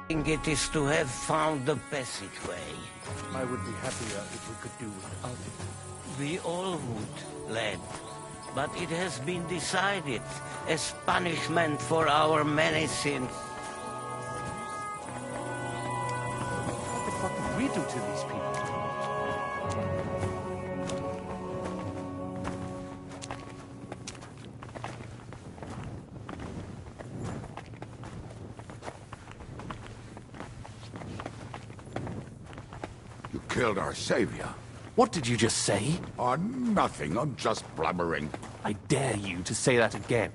It is to have found the passageway. I would be happier if we could do without it. We all would, lad. But it has been decided as punishment for our many sins. What the fuck did we do to these people? You killed our savior. What did you just say? Nothing. I'm just blabbering. I dare you to say that again.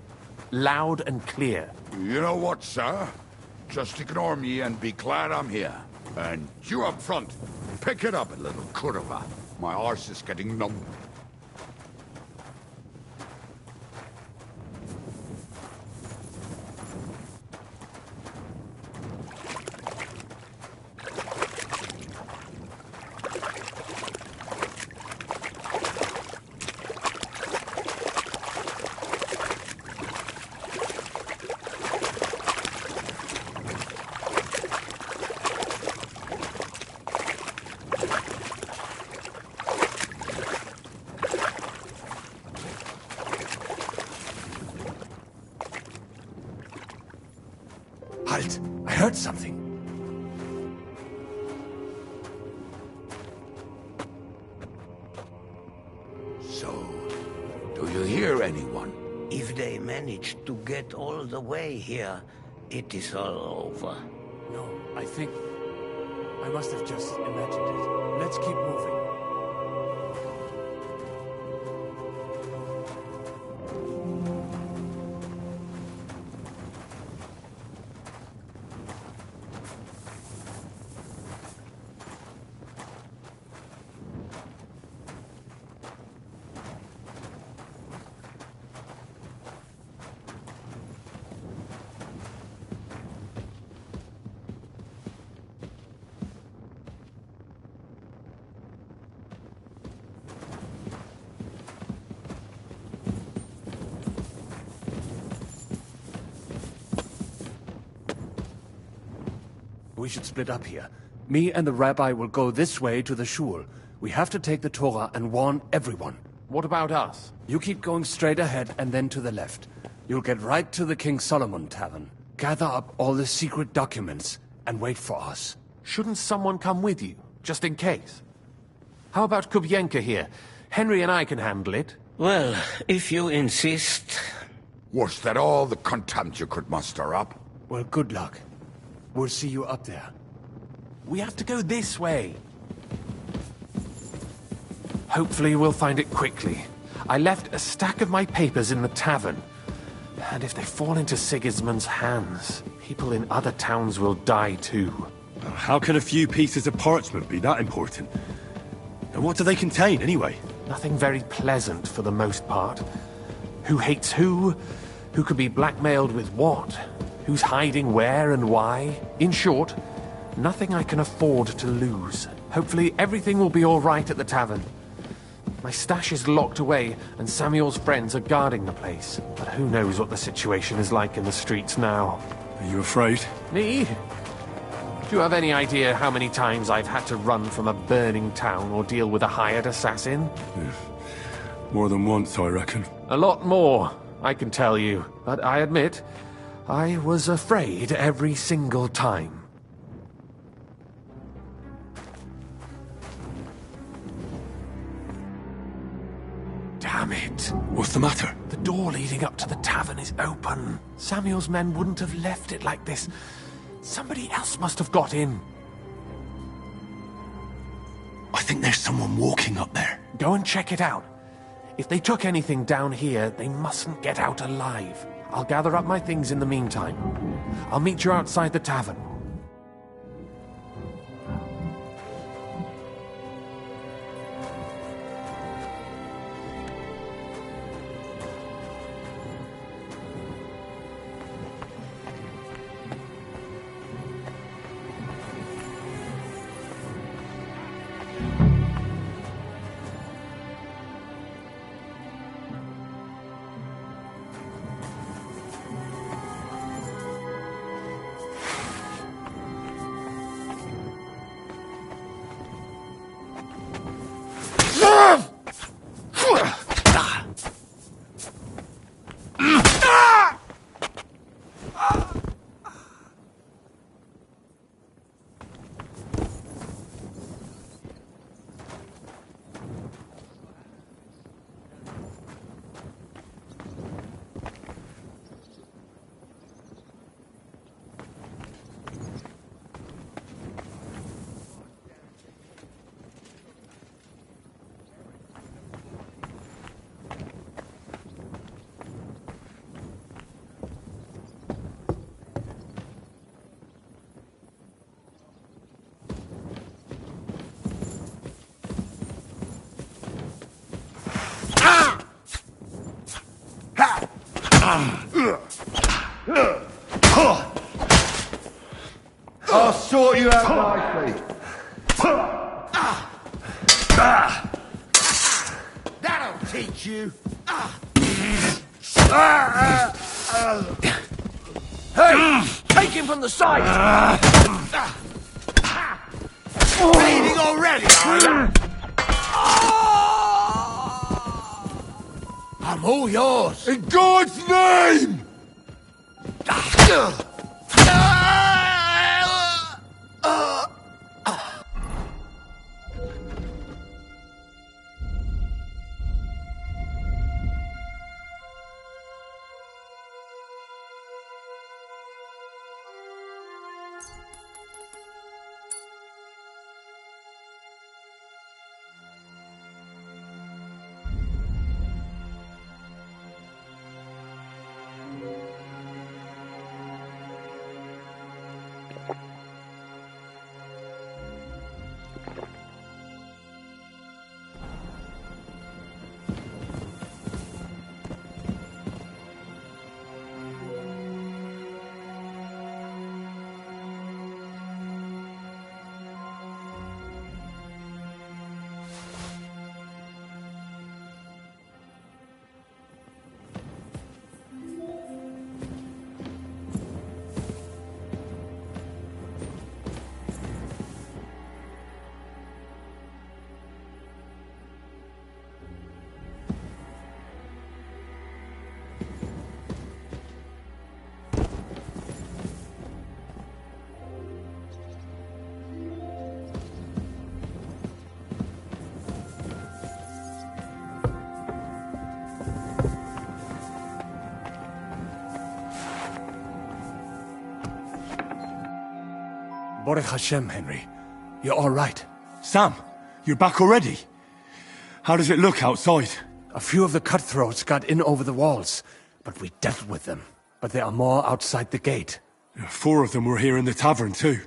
Loud and clear. You know what, sir? Just ignore me and be glad I'm here. And you up front, pick it up a little curva. My arse is getting numb. Halt! I heard something. So, do you hear anyone? If they manage to get all the way here, it is all over. No, I think... I must have just imagined it. Let's keep moving. We should split up here. Me and the rabbi will go this way to the shul. We have to take the Torah and warn everyone. What about us? You keep going straight ahead and then to the left. You'll get right to the King Solomon Tavern. Gather up all the secret documents and wait for us. Shouldn't someone come with you, just in case? How about Kubyenka here? Henry and I can handle it. Well, if you insist. Was that all the contempt you could muster up? Well, good luck. We'll see you up there. We have to go this way. Hopefully we'll find it quickly. I left a stack of my papers in the tavern. And if they fall into Sigismund's hands, people in other towns will die too. How can a few pieces of parchment be that important? And what do they contain, anyway? Nothing very pleasant for the most part. Who hates who? Who could be blackmailed with what? Who's hiding where and why? In short, nothing I can afford to lose. Hopefully everything will be all right at the tavern. My stash is locked away, and Samuel's friends are guarding the place. But who knows what the situation is like in the streets now. Are you afraid? Me? Do you have any idea how many times I've had to run from a burning town or deal with a hired assassin? Yeah. More than once, I reckon. A lot more, I can tell you. But I admit, I was afraid every single time. Damn it. What's the matter? The door leading up to the tavern is open. Samuel's men wouldn't have left it like this. Somebody else must have got in. I think there's someone walking up there. Go and check it out. If they took anything down here, they mustn't get out alive. I'll gather up my things in the meantime. I'll meet you outside the tavern. I'll sort you out nicely. That'll teach you. Hey! Take him from the side! Bleeding already, are you? I'm all yours. In God's name! Baruch Hashem, Henry. You're all right. Sam, you're back already? How does it look outside? A few of the cutthroats got in over the walls, but we dealt with them. But there are more outside the gate. 4 of them were here in the tavern too.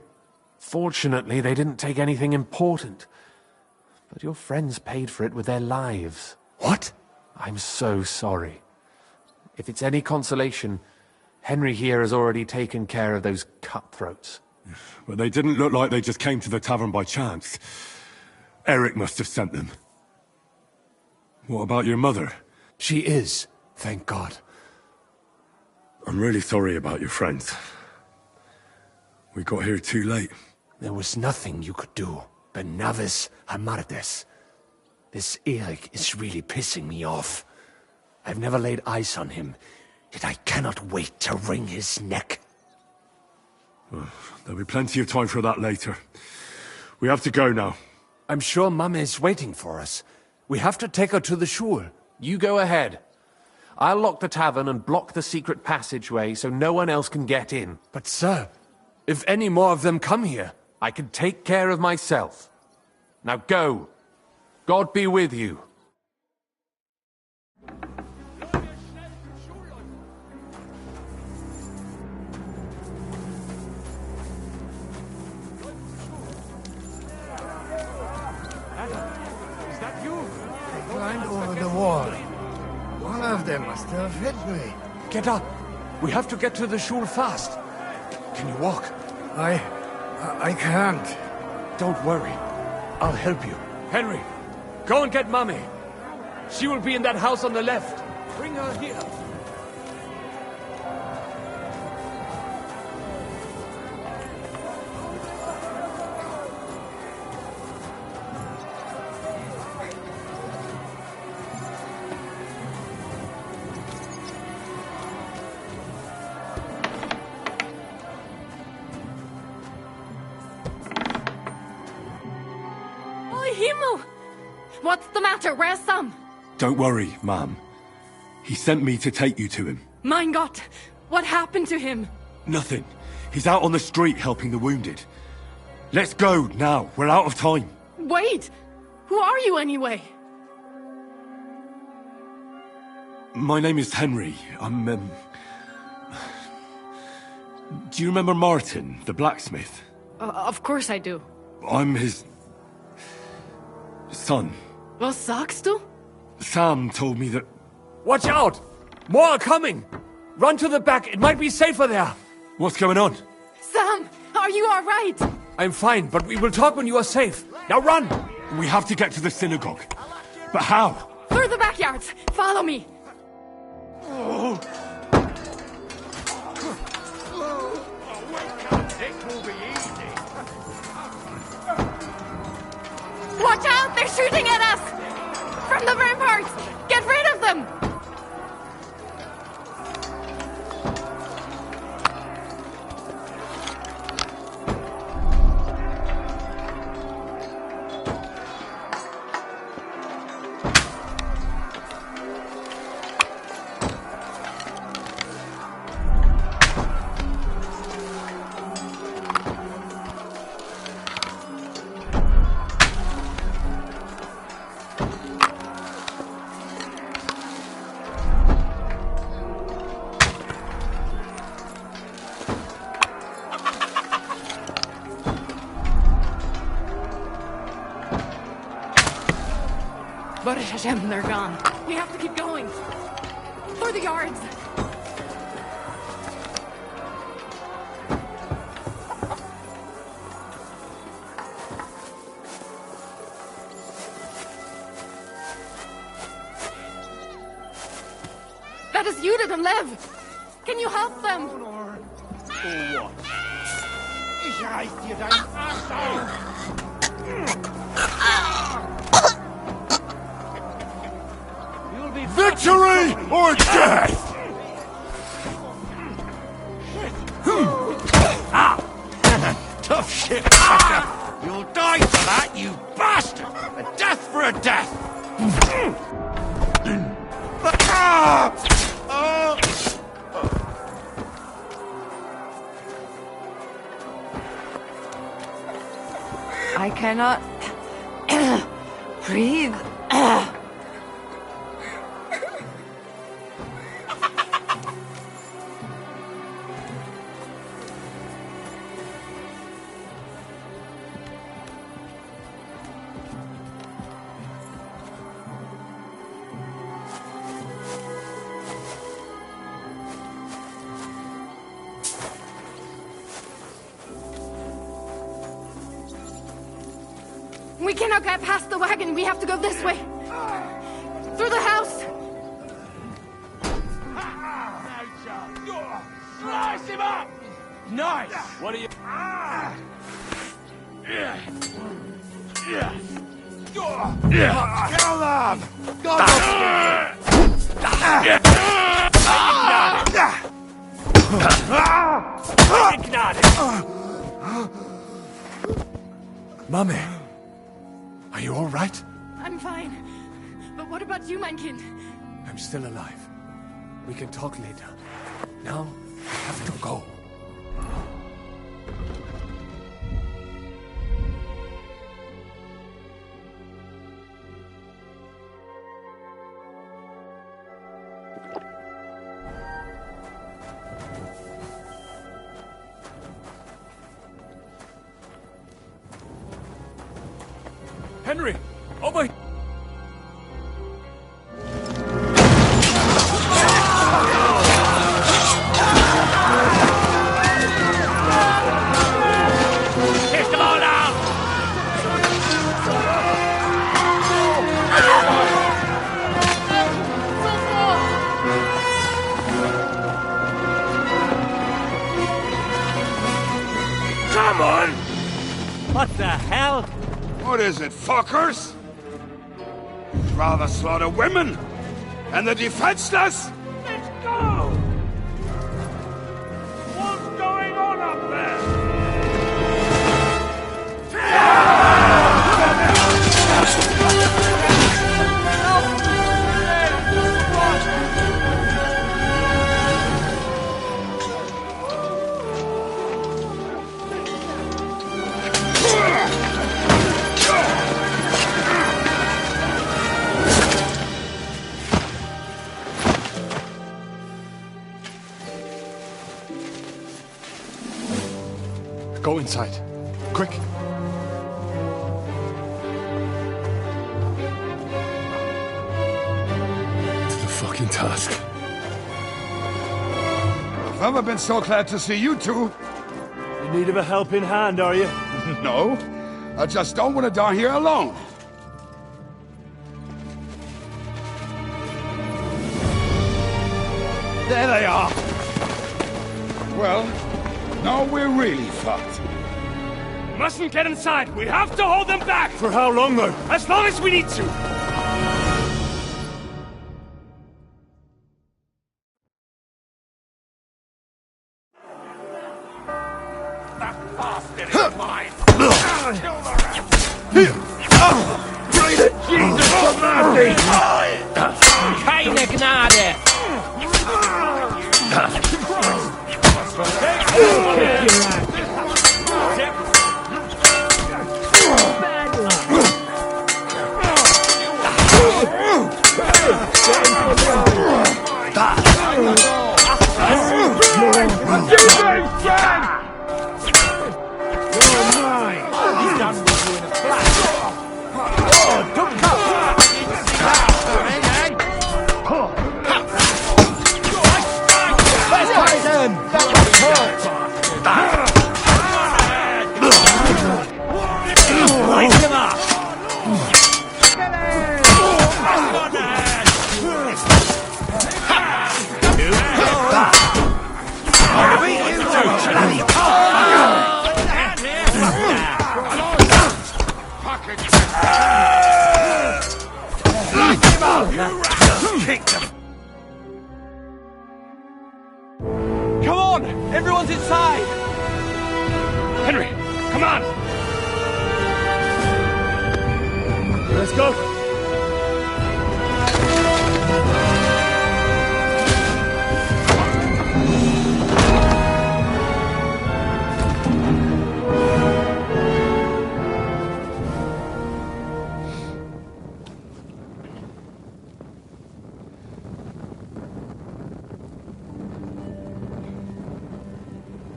Fortunately, they didn't take anything important. But your friends paid for it with their lives. What? I'm so sorry. If it's any consolation, Henry here has already taken care of those cutthroats. But they didn't look like they just came to the tavern by chance. Eric must have sent them. What about your mother? She is, thank God. I'm really sorry about your friends. We got here too late. There was nothing you could do. Benavis Hamartes. This Eric is really pissing me off. I've never laid eyes on him, yet I cannot wait to wring his neck. Well, there'll be plenty of time for that later. We have to go now. I'm sure Mama is waiting for us. We have to take her to the shul. You go ahead. I'll lock the tavern and block the secret passageway so no one else can get in. But sir, if any more of them come here, I can take care of myself. Now go. God be with you. They must have hit me. Get up! We have to get to the shul fast. Can you walk? I can't. Don't worry. I'll help you. Henry, go and get Mummy. She will be in that house on the left. Bring her here. Himmel! What's the matter? Where's Sam? Don't worry, ma'am. He sent me to take you to him. Mein Gott! What happened to him? Nothing. He's out on the street helping the wounded. Let's go, now. We're out of time. Wait! Who are you anyway? My name is Henry. I'm, Do you remember Martin, the blacksmith? Of course I do. I'm his... son. Was sagst du? Sam told me that... Watch out! More are coming! Run to the back, it might be safer there! What's going on? Sam, are you alright? I'm fine, but we will talk when you are safe. Now run! We have to get to the synagogue. But how? Through the backyards! Follow me! Oh. Watch out! They're shooting at us! From the ramparts! Get rid of them! Baruch Hashem, they're gone. We have to keep going. Through the yards. That is Judith and Lev. Can you help them? What? Ich reiß dir dein Arsch auf! Victory or death! Tough shit, You'll die for that, you bastard! A death for a death! I cannot breathe. We cannot get past the wagon. We have to go this way. Through the house. Slice him up! Nice! What are you... Kill them! Mummy, are you all right? I'm fine. But what about you, mein Kind? I'm still alive. We can talk later. Now, I have to go. Henry! Over here! Come on! What the hell? What is it, fuckers? You'd rather slaughter women and the defenseless? Let's go! What's going on up there? Go inside. Quick. To the fucking task. I've never been so glad to see you two. In need of a helping hand, are you? No. I just don't want to die here alone. There they are. Well, now we're really fucked. Mustn't get inside. We have to hold them back. For how long, though? As long as we need to. Bastard is mine. Bring it, Jesus Almighty! Keine Gnade! Come on! Everyone's inside! Henry, come on! Let's go.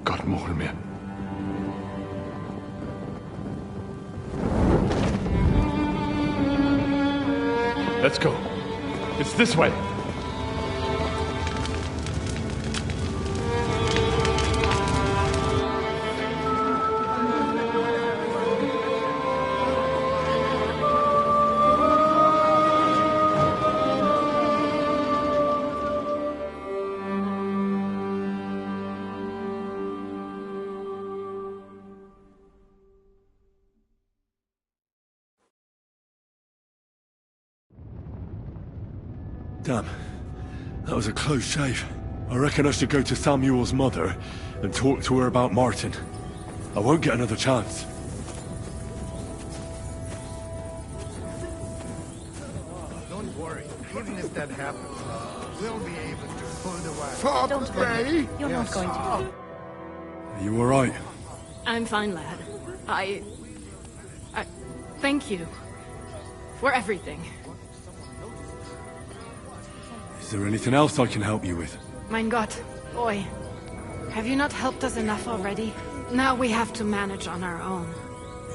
God more me. Let's go. It's this way. Damn. That was a close shave. I reckon I should go to Samuel's mother and talk to her about Martin. I won't get another chance. Don't worry. Even if that happens, we'll be able to pull the wire. Fuck Don't worry. me! You're not going to. Are you alright? I'm fine, lad. I thank you for everything. Is there anything else I can help you with? Mein Gott, boy. Have you not helped us enough already? Now we have to manage on our own.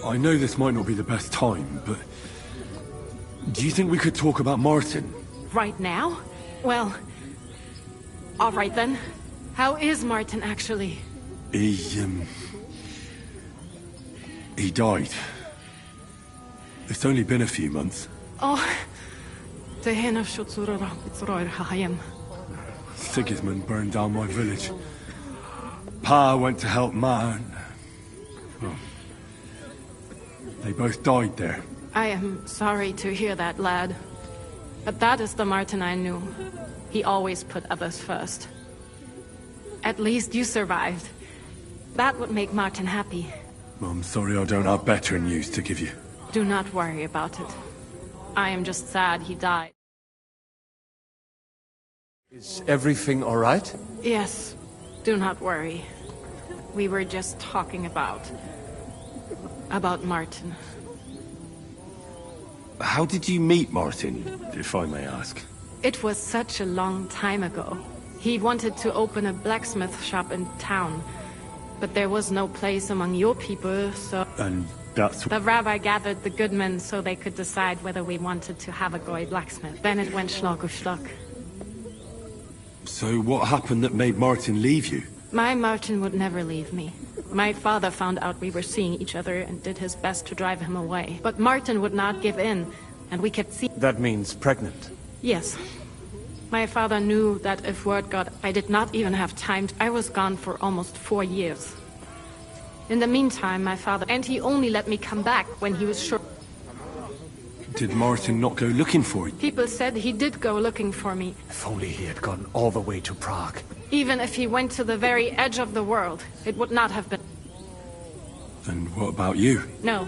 I know this might not be the best time, but... do you think we could talk about Martin? Right now? Well... alright then. How is Martin, actually? He died. It's only been a few months. Oh... Sigismund burned down my village. Pa went to help Man. They both died there. I am sorry to hear that, lad. But that is the Martin I knew. He always put others first. At least you survived. That would make Martin happy. I'm sorry I don't have better news to give you. Do not worry about it. I am just sad he died. Is everything all right? Yes, do not worry. We were just talking about Martin. How did you meet Martin, if I may ask? It was such a long time ago. He wanted to open a blacksmith shop in town, but there was no place among your people, so... And that's... The rabbi gathered the good men so they could decide whether we wanted to have a goy blacksmith. Then it went schlock or schlock. So what happened that made Martin leave you? My Martin would never leave me. My father found out we were seeing each other and did his best to drive him away. But Martin would not give in, and we kept seeing... That means pregnant. Yes. My father knew that if word got, I did not even have time. I was gone for almost 4 years. In the meantime, my father... And he only let me come back when he was sure... Did Martin not go looking for you? People said he did go looking for me. If only he had gone all the way to Prague. Even if he went to the very edge of the world, it would not have been... And what about you? No.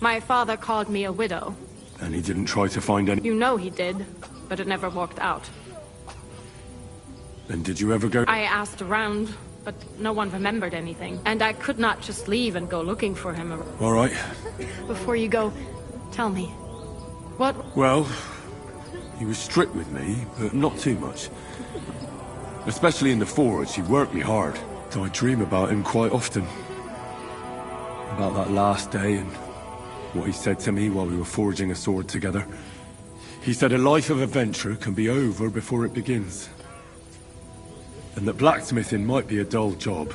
My father called me a widow. And he didn't try to find any... You know he did, but it never worked out. And did you ever go... I asked around, but no one remembered anything. And I could not just leave and go looking for him. All right. Before you go, tell me, what... Well, he was strict with me, but not too much. Especially in the forge, he worked me hard. So I dream about him quite often. About that last day and what he said to me while we were forging a sword together. He said a life of adventure can be over before it begins. And that blacksmithing might be a dull job,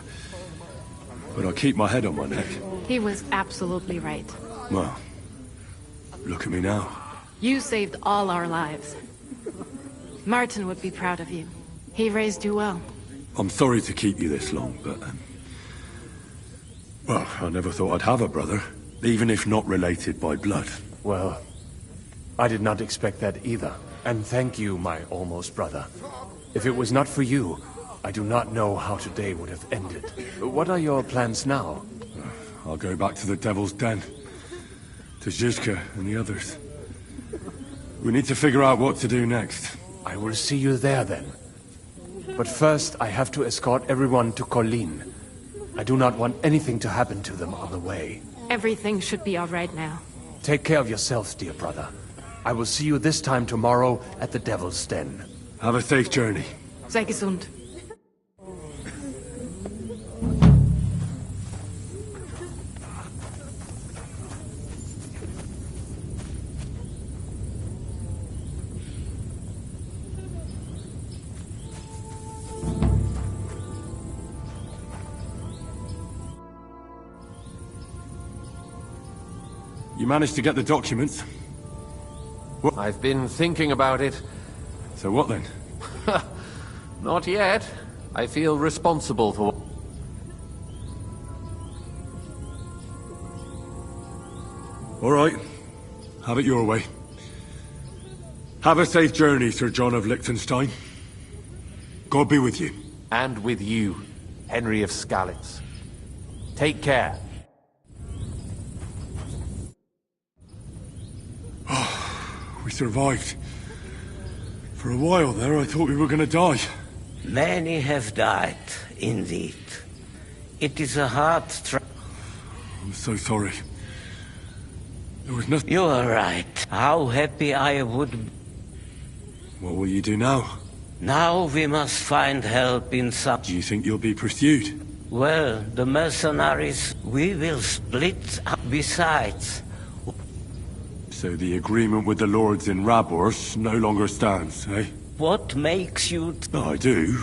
but I keep my head on my neck. He was absolutely right. Well, look at me now. You saved all our lives. Martin would be proud of you. He raised you well. I'm sorry to keep you this long, but... well, I never thought I'd have a brother, even if not related by blood. Well, I did not expect that either. And thank you, my almost brother. If it was not for you, I do not know how today would have ended. What are your plans now? I'll go back to the Devil's Den. To Zizka and the others. We need to figure out what to do next. I will see you there then. But first, I have to escort everyone to Colleen. I do not want anything to happen to them on the way. Everything should be all right now. Take care of yourself, dear brother. I will see you this time tomorrow at the Devil's Den. Have a safe journey. Sei gesund. You managed to get the documents? What? I've been thinking about it. So what then? Not yet. I feel responsible for... All right. Have it your way. Have a safe journey, Sir John of Liechtenstein. God be with you. And with you, Henry of Skalitz. Take care. We survived. For a while there, I thought we were gonna die. Many have died, indeed. It is a hard struggle. I'm so sorry. There was nothing... You are right. How happy I would... What will you do now? Now we must find help in some... Do you think you'll be pursued? Well, the mercenaries, we will split up. Besides... So the agreement with the lords in Rabors no longer stands, eh? What makes you... I do,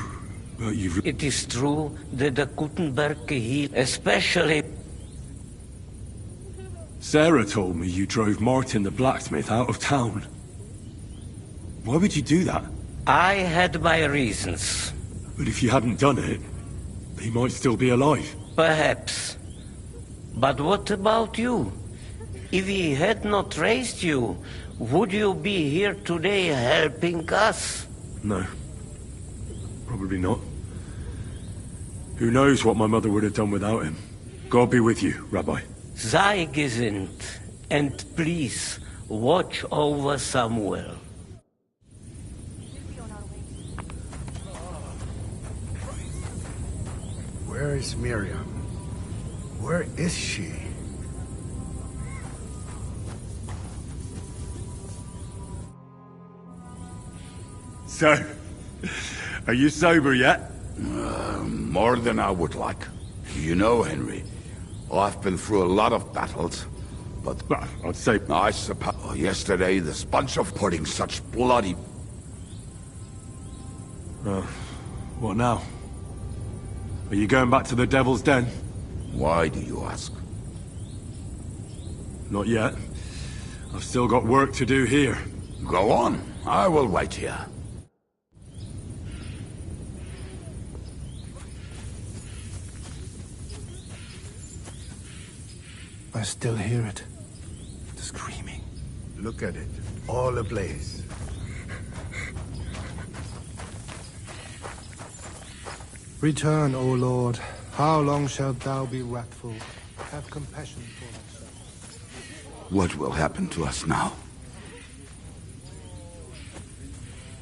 but you've... It is true that the Gutenberg Hill, especially... Sarah told me you drove Martin the blacksmith out of town. Why would you do that? I had my reasons. But if you hadn't done it, he might still be alive. Perhaps. But what about you? If he had not raised you, would you be here today helping us? No. Probably not. Who knows what my mother would have done without him? God be with you, Rabbi. Sei gesinnt, and please, watch over Samuel. Where is Miriam? Where is she? So, are you sober yet? More than I would like. You know, Henry, I've been through a lot of battles, but I'd say I suppose yesterday this bunch of putting such bloody... What now? Are you going back to the Devil's Den? Why do you ask? Not yet. I've still got work to do here. Go on. I will wait here. I still hear it. The screaming. Look at it. All ablaze. Return, O Lord. How long shalt thou be wrathful? Have compassion for thyself. What will happen to us now?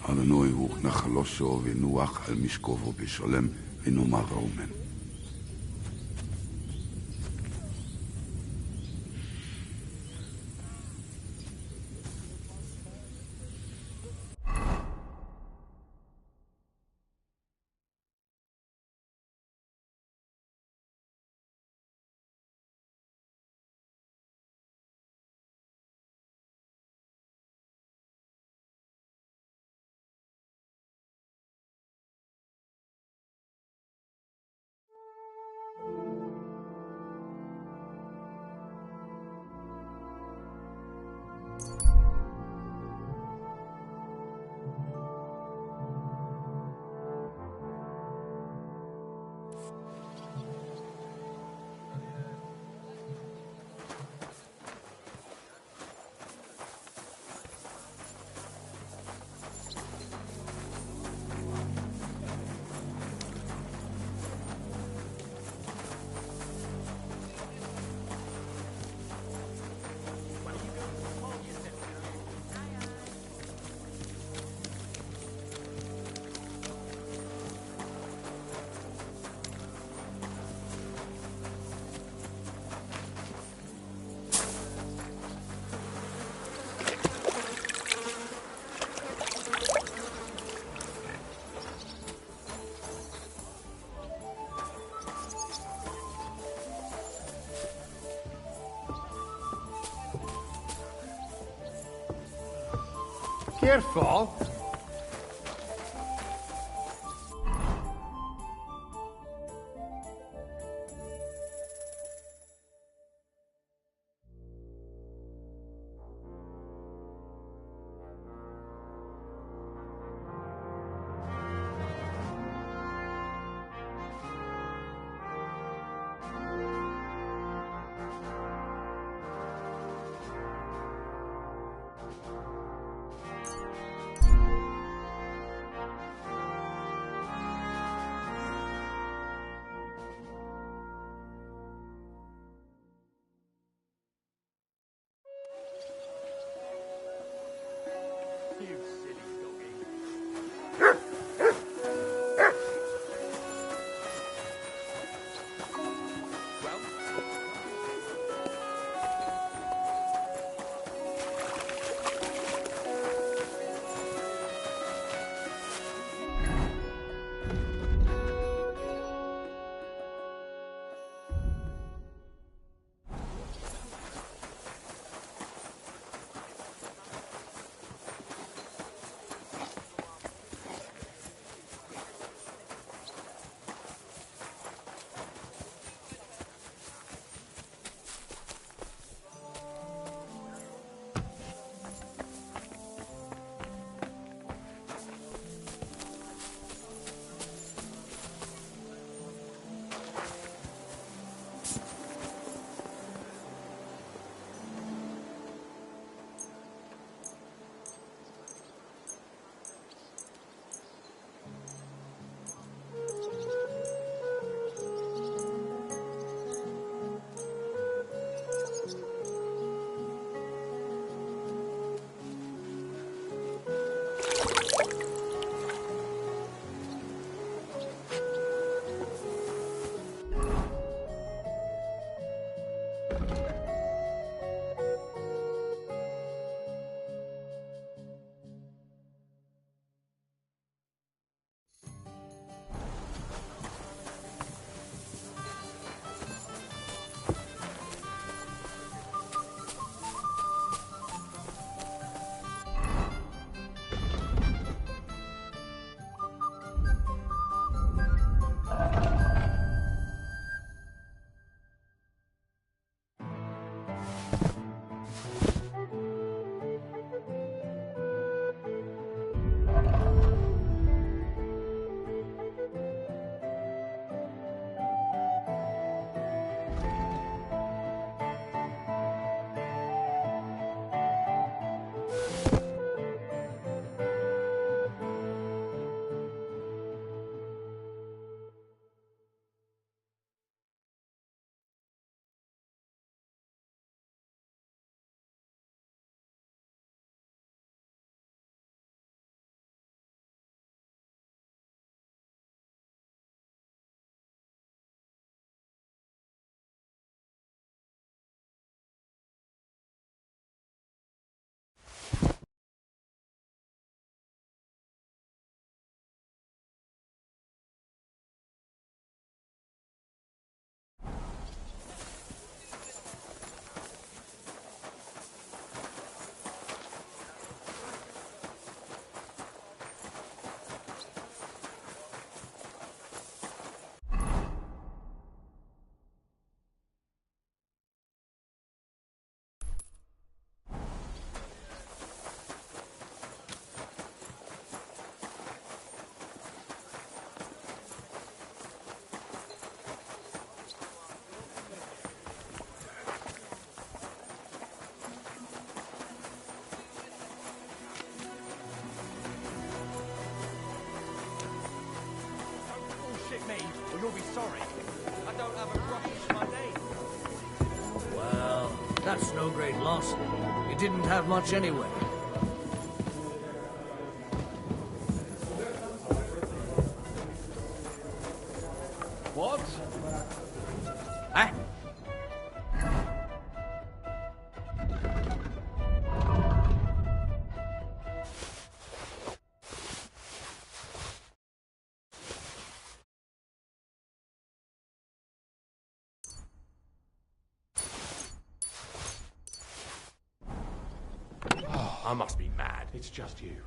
Adonai hu nachalosho v'nuach al mishkovo b'sholem v'nomar omen. Careful. That's no great loss. You didn't have much anyway. What? Eh? I must be mad. It's just you.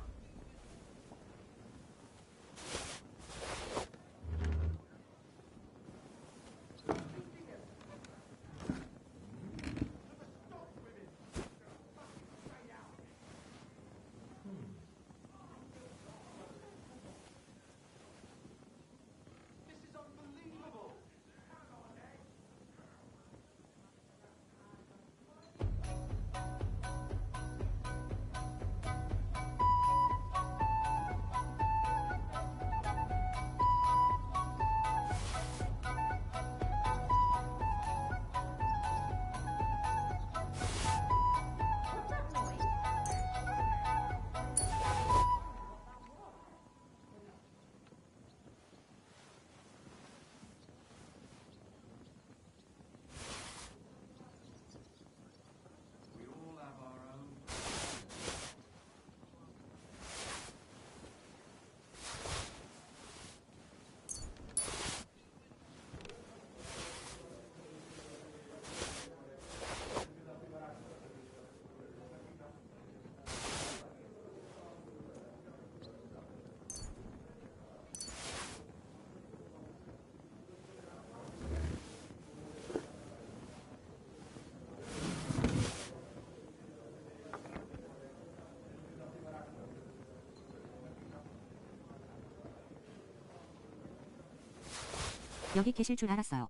여기 계실 줄 알았어요.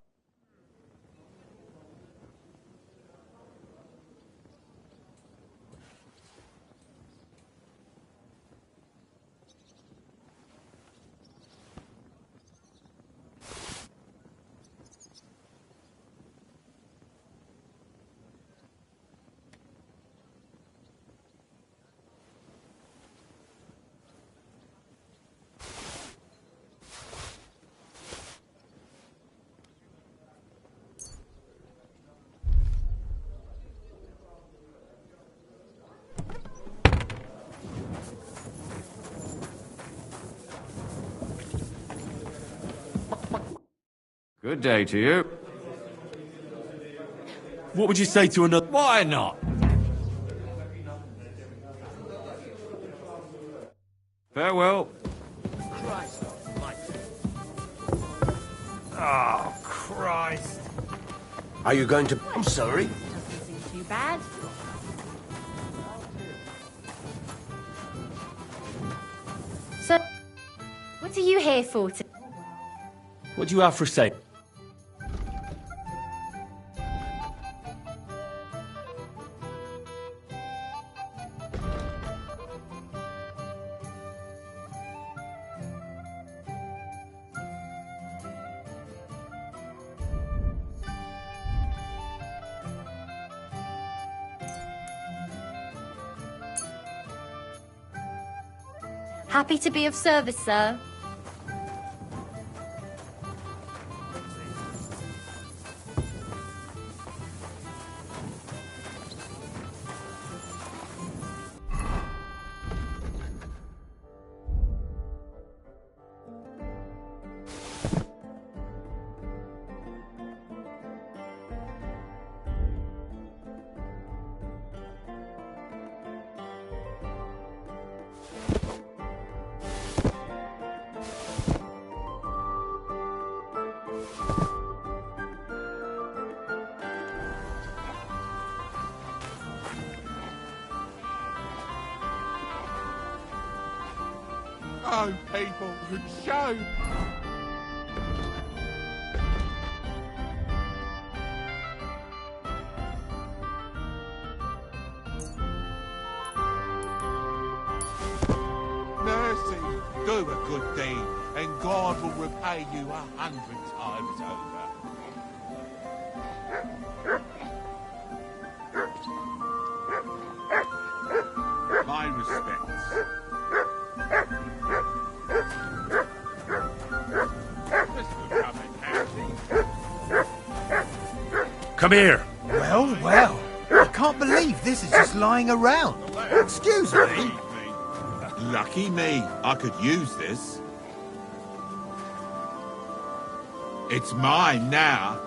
Good day to you. What would you say to another? Why not? Farewell. Christ almighty. Oh, Christ. Are you going to... I'm sorry. Doesn't seem too bad. So, what are you here for? What do you have for a say? Happy to be of service, sir. Oh, people could show. Mercy, do a good deed, and God will repay you 100 times over. Come here. Well, well. I can't believe this is just lying around. Excuse me. Lucky me. I could use this. It's mine now.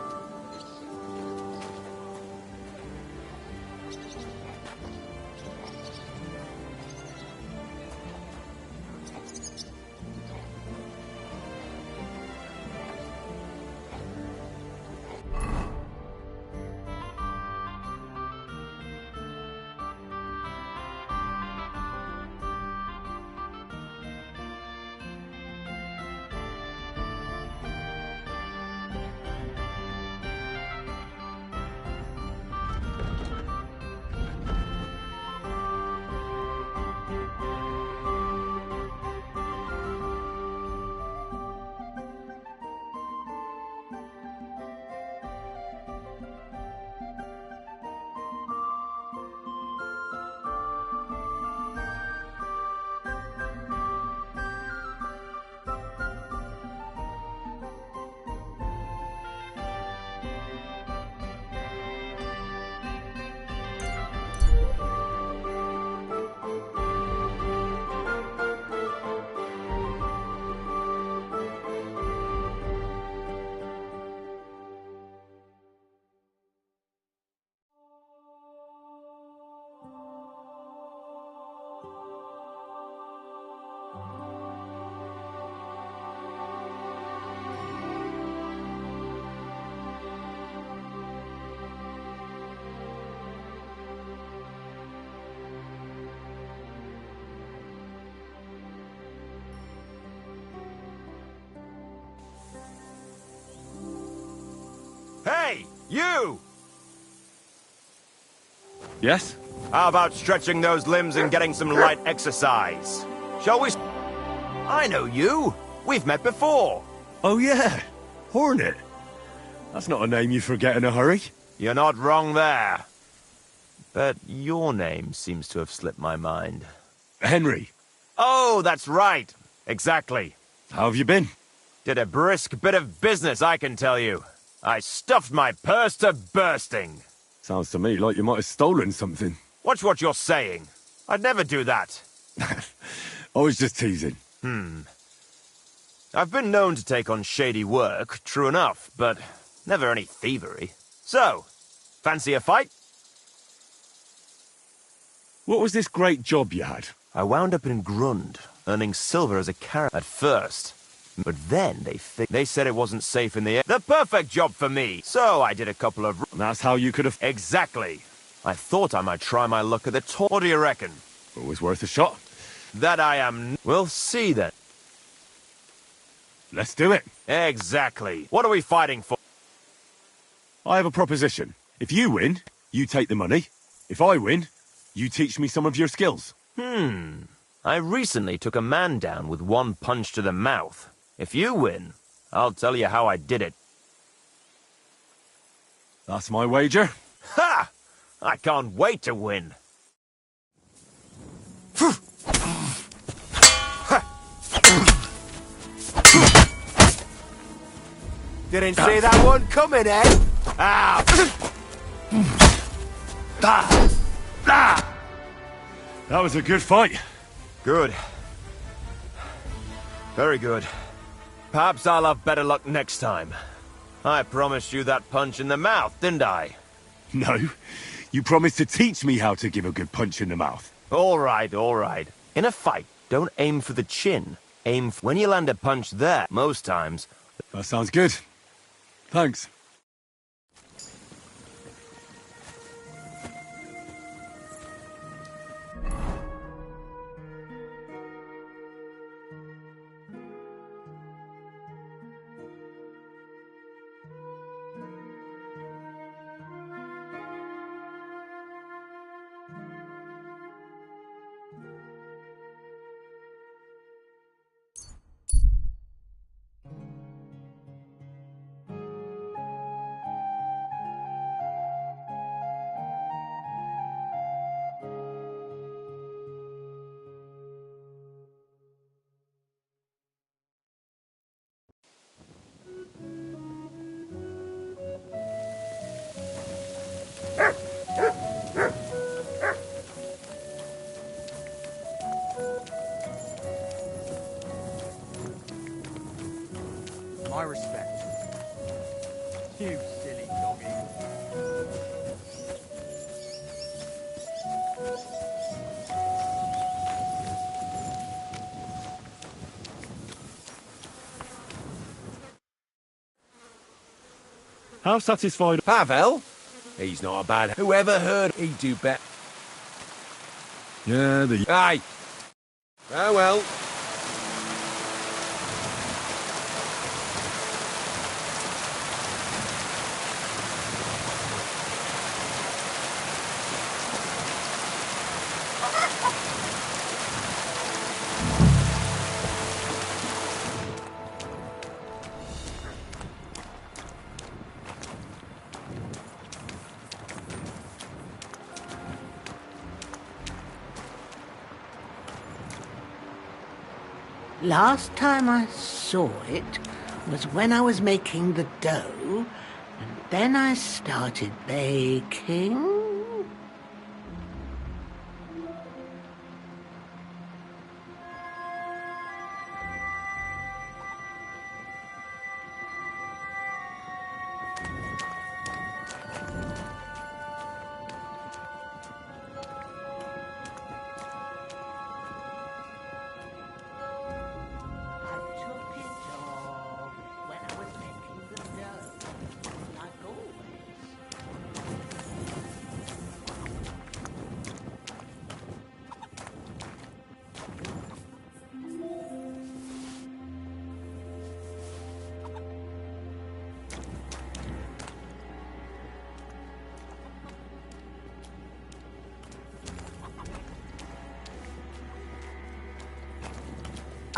Hey, you! Yes? How about stretching those limbs and getting some light exercise? Shall we? I know you. We've met before. Oh, yeah. Hornet. That's not a name you forget in a hurry. You're not wrong there. But your name seems to have slipped my mind. Henry. Oh, that's right. Exactly. How have you been? Did a brisk bit of business, I can tell you. I stuffed my purse to bursting. Sounds to me like you might have stolen something. Watch what you're saying. I'd never do that. I was just teasing. I've been known to take on shady work, true enough, but never any thievery. So, fancy a fight? What was this great job you had? I wound up in Grund, earning silver as a carrot at first. But then they said it wasn't safe in the air. The perfect job for me! So I did a couple of... That's how you could have... Exactly. I thought I might try my luck at the top. What do you reckon? Always worth a shot. That I am... We'll see then. Let's do it. Exactly. What are we fighting for? I have a proposition. If you win, you take the money. If I win, you teach me some of your skills. I recently took a man down with one punch to the mouth. If you win, I'll tell you how I did it. That's my wager. Ha! I can't wait to win. Didn't see that one coming, eh? Ow! That was a good fight. Good. Very good. Perhaps I'll have better luck next time. I promised you that punch in the mouth, didn't I? No. You promised to teach me how to give a good punch in the mouth. All right, all right. In a fight, don't aim for the chin. Aim for... When you land a punch there, most times... That sounds good. Thanks. You silly doggy. How satisfied... Pavel? He's not a bad... Whoever heard he'd do better? Yeah, the... Aye. Oh well. Last time I saw it was when I was making the dough, and then I started baking.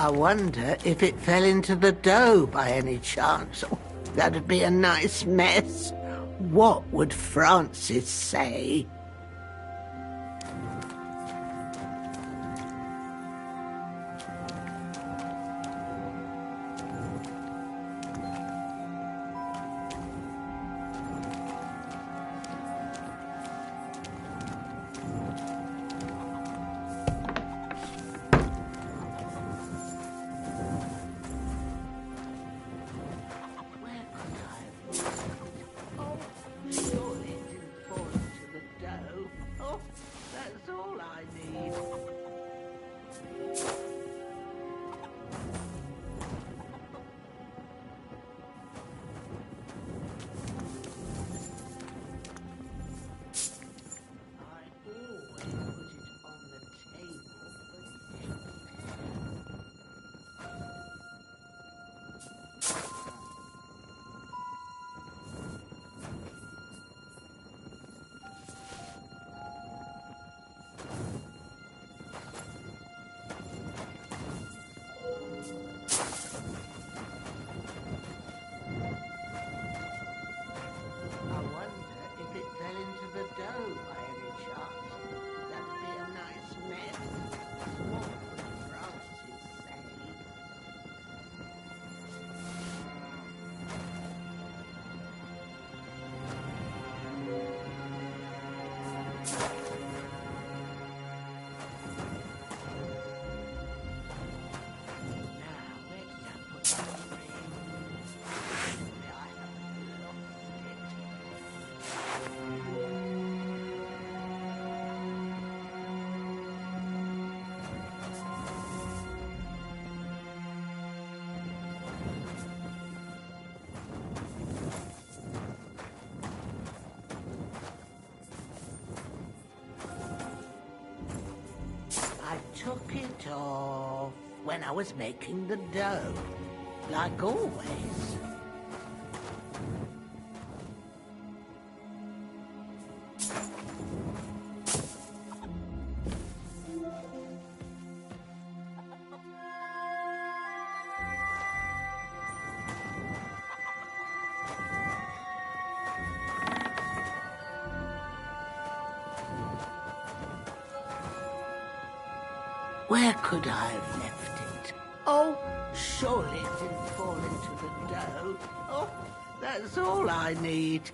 I wonder if it fell into the dough by any chance. Oh, that'd be a nice mess. What would Francis say? Took it off when I was making the dough, like always. Where could I have left it? Oh, surely it didn't fall into the dough. Oh, that's all I need.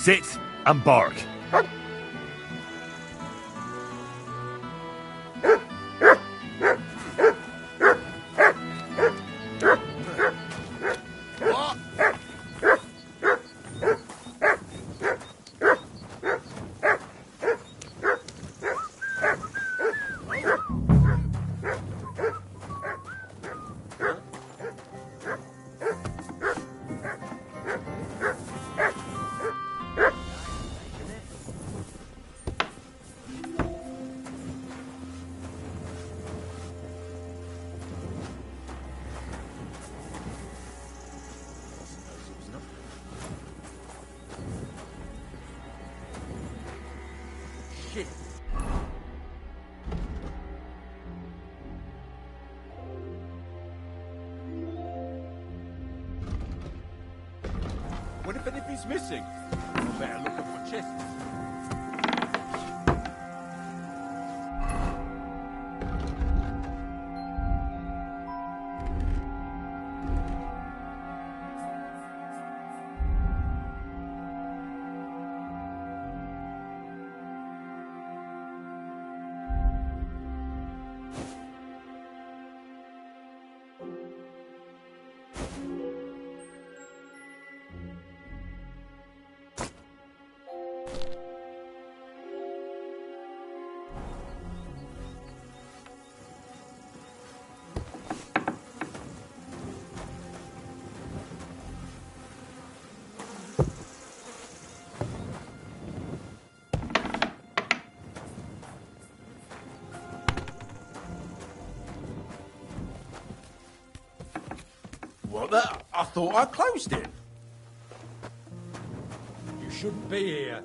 sit and bark. What if anything's missing? I better look up for chests. What the? I thought I closed it. You shouldn't be here.